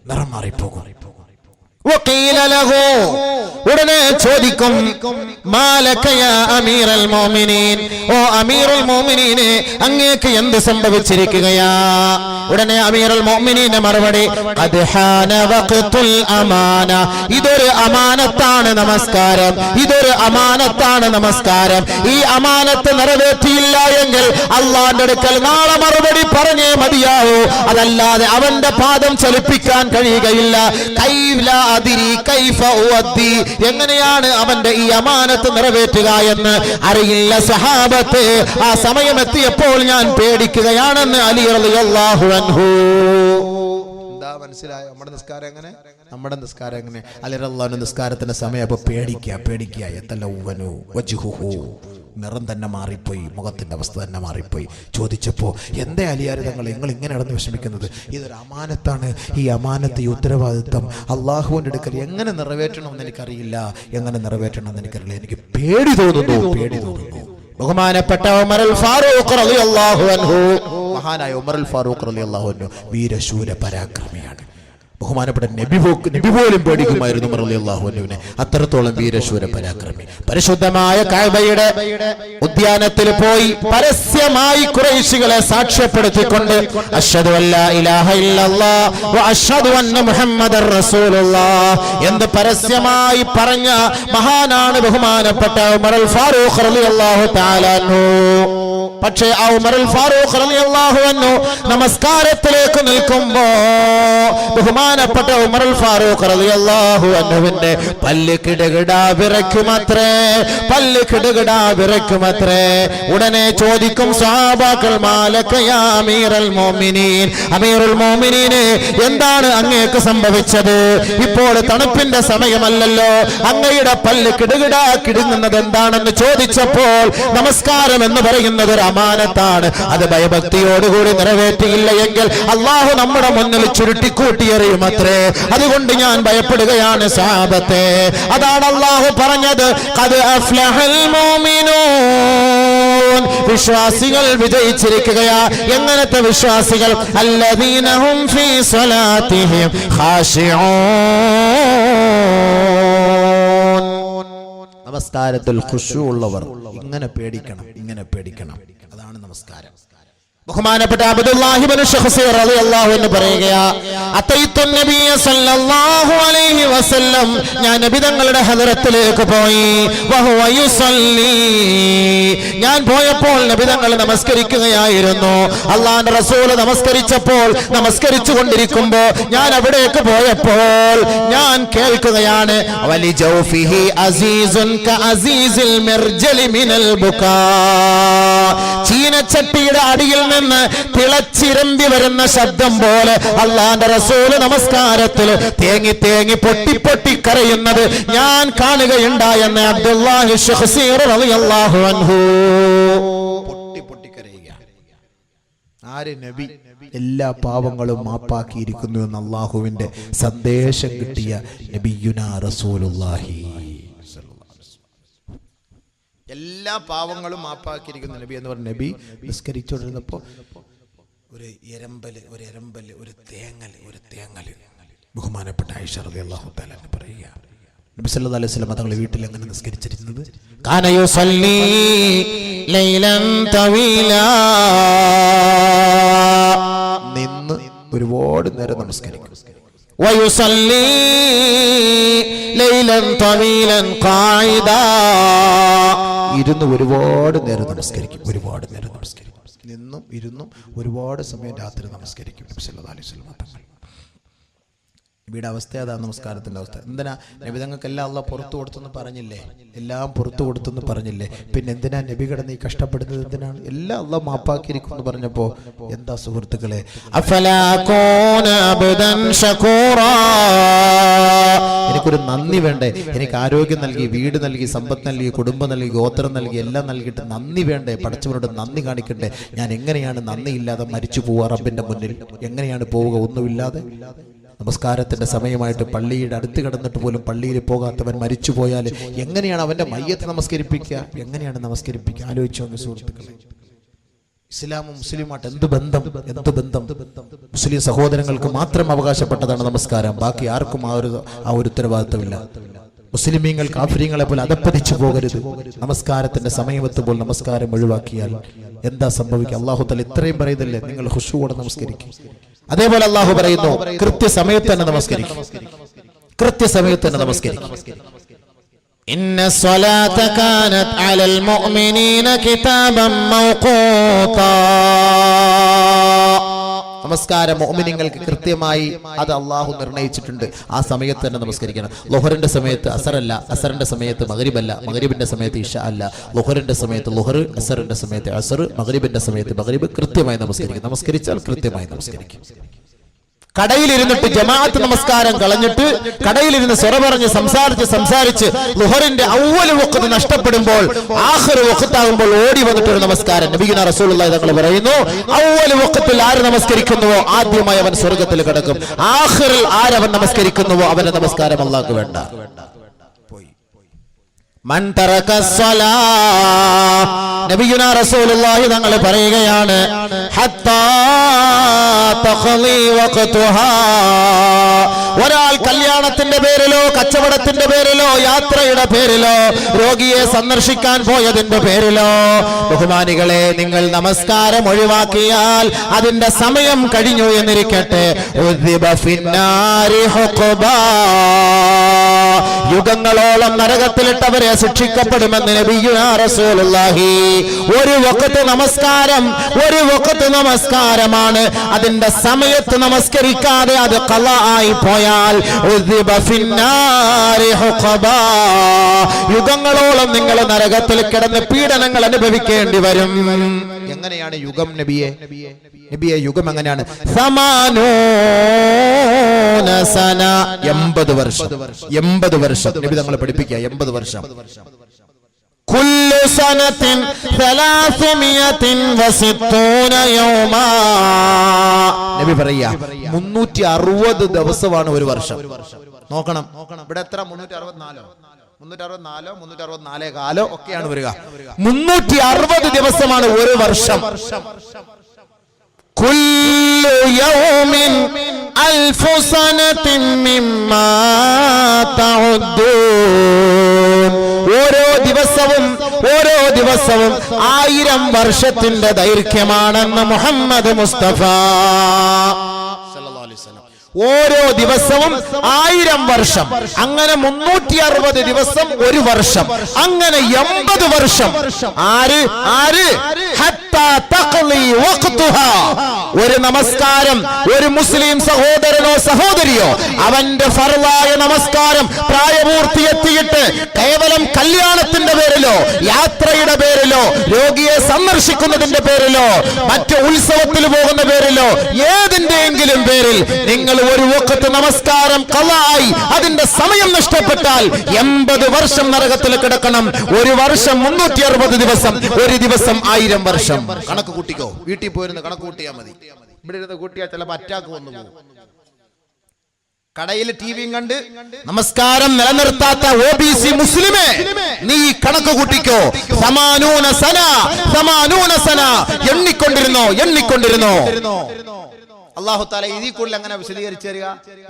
നിറം മാറിപ്പോകും. വഖീല ലഹു, ഉടനെ ചോദിക്കും മാലക യാ അമീറൽ മുഅ്മിനീൻ, ഓ അമീറുൽ മുഅ്മിനീനെ അങ്ങേക്ക് എന്ത് സംഭവിച്ചിരിക്കുകയാ? ഉടനെ അമീറുൽ മുഅ്മിനീന്റെ മറുപടി ഖദ് ഹാന വഖ്തുൽ അമാന, ഇതൊരു അമാനത്താണ് നമസ്കാരം, ഇതൊരു അമാനത്താണ് നമസ്കാരം. ഈ അമാനത്ത് നിറവേറ്റിയില്ല എങ്കിൽ അല്ലാഹുവിന്റെ അടുക്കൽ നാളെ മറുപടി പറഞ്ഞേ മതിയാവൂ, അതല്ലാതെ അവന്റെ പാദം ചലിപ്പിക്കാൻ കഴിയുകയില്ല. എങ്ങനെയാണ് അവന്റെ ഈ അമാനത്ത് നിറവേറ്റുക എന്ന് അറിയില്ല സഹാബത്ത്. ആ സമയമെത്തിയപ്പോൾ ഞാൻ പേടിക്കുകയാണെന്ന് അലി റളിയല്ലാഹു അൻഹു. എന്താ മനസ്സിലായോ? നമ്മുടെ നിസ്കാരം എങ്ങനെ, നമ്മുടെ നിസ്കാരം എങ്ങനെ? അലി റളിയല്ലാഹു അൻഹു നിസ്കാരത്തിന്റെ സമയം അപ്പൊ പേടിക്കുക. യതലവ്വനു വജ്ഹുഹു, നിറം തന്നെ മാറിപ്പോയി, മുഖത്തിന്റെ അവസ്ഥ തന്നെ മാറിപ്പോയി. ചോദിച്ചപ്പോ എന്തേ അലിയാർ തങ്ങൾ നിങ്ങൾ ഇങ്ങനെ നടന്ന് വിഷമിക്കുന്നത്? ഇതൊരു അമാനത്താണ്, ഈ അമാനത്ത്, ഈ ഉത്തരവാദിത്വം അള്ളാഹുവിന്റെ അടുക്കൽ എങ്ങനെ നിറവേറ്റണമെന്ന് എനിക്കറിയില്ല, എങ്ങനെ നിറവേറ്റണമെന്ന് എനിക്കറിയില്ല, എനിക്ക് പേടി തോന്നുന്നു. ബഹുമാനപ്പെട്ട ഉമറുൽ ഫാറൂഖ് റളിയല്ലാഹു അൻഹു, മഹാനായ ഉമറുൽ ഫാറൂഖ് റളിയല്ലാഹു അൻഹു വീരശൂര പരാക്രമിയാണ്. ബഹുമാനപ്പെട്ട നബി പോലും പേടിക്കുമായിരുന്നു ഉമർ റളിയല്ലാഹു അൻഹുവിനെ, അത്രത്തോളം വീരശൂര പരാക്രമി. പരിശുദ്ധമായ കഅബയുടെ ഉദ്യാനത്തിൽ പോയി പരസ്യമായി ഖുറൈശികളെ സാക്ഷ്യപ്പെടുത്തിക്കൊണ്ട് അശ്ഹദു അല്ലാ ഇലാഹ ഇല്ലല്ലാഹ് വ അശ്ഹദു അന്ന മുഹമ്മദർ റസൂലുള്ളാഹ് എന്ന് പരസ്യമായി പറഞ്ഞ മഹാനാണ് ബഹുമാനപ്പെട്ട ഉമറുൽ ഫാറൂഖ് റളിയല്ലാഹു തആല അൻഹു. പക്ഷേ ആ ഉമറുൽ ഫാറൂഖ് റളിയല്ലാഹു അൻഹു നമസ്കാരത്തിലേക്ക് നിൽക്കുമ്പോ ബഹുമാനപ്പെട്ട ഉമറുൽ ഫാറൂഖ് റളിയല്ലാഹു അൻഹുവിന്റെ പല്ല് കിടുകിടാ വിറയ്ക്കുമത്രേ. ഉടനെ ചോദിക്കും സഹാബാക്കൾ മാലക യാ അമീറൽ മുഅ്മിനീൻ, അമീറുൽ മുഅ്മിനീനെ എന്താണ് അങ്ങേക്ക് സംഭവിച്ചത്? ഇപ്പോൾ തണുപ്പിന്റെ സമയമല്ലല്ലോ, അങ്ങയുടെ പല്ല് കിടുകിടാ കിടുങ്ങുന്നത് എന്താണെന്ന് ചോദിച്ചപ്പോൾ നമസ്കാരം എന്ന് പറയുന്നത് ഒരു അമാനത്താണ്, അത് ഭയഭക്തിയോടുകൂടി നിറവേറ്റിയില്ല എങ്കിൽ അള്ളാഹു നമ്മുടെ മുന്നിൽ ചുരുട്ടിക്കൂട്ടിയെറിയുമത്രേ. അതുകൊണ്ട് ഞാൻ ഭയപ്പെടുകയാണ് സഹാബത്തെ. അതാണ് അള്ളാഹു പറഞ്ഞത് ഖദ് അഫ്ലഹൽ മുഅ്മിനൂൻ, വിശ്വാസികൾ വിജയിച്ചിരിക്കുകയാ. എങ്ങനത്തെ വിശ്വാസികൾ? അല്ലദീന ഹും ഫീ സ്വലാത്തിഹിം ഖാശിഊൻ. നമസ്കാരത്തിൽ ഖുശൂ ഉള്ളവർ ഇങ്ങനെ പേടിക്കണം. അതാണ് നമസ്കാരം. ബഹുമാനപ്പെട്ട അബ്ദുല്ലാഹി ഇബ്നു ശഖ്സിർ റളിയല്ലാഹു അൻഹു പറയുകയാ, അതൈതു നബിയ സല്ലല്ലാഹു അലൈഹി വസല്ലം, ഞാൻ നബി തങ്ങളുടെ ഹദറത്തിലേക്ക് പോയി, വഹുവ യുസല്ലി, ഞാൻ പോയപ്പോൾ നബി തങ്ങൾ നമസ്കരിക്കുകയായിരുന്നു. അല്ലാഹുവിന്റെ റസൂൽ നമസ്കരിച്ചു കൊണ്ടിരിക്കുമ്പോൾ ഞാൻ അവിടേക്ക് പോയപ്പോൾ ഞാൻ കേൾക്കുകയാണ്, വലി ജൗഫിഹി അസീസുൻ കഅസീസിൽ മിർജലി മിനൽ ബുകാ, ചീനച്ചട്ടിയുടെ അടിയിൽ നിന്ന് തിളച്ചിരമ്പി വരുന്ന ശബ്ദം പോലെ അല്ലാഹുവിന്റെ റസൂൽ നമസ്കാരത്തിൽ തേങ്ങി തേങ്ങി പൊട്ടി പൊട്ടി കരയുന്നത് ഞാൻ കാണുകയുണ്ടായെന്ന് അബ്ദുല്ലാഹി ശഖ്സിർ റളിയല്ലാഹു അൻഹു. പൊട്ടി പൊട്ടി കരയുക. ആര്? നബി. എല്ലാ പാവങ്ങളും മാപ്പാക്കിയിരിക്കുന്നു എന്ന് അള്ളാഹുവിന്റെ സന്ദേശം കിട്ടിയ നബിയുനാ റസൂലുള്ളാഹി. എല്ലാ പാവങ്ങളും മാപ്പാക്കിയിരിക്കുന്ന നബി എന്ന് പറഞ്ഞ നബി നിസ്കരിച്ചുകൊണ്ടിരുന്നപ്പോൾ ഒരു എരമ്പല് ഒരു തേങ്ങൽ ബഹുമാനപ്പെട്ട ആയിഷ റളിയല്ലാഹു തആല പറയുക, നബി സല്ലല്ലാഹു അലൈഹി വസല്ലം തങ്ങളുടെ വീട്ടിൽ എങ്ങനെ നിസ്കരിച്ചിരുന്നത്? കാന യുസല്ലി ലൈലൻ തവീലാ, നിന്ന് ഒരുപാട് നേരം നമസ്കരിക്കും. വയുസല്ലി ലൈലൻ തവീലൻ ഖായിദാ, ഇരുന്ന് ഒരുപാട് നേരം നമസ്കരിക്കും. നിന്നും ഇരുന്നും ഒരുപാട് സമയം രാത്രി നമസ്കരിക്കും നബി സല്ലല്ലാഹു അലൈഹി വസല്ലം തങ്ങൾ. നബിയുടെ അവസ്ഥ അതാ, നമസ്കാരത്തിന്റെ അവസ്ഥ. എന്തിനാ നബി തങ്ങൾക്ക് എല്ലാം അള്ളാഹ് പുറത്തു കൊടുത്തെന്ന് പറഞ്ഞില്ലേ? എല്ലാം പുറത്തു കൊടുത്തെന്ന് പറഞ്ഞില്ലേ? പിന്നെ എന്തിനാ നബി കിടന്ന് ഈ കഷ്ടപ്പെടുന്നത്? എന്തിനാണ്? എല്ലാം അള്ളാഹ് മാപ്പാക്കിയിരിക്കും എന്ന് പറഞ്ഞപ്പോ എന്താ സുഹൃത്തുക്കളെ, അഫലാ കൂന അബ്ദൻ ശകൂറാ, എനിക്കൊരു നന്ദി വേണ്ടേ? എനിക്ക് ആരോഗ്യം നൽകി, വീട് നൽകി, സമ്പത്ത് നൽകി, കുടുംബം നൽകി, ഗോത്രം നൽകി, എല്ലാം നൽകിയിട്ട് നന്ദി വേണ്ടേ? പടച്ചവനോട് നന്ദി കാണിക്കണ്ടേ? ഞാൻ എങ്ങനെയാണ് നന്ദിയില്ലാതെ മരിച്ചു പോവുക റബ്ബിന്റെ മുന്നിൽ? എങ്ങനെയാണ് പോവുക ഒന്നുമില്ലാതെ? നമസ്കാരത്തിന്റെ സമയമായിട്ട് പള്ളിയുടെ അടുത്ത് കിടന്നിട്ട് പോലും പള്ളിയിൽ പോകാത്തവൻ മരിച്ചു പോയാൽ എങ്ങനെയാണ് അവന്റെ മയ്യത്ത് നമസ്കരിപ്പിക്കുക? എങ്ങനെയാണ് നമസ്കരിപ്പിക്കുക? ആലോചിച്ചോ സുഹൃത്തുക്കളെ. ഇസ്ലാമും മുസ്ലിമായിട്ട് എന്ത് ബന്ധം? മുസ്ലിം സഹോദരങ്ങൾക്ക് മാത്രം അവകാശപ്പെട്ടതാണ് നമസ്കാരം. ബാക്കി ആർക്കും ആ ഒരു ഉത്തരവാദിത്തമില്ല. മുസ്ലിമീങ്ങൾ കാഫിര്യങ്ങളെ പോലെ അധപ്പതിച്ചു പോകരുത്. നമസ്കാരത്തിന്റെ സമയമെത്തുമ്പോൾ നമസ്കാരം ഒഴിവാക്കിയാൽ എന്താ സംഭവിക്കുക? അല്ലാഹു തആല ഇത്രയും പറയുന്നില്ലേ, നിങ്ങൾ ഖുശൂഅോടെ നമസ്കരിക്കും. അതേപോലെ അല്ലാഹു പറയുന്നു, കൃത്യസമയത്ത് തന്നെ നമസ്കരിക്കും. ഇന്ന സ്വലാത കാനത് അലൽ മുഅ്മിനീന കിതാബൻ മൗഖൂതാ, നമസ്കാരം മുഅ്മിനീങ്ങൾക്ക് കൃത്യമായി അത് അള്ളാഹു നിർണയിച്ചിട്ടുണ്ട്. ആ സമയത്ത് തന്നെ നമസ്കരിക്കണം. ളുഹറിന്റെ സമയത്ത് അസറല്ല, അസറിന്റെ സമയത്ത് മഗ്രിബല്ല, മഗ്രിബിന്റെ സമയത്ത് ഇശ അല്ല, ളുഹറിന്റെ സമയത്ത് ളുഹർ, അസറിന്റെ സമയത്ത് അസർ, മഗ്രിബിന്റെ സമയത്ത് മഗ്രിബ്. കൃത്യമായി നമസ്കരിക്കും. നമസ്കരിച്ചാൽ കൃത്യമായി നമസ്കരിക്കും. കടയിലിരുന്നിട്ട് ജമാഅത്ത് നമസ്കാരം കളഞ്ഞിട്ട് കടയിലിരുന്ന് സ്വറ പറഞ്ഞ് സംസാരിച്ച് ളുഹറിന്റെ അവ്വൽ വഖ്ത് നഷ്ടപ്പെടുമ്പോൾ ആഖിർ വഖ്താകുമ്പോൾ ഓടി വന്നിട്ടൊരു നമസ്കാരം. നബിയുനാ റസൂലുള്ളാഹി തങ്ങൾ പറയുന്നു, അവ്വൽ വഖ്തിൽ ആര് നമസ്കരിക്കുന്നുവോ ആദ്യമായി അവൻ സ്വർഗ്ഗത്തിൽ കടക്കും. ആഖിറിൽ ആരവൻ നമസ്കരിക്കുന്നുവോ അവന്റെ നമസ്കാരം അല്ലാഹുക്ക് വേണ്ട. മൻ തറക സ്വലാ, നബിയുനാ റസൂലുള്ളാഹി തങ്ങൾ പറയുകയാണ്, ഹത്താ തഖളി വഖ്തുഹാ, ഒരാൾ കല്യാണത്തിന്റെ പേരിലോ കച്ചവടത്തിന്റെ പേരിലോ യാത്രയുടെ പേരിലോ രോഗിയെ സന്ദർശിക്കാൻ പോയതിന്റെ പേരിലോ, ബഹുമാനികളെ, നിങ്ങൾ നമസ്കാരം ഒഴിവാക്കിയാൽ അതിന്റെ സമയം കഴിഞ്ഞു എന്നിരിക്കട്ടെ, ഉദ്ദിബ ഫിന്നാരി ഹുഖബാ, യുഗങ്ങളോളം നരകത്തിലിട്ടവരെ ശിക്ഷിക്കപ്പെടുമെന്ന് നബിയുനാ റസൂലുള്ളാഹി. ഒരു വഖ്ത് നമസ്കാരമാണ്, അതിന്റെ സമയത്ത് നമസ്കരിക്കാതെ അത് ഖളാ ആയി പോയാൽ ഉദ്ദിബ ഫിന്നാരി ഹുഖബാ, യുഗങ്ങളോളം നിങ്ങൾ നരകത്തിൽ കിടന്ന് പീഡനങ്ങൾ അനുഭവിക്കേണ്ടി വരും. എങ്ങനെയാണ് യുഗം നബിയെ? യുഗം എങ്ങനെയാണ്? 80 വർഷം നബി തങ്ങളെ പഠിപ്പിക്കുക. 80 വർഷം. കുല്ലു സനത്തിൻ 360 യൗമാ, നബി പറയാ 360 ദിവസമാണ് ഒരു വർഷം. നോക്കണം, ഇവിടെ എത്ര? 364 കാലോ ഒക്കെയാണ് വരിക. 360 ദിവസമാണ് ഒരു വർഷം. കുല്ലു യൗമിൻ അൽഫു സനത്തിൻ മിമ്മാ തഉദ്ദൂൻ, ഓരോ ദിവസവും ഓരോ ദിവസവും 1000 വർഷത്തിന്റെ ദൈർഘ്യമാണെന്ന് മുഹമ്മദ് മുസ്തഫ സല്ലല്ലാഹു അലൈഹി വസല്ലം. ഓരോ ദിവസവും 1000 വർഷം, അങ്ങനെ 360 ദിവസം ഒരു വർഷം, അങ്ങനെ 80 വർഷം. ആര് ഹത്താ തഖ്ലി വഖ്തുഹാ. ഒരു നമസ്കാരം ഒരു മുസ്ലിം സഹോദരനോ സഹോദരിയോ അവന്റെ ഫർളായ നമസ്കാരം പ്രായപൂർത്തി എത്തിയിട്ട് കേവലം കല്യാണത്തിന്റെ പേരിലോ യാത്രയുടെ പേരിലോ രോഗിയെ സന്ദർശിക്കുന്നതിന്റെ പേരിലോ മറ്റു ഉത്സവത്തിൽ പോകുന്ന പേരിലോ ഏതിന്റെയെങ്കിലും പേരിൽ നിങ്ങൾ ഒരു വഖ്ത് നമസ്കാരം ഖളായി അതിന്റെ സമയം നഷ്ടപ്പെട്ടാൽ 80 വർഷം നരകത്തിൽ കിടക്കണം. ഒരു വർഷം 360 ദിവസം, ഒരു ദിവസം 1000 വർഷം. കണക്ക് കൂട്ടിക്കോ, വീട്ടിൽ പോയിരുന്ന് കണക്ക് കൂട്ടിയാൽ മതി. ഇവിടെ ഇരുന്ന് കൂട്ടിയാൽ ചിലപ്പോൾ അറ്റാക്ക് വന്നു പോകും. കടയിൽ ടിവിയും കണ്ട് നമസ്കാരം നിലനിർത്താത്ത OBC മുസ്ലിമേ, നീ കണക്ക് കൂട്ടിക്കോ. 80 സന എണ്ണിക്കൊണ്ടിരുന്നോ. അല്ലാഹു തആല ഇതിൽ കൂടുതൽ അങ്ങനെ വിശദീകരിച്ചു തരിക.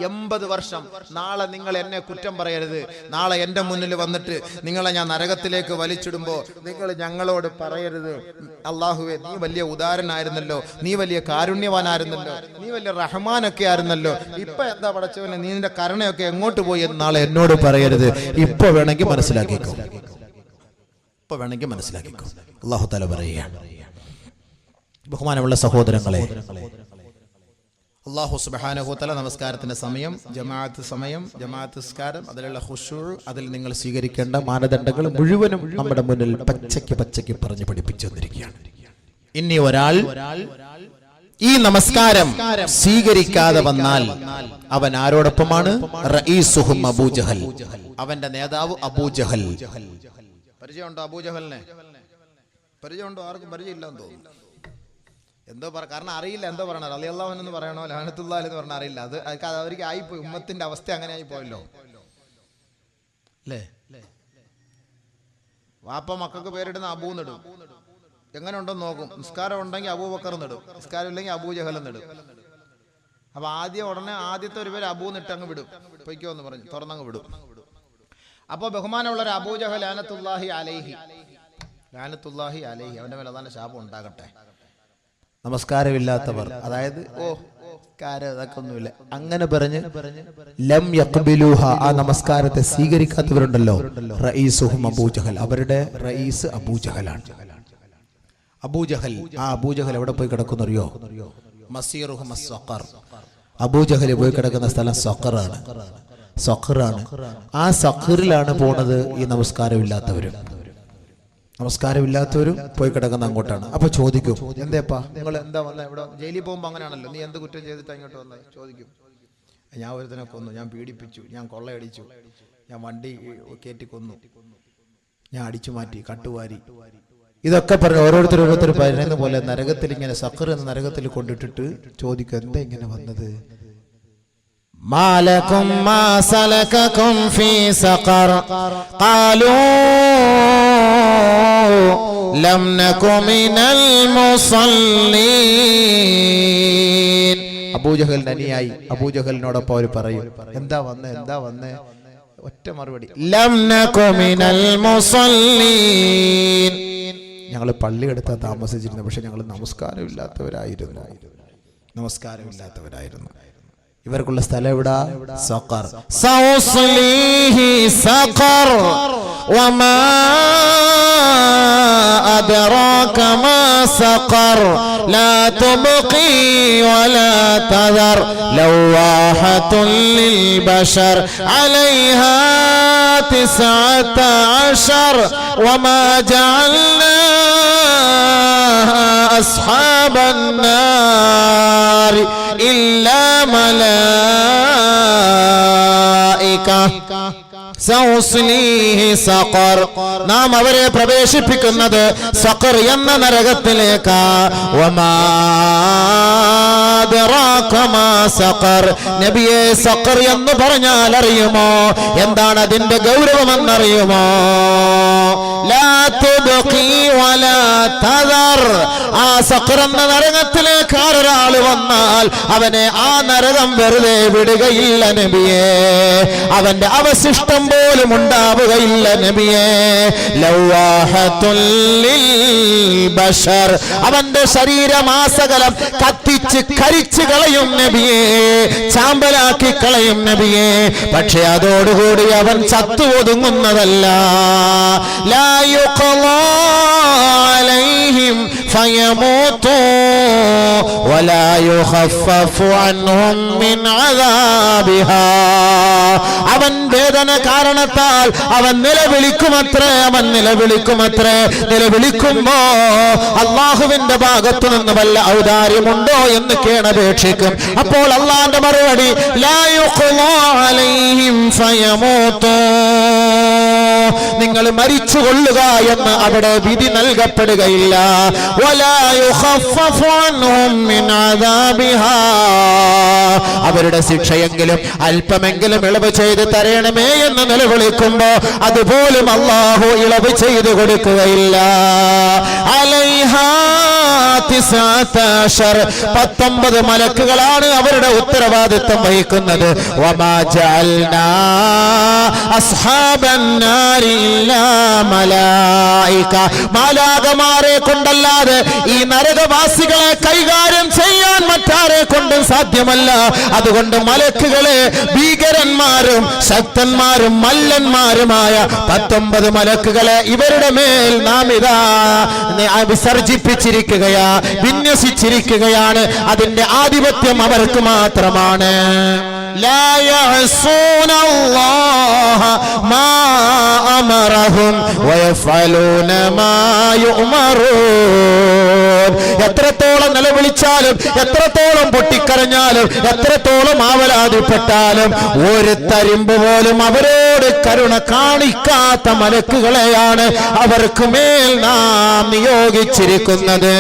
80 വർഷം. നാളെ നിങ്ങൾ എന്നെ കുറ്റം പറയരുത്. നാളെ എൻ്റെ മുന്നിൽ വന്നിട്ട് നിങ്ങളെ ഞാൻ നരകത്തിലേക്ക് വലിച്ചിടുമ്പോൾ നിങ്ങൾ ഞങ്ങളോട് പറയരുത്, അല്ലാഹുവേ നീ വലിയ ഉദാരനായിരുന്നല്ലോ, നീ വലിയ കാരുണ്യവാനായിരുന്നല്ലോ, നീ വലിയ റഹ്മാനൊക്കെ ആയിരുന്നല്ലോ, ഇപ്പൊ എന്താ പടച്ചവനെ നീ നിന്റെ കരുണയൊക്കെ എങ്ങോട്ട് പോയി എന്ന് നാളെ എന്നോട് പറയരുത്. ഇപ്പൊ വേണമെങ്കിൽ മനസ്സിലാക്കിക്കോ. അല്ലാഹു തആല പറയുകയാണ്. ബഹുമാനമുള്ള സഹോദരങ്ങളെ, അല്ലാഹു സുബ്ഹാനഹു വ തആല നമസ്കാരത്തിന്റെ സമയം, ജമാഅത്ത് നിസ്കാരം, അതിലുള്ള ഖുശൂ, അതിൽ നിങ്ങൾ സ്വീകരിക്കേണ്ട മാനദണ്ഡങ്ങൾ മുഴുവനും നമ്മുടെ മുന്നിൽ പച്ചയ്ക്ക് പറഞ്ഞു പഠിപ്പിച്ചു തന്നിരിക്കുകയാണ്. ഇനി ഒരാൾ ഈ നമസ്കാരം സ്വീകരിക്കാതെ വന്നാൽ അവൻ ആരോടൊപ്പമാണ്? റഈസുഹും അബൂജഹൽ, അവന്റെ നേതാവ് അബൂജഹൽ. പരിചയമുണ്ടോ അബൂജഹലിനെ? പരിചയമുണ്ടോ? ആർക്കും പരിചയമില്ലെന്ന് തോന്നുന്നു. എന്തോ കാരണം അറിയില്ല എന്തോ പറയണത്. റളിയല്ലാഹു അൻഹു എന്ന് പറയണോ ലഅനത്തുല്ലാഹി എന്ന് പറഞ്ഞാൽ അറിയില്ല. അത് അവർക്ക് ആയിപ്പോയി. ഉമ്മത്തിന്റെ അവസ്ഥ അങ്ങനെ ആയിപ്പോയല്ലോ അല്ലേ. വാപ്പ മക്കൾക്ക് പേരിടുന്ന അബൂ നെടും. എങ്ങനെ ഉണ്ടെന്ന് നോക്കും. നിസ്കാരം ഉണ്ടെങ്കിൽ അബൂബക്കർ നെടും, നിസ്കാരം ഇല്ലെങ്കിൽ അബൂജഹൽ നെടും. അപ്പൊ ആദ്യത്തെ ഒരു പേര് അബൂ നിട്ട് അങ്ങ് വിടും. പൊയ്ക്കോ എന്ന് പറഞ്ഞു തുറന്നങ്ങ് വിടും. അപ്പൊ ബഹുമാനമുള്ള ഒരു അബൂജഹൽ ലഅനത്തുല്ലാഹി അലൈഹി, അവന്റെ മേലെ അതാണ് ശാപം ഉണ്ടാകട്ടെ. നമസ്കാരമില്ലാത്തവർ, അതായത് ഇതൊക്കെ ഒന്നുമില്ല അങ്ങനെ പറഞ്ഞ് ലം യഖ്ബിലൂഹ, ആ നമസ്കാരത്തെ സ്വീകരിക്കാത്തവരുണ്ടല്ലോ, റഈസുഹും അബൂജഹൽ, അവരുടെ റഈസ് അബൂജഹലാണ്. അബൂജഹൽ എവിടെ പോയി കിടക്കുന്നറിയോ? മസീറുഹും അസ്സഖർ. അബൂജഹൽ പോയി കിടക്കുന്ന സ്ഥലം സഖറാണ്. ആ സഖറിലാണ് പോണത് ഈ നമസ്കാരമില്ലാത്തവരും പോയി കിടക്കുന്ന അങ്ങോട്ടാണ്. അപ്പൊ ചോദിക്കും, എന്തേപ്പാ നിങ്ങൾ എന്താ വന്ന ഇവിടെ? ജയിലിൽ പോകുമ്പോ അങ്ങനെയാണല്ലോ, നീ എന്ത് കുറ്റം ചെയ്തിട്ട് അങ്ങോട്ട് വന്നത് ചോദിക്കും. ഞാൻ ഒരുത്തനെ കൊന്നു, ഞാൻ പീഡിപ്പിച്ചു, ഞാൻ കൊള്ളയടിച്ചു, ഞാൻ വണ്ടി കയറ്റി കൊന്നു, ഞാൻ അടിച്ചു മാറ്റി, കട്ടുവാരി, ഇതൊക്കെ പറഞ്ഞ് ഓരോരുത്തർ പറയുന്ന പോലെ നരകത്തിൽ ഇങ്ങനെ സഖർ എന്ന നരകത്തിൽ കൊണ്ടിട്ടിട്ട് ചോദിക്കും, എന്താ ഇങ്ങനെ വന്നത്? മാലകും മാ സലകകും ഫീ സഖർ ഖാലൂ ലം നകു മിനൽ മുസല്ലീൻ. അബൂജഹലിന്റെ അനുയായി അബൂജഹലിനോടൊപ്പം അവർ പറയും, എന്താ വന്നേ? ഒറ്റ മറുപടി, ലം നകു മിനൽ മുസല്ലീൻ. ഞങ്ങൾ പള്ളിയെടുത്താ താമസിച്ചിരുന്നു, പക്ഷെ ഞങ്ങൾ നമസ്കാരമില്ലാത്തവരായിരുന്നു. ഇവർക്കുള്ള സ്ഥലം എവിടാ? സഖർ. സൗസ്ലീഹി സഖർ വമാ അദ്റാക മാ സഖർ ലാ തുബ്ഖി വലാ തദർ ലവാഹത്തുൽ ലിൽ ബശർ അലൈഹാ 19 വമാ ജഅൽനാ അസ്ഹാബൻ നാർ ഇല്ലാ മലായിക സൗസ്ലീഹി സഖർ. നാം അവരെ പ്രവേശിപ്പിക്കുന്നത് സഖർ എന്ന നരകത്തിലേക്ക്. വമാ അദ്റാക മാ സഖർ. നബിയെ, സഖർ എന്ന് പറഞ്ഞാൽ അറിയുമോ? എന്താണ് അതിന്റെ ഗൗരവമെന്നറിയുമോ? ലാ തുബ്ഖി വലാ തദർ. ആ സഖർ എന്ന നരകത്തിലേക്ക് ഒരാൾ വന്നാൽ അവനെ ആ നരകം വെറുതെ വിടുകയില്ല നബിയേ, അവന്റെ അവശിഷ്ടം പോലും ഉണ്ടാവുകയില്ല നബിയേ. ലവാഹത്തുൽ ലിൽ ബശർ, അവന്റെ ശരീരമാസകലം കത്തിച്ച് കരിച്ചു കളയും നബിയേ, ചാമ്പലാക്കി കളയും നബിയേ. പക്ഷെ അതോടുകൂടി അവൻ ചത്തു ഒതുങ്ങുന്നതല്ല. ലാ യുഖളാ അലൈഹിം ഫയമൂതു വലാ യുഖഫഫു അൻഹും മിൻ അദാബിഹാ. അവൻ വേദന കാരണത്താൽ അവൻ നിലവിളിക്കുമത്രേ, അവൻ നിലവിളിക്കുമത്രേ. നിലവിളിക്കുമ്പോ അള്ളാഹുവിന്റെ ഭാഗത്തു നിന്ന് വല്ല ഔദാര്യമുണ്ടോ എന്ന് കേണപേക്ഷിക്കും. അപ്പോൾ അള്ളാന്റെ മറുപടി ലാ യുഖളാ അലൈഹിം ഫയമൂതു, നിങ്ങൾ മരിച്ചു കൊള്ളുക എന്ന് അവിടെ വിധി നൽകപ്പെടുകയില്ല. വലാ യുഖഫഫു അൻഹും മിൻ അദാബിഹാ, അവരുടെ ശിക്ഷയെങ്കിലും അല്പമെങ്കിലും ഇളവ് ചെയ്ത് തരണമേ എന്ന് നിലവിളിക്കുമ്പോ അതുപോലും അല്ലാഹു ഇളവ് ചെയ്തു കൊടുക്കുകയില്ല. അലൈഹാ 19 മലക്കുകളാണ് അവരുടെ ഉത്തരവാദിത്വം വഹിക്കുന്നത്. വമാ ജഅൽനാ അസ്ഹാബൻ നാരി ഇല്ലാ മലായിക, മാലാകമാരെ കൊണ്ടല്ലാതെ ഈ നരകവാസികളെ കൈകാര്യം ചെയ്യാൻ മറ്റാരെ കൊണ്ടും സാധ്യമല്ല. അതുകൊണ്ട് മലക്കുകളെ, ഭീകരന്മാരും ശക്തന്മാരും മല്ലന്മാരുമായ 19 മലക്കുകളെ ഇവരുടെ മേൽ നാം ഇതാ വിസർജിപ്പിച്ചിരിക്കുകയാ, വിന്യസിച്ചിരിക്കുകയാണ്. അതിന്റെ ആധിപത്യം അവർക്ക് മാത്രമാണ്. ലാ യഅസൂന അല്ലാഹ മാ അമറഹും വയഫഅലൂന മാ യുഅമറൂൻ. എത്രത്തോളം നിലവിളിച്ചാലും, എത്രത്തോളം പൊട്ടിക്കരഞ്ഞാലും, എത്രത്തോളം ആവലാതിപ്പെട്ടാലും ഒരു തരിമ്പ് പോലും അവരോട് കരുണ കാണിക്കാത്ത മലക്കുകളെയാണ് അവർക്ക് മേൽ നാം നിയോഗിച്ചിരിക്കുന്നത്.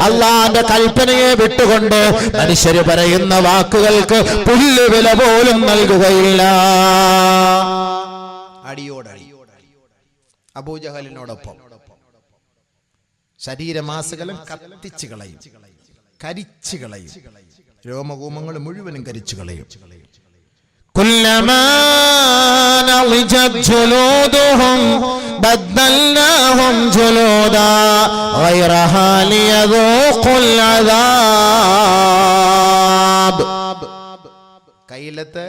അള്ളാന്റെ കൽപ്പനയെ വിട്ടുകൊണ്ട് മനുഷ്യര് പറയുന്ന വാക്കുകൾക്ക് പുല്ലുവില പോലും നൽകുകയില്ല. അടിയോടടി അബൂജഹലിനോടൊപ്പം ശരീരമാസകലം കത്തിച്ചു കളയും, കരിച്ചു കളയും, രോമകൂമങ്ങൾ മുഴുവനും കരിച്ചു കളയും. കുല്ലമാ നളിജത് ജുലൂദുഹും ബദ്ദൽനാഹും ജുലൂദാ ഗൈറഹാ ലിയദൂഖുൽ അദാബ്. കയ്യിലത്തെ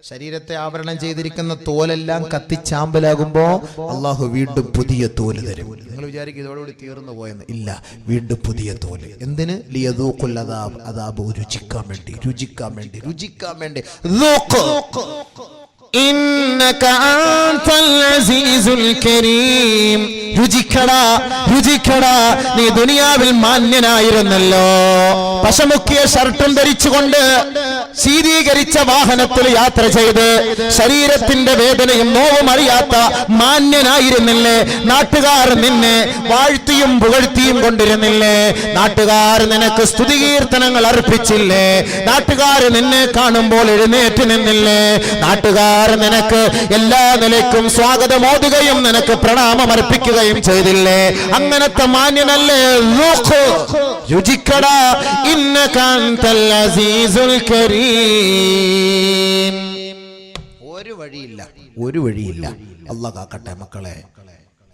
ശരീരത്തെ ആവരണം ചെയ്തിരിക്കുന്ന തോലെല്ലാം കത്തിച്ചാമ്പലാകുമ്പോ അള്ളാഹു വീണ്ടും പുതിയ തോല് തരും. നിങ്ങൾ വിചാരിക്കും ഇതോടുകൂടി തീർന്നു പോയെന്ന്. ഇല്ല, വീണ്ടും പുതിയ തോല്. എന്തിന്? ലിയദൂഖുൽ അദാബ്, അദാബ് രുചിക്കാൻ വേണ്ടി, രുചിക്കാൻ വേണ്ടി, രുചിക്കാൻ വേണ്ടി. ഇന്നക അൻതൽ അസീസുൽ കരീം. രുചിക്കടാ, രുചിക്കടാ, നീ ദുനിയാവിൽ മാന്യനായിരുന്നല്ലോ. പശമുക്കിയ ഷർട്ടും ധരിച്ചുകൊണ്ട് ശീതീകരിച്ച വാഹനത്തിൽ യാത്ര ചെയ്ത് ശരീരത്തിന്റെ വേദനയും നോവും അറിയാത്ത മാന്യനായിരുന്നില്ലേ? നാട്ടുകാർ നിന്നെ വാഴ്ത്തിയും പുകഴ്ത്തിയും കൊണ്ടിരുന്നില്ലേ? നാട്ടുകാർ നിനക്ക് സ്തുതികീർത്തനങ്ങൾ അർപ്പിച്ചില്ലേ? നാട്ടുകാർ നിന്നെ കാണുമ്പോൾ എഴുന്നേറ്റ് നിന്നില്ലേ? നാട്ടുകാർ നിനക്ക് എല്ലാ നിലയ്ക്കും സ്വാഗതമോതുകയും നിനക്ക് പ്രണാമം അർപ്പിക്കുകയും ചെയ്തില്ലേ? അങ്ങനത്തെ മാന്യനല്ലേ? രുചിക്കടാ, ഇന്നക അൻതൽ അസീസുൽ കരീം. ഒരു വഴിയില്ല, ഒരു വഴിയില്ല. അല്ലാഹ് കാക്കട്ടെ മക്കളെ.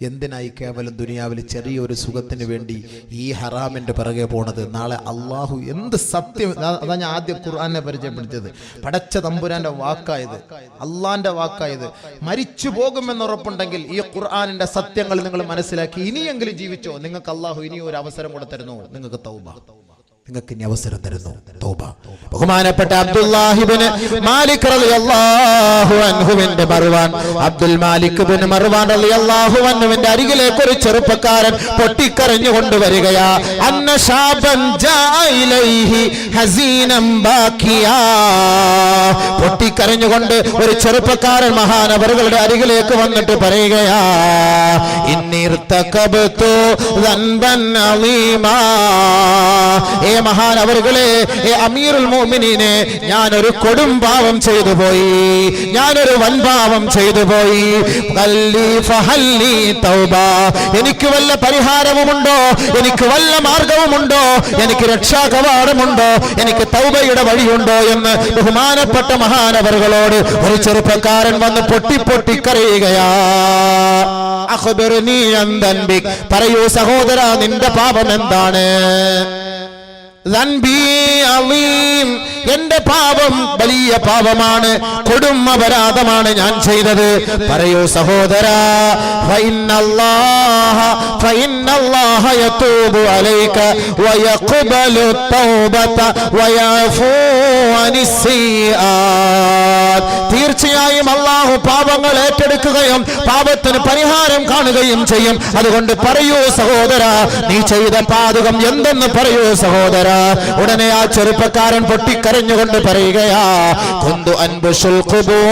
എന്തിനായി കേവലം ദുനിയാവിൽ ചെറിയൊരു സുഖത്തിന് വേണ്ടി ഈ ഹറാമിന്റെ പിറകെ പോണത്? നാളെ അള്ളാഹു എന്ത് സത്യം, അതാ ഞാൻ ആദ്യം ഖുർആനെ പരിചയപ്പെടുത്തിയത്. പടച്ച തമ്പുരാന്റെ വാക്കായത്, അള്ളാന്റെ വാക്കായത്. മരിച്ചു പോകുമെന്ന് ഉറപ്പുണ്ടെങ്കിൽ ഈ ഖുർആനിന്റെ സത്യങ്ങൾ നിങ്ങൾ മനസ്സിലാക്കി ഇനിയെങ്കിലും ജീവിച്ചോ. നിങ്ങൾക്ക് അള്ളാഹു ഇനി ഒരു അവസരം കൂടെ തരുന്നു. നിങ്ങൾക്ക് തൗബ, നിങ്ങൾക്ക് ഇനി അവസരം തരുന്നു. തൗബ. ബഹുമാനപ്പെട്ട അബ്ദുല്ലാഹി ഇബ്നു മാലിക് റളിയല്ലാഹു അൻഹുവിന്റെ മർവാൻ, അബ്ദുൽ മാലിക് ഇബ്നു മർവാൻ റളിയല്ലാഹു അൻഹുവിന്റെ അരികിലേക്ക് ഒരു ചെറുപ്പക്കാരൻ പൊട്ടിക്കരഞ്ഞു കൊണ്ടുവരികയാ. അന്ന ശാബൻ ജാഅ ഇലൈഹി ഹസീനം ബാക്കിയാ. പൊട്ടിക്കരഞ്ഞുകൊണ്ട് ഒരു ചെറുപ്പക്കാരൻ മഹാനവറുകളുടെ അരികിലേക്ക് വന്നിട്ട് പറയുകയാ, ഇന്നി ഇർതകബ്തു ദൻബൻ അളീമാ. മഹാൻ അവர்களே, അമീറുൽ മുഅ്മിനീനെ, ഞാനൊരു കൊടും പാവം ചെയ്തു പോയി, ഞാനൊരു വൻപാവം ചെയ്തു പോയി. എനിക്ക് വല്ല പരിഹാരവുമുണ്ടോ? എനിക്ക് വല്ല മാർഗവുമുണ്ടോ? എനിക്ക് രക്ഷാകവാടമുണ്ടോ? എനിക്ക് തൗബയുടെ വഴിയുണ്ടോ എന്ന് ബഹുമാനപ്പെട്ട മഹാനവറുകളോട് ഒരു ചെറുപ്പക്കാരൻ വന്ന് പൊട്ടി കരയുകയാ. അഖ്ബിർനി അൻ ദൻബിക്, പറയൂ സഹോദര, നിന്റെ പാപം എന്താണ്? ദൻബി അളീം, എന്റെ പാപം വലിയ പാപമാണ്, കൊടും അപരാധമാണ് ഞാൻ ചെയ്തത്. പറയൂ സഹോദര, ഫഇന്നല്ലാഹ യതൂബു അലൈക വയഖ്ബലു തൗബത വയഅഫൂ അനിസ്സിആത്. തീർച്ചയായും അല്ലാഹു പാപങ്ങൾ ഏറ്റെടുക്കുകയും പാപത്തിന് പരിഹാരം കാണുകയും ചെയ്യും. അതുകൊണ്ട് പറയൂ സഹോദര, നീ ചെയ്ത പാതകം എന്തെന്ന് പറയൂ സഹോദര. ഉടനെ ആ ചെറുപ്പക്കാരൻ പൊട്ടിക്കരഞ്ഞുകൊണ്ട് പറയുകയാ, കുന്തു അൻബുശുൽ ഖുബൂർ,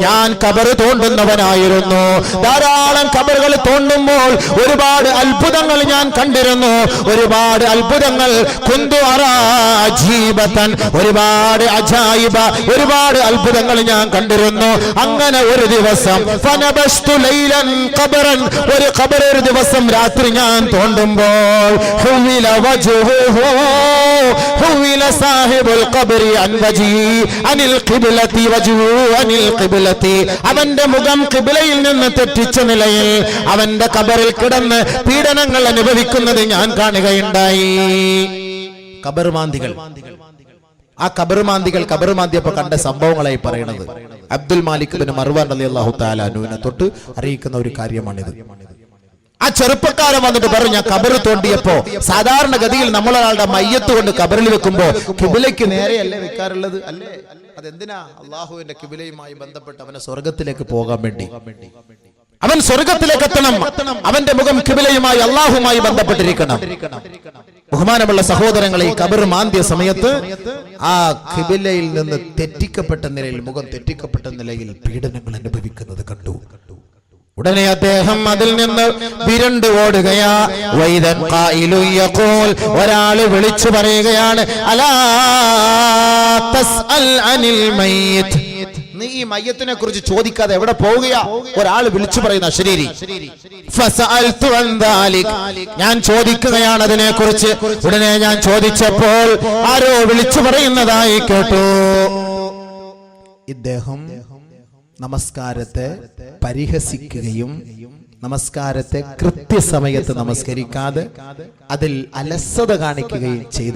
ഞാൻ ഖബർ തോണ്ടുന്നവനായിരുന്നു. ധാരാളം ഖബറുകൾ തോണ്ടുമ്പോൾ ഒരുപാട് അത്ഭുതങ്ങൾ ഞാൻ കണ്ടിരുന്നു, ഒരുപാട് അത്ഭുതങ്ങൾ. കുന്തു അറാജീബതൻ, ഒരുപാട് അജായിബ, ഒരുപാട് അത്ഭുതങ്ങൾ ഞാൻ കണ്ടിരുന്നു. അങ്ങനെ ഒരു ദിവസം ഫനബസ്തു ലൈലൻ ഖബറൻ, ഒരു ഖബർ ഒരു ദിവസം രാത്രി ഞാൻ തോണ്ടുമ്പോൾ ഹുവില വജ്ഹുഹു, ഹുവില സാഹിബുൽ ഖബറി അൻ വജ്ഹി അനിൽ ഖിബ്ലതി വജ്ഹു അനിൽ ഖിബ്ലതി, അവന്റെ മുഖം ഖിബ്ലയിൽ നിന്ന് തെറ്റിച്ച നിലയിൽ അവന്റെ ഖബറിൽ കിടന്ന് പീഡനങ്ങൾ അനുഭവിക്കുന്നത് ഞാൻ കാണുകയുണ്ടായി. ഖബർമാന്തികൾ, ആ ഖബർമാന്തിയപ്പോ കണ്ട സംഭവങ്ങളായി പറയുന്നത് അബ്ദുൽ മാലിക് ബിൻ മർവാൻ റളിയല്ലാഹു തആല അൻഹുവിനെ തൊട്ട് അറിയിക്കുന്ന ഒരു കാര്യമാണിത്. ആ ചെറുപ്പക്കാരൻ വന്നിട്ട് പറഞ്ഞു, ഞാൻ ഖബർ തോണ്ടിയപ്പോ സാധാരണഗതിയിൽ നമ്മളൊരാളുടെ മയ്യത്ത് കൊണ്ട് ഖബറിൽ വെക്കുമ്പോ ഖിബിലയ്ക്ക് നേരെയല്ലേ വെക്കാറുള്ളത്? അല്ലേ? അതെന്തിനാ? അള്ളാഹുവിന്റെ ഖിബിലയുമായി ബന്ധപ്പെട്ട് അവനെ സ്വർഗത്തിലേക്ക് പോകാൻ വേണ്ടി. അവൻ സ്വർഗത്തിലേക്ക് എത്തണം, അവന്റെ മുഖം ഖിബിലയുമായി അള്ളാഹുമായി ബന്ധപ്പെട്ടിരിക്കണം. ബഹുമാനമുള്ള സഹോദരങ്ങളെ, ഈ ഖബർ മാന്തിയ സമയത്ത് ആ ഖിബിലയിൽ നിന്ന് തെറ്റിക്കപ്പെട്ട നിലയിൽ, മുഖം തെറ്റിക്കപ്പെട്ട നിലയിൽ പീഡനങ്ങൾ അനുഭവിക്കുന്നത് കണ്ടു. ഉടനെ അദ്ദേഹം അതിൽ നിന്ന് വിരണ്ടു ഓടുകയാ. വൈദൻ ഖായിലു യഖൂൽ, ഒരാള് വിളിച്ചു പറയുകയാണ്, അലാ തസ്അൽ അനിൽ മയ്യിത്ത്, നീ ഈ മയ്യത്തിനെ കുറിച്ച് ചോദിക്കാതെ എവിടെ പോവുകയാ? ഒരാൾ വിളിച്ചു പറയുന്ന ശരീരി. ഫസഅൽതു അൻ ദാലിക്, ഞാൻ ചോദിക്കുകയാണ് അതിനെ കുറിച്ച്. ഉടനെ ഞാൻ ചോദിച്ചപ്പോൾ ആരോ വിളിച്ചു പറയുന്നതായി കേട്ടു. ഇദ്ദേഹം നമസ്കാരത്തെ പരിഹസിക്കുകയും നമസ്കാരത്തെ കൃത്യസമയത്ത് നമസ്കരിക്കാതെ അതിൽ അലസത കാണിക്കുകയും ചെയ്തു.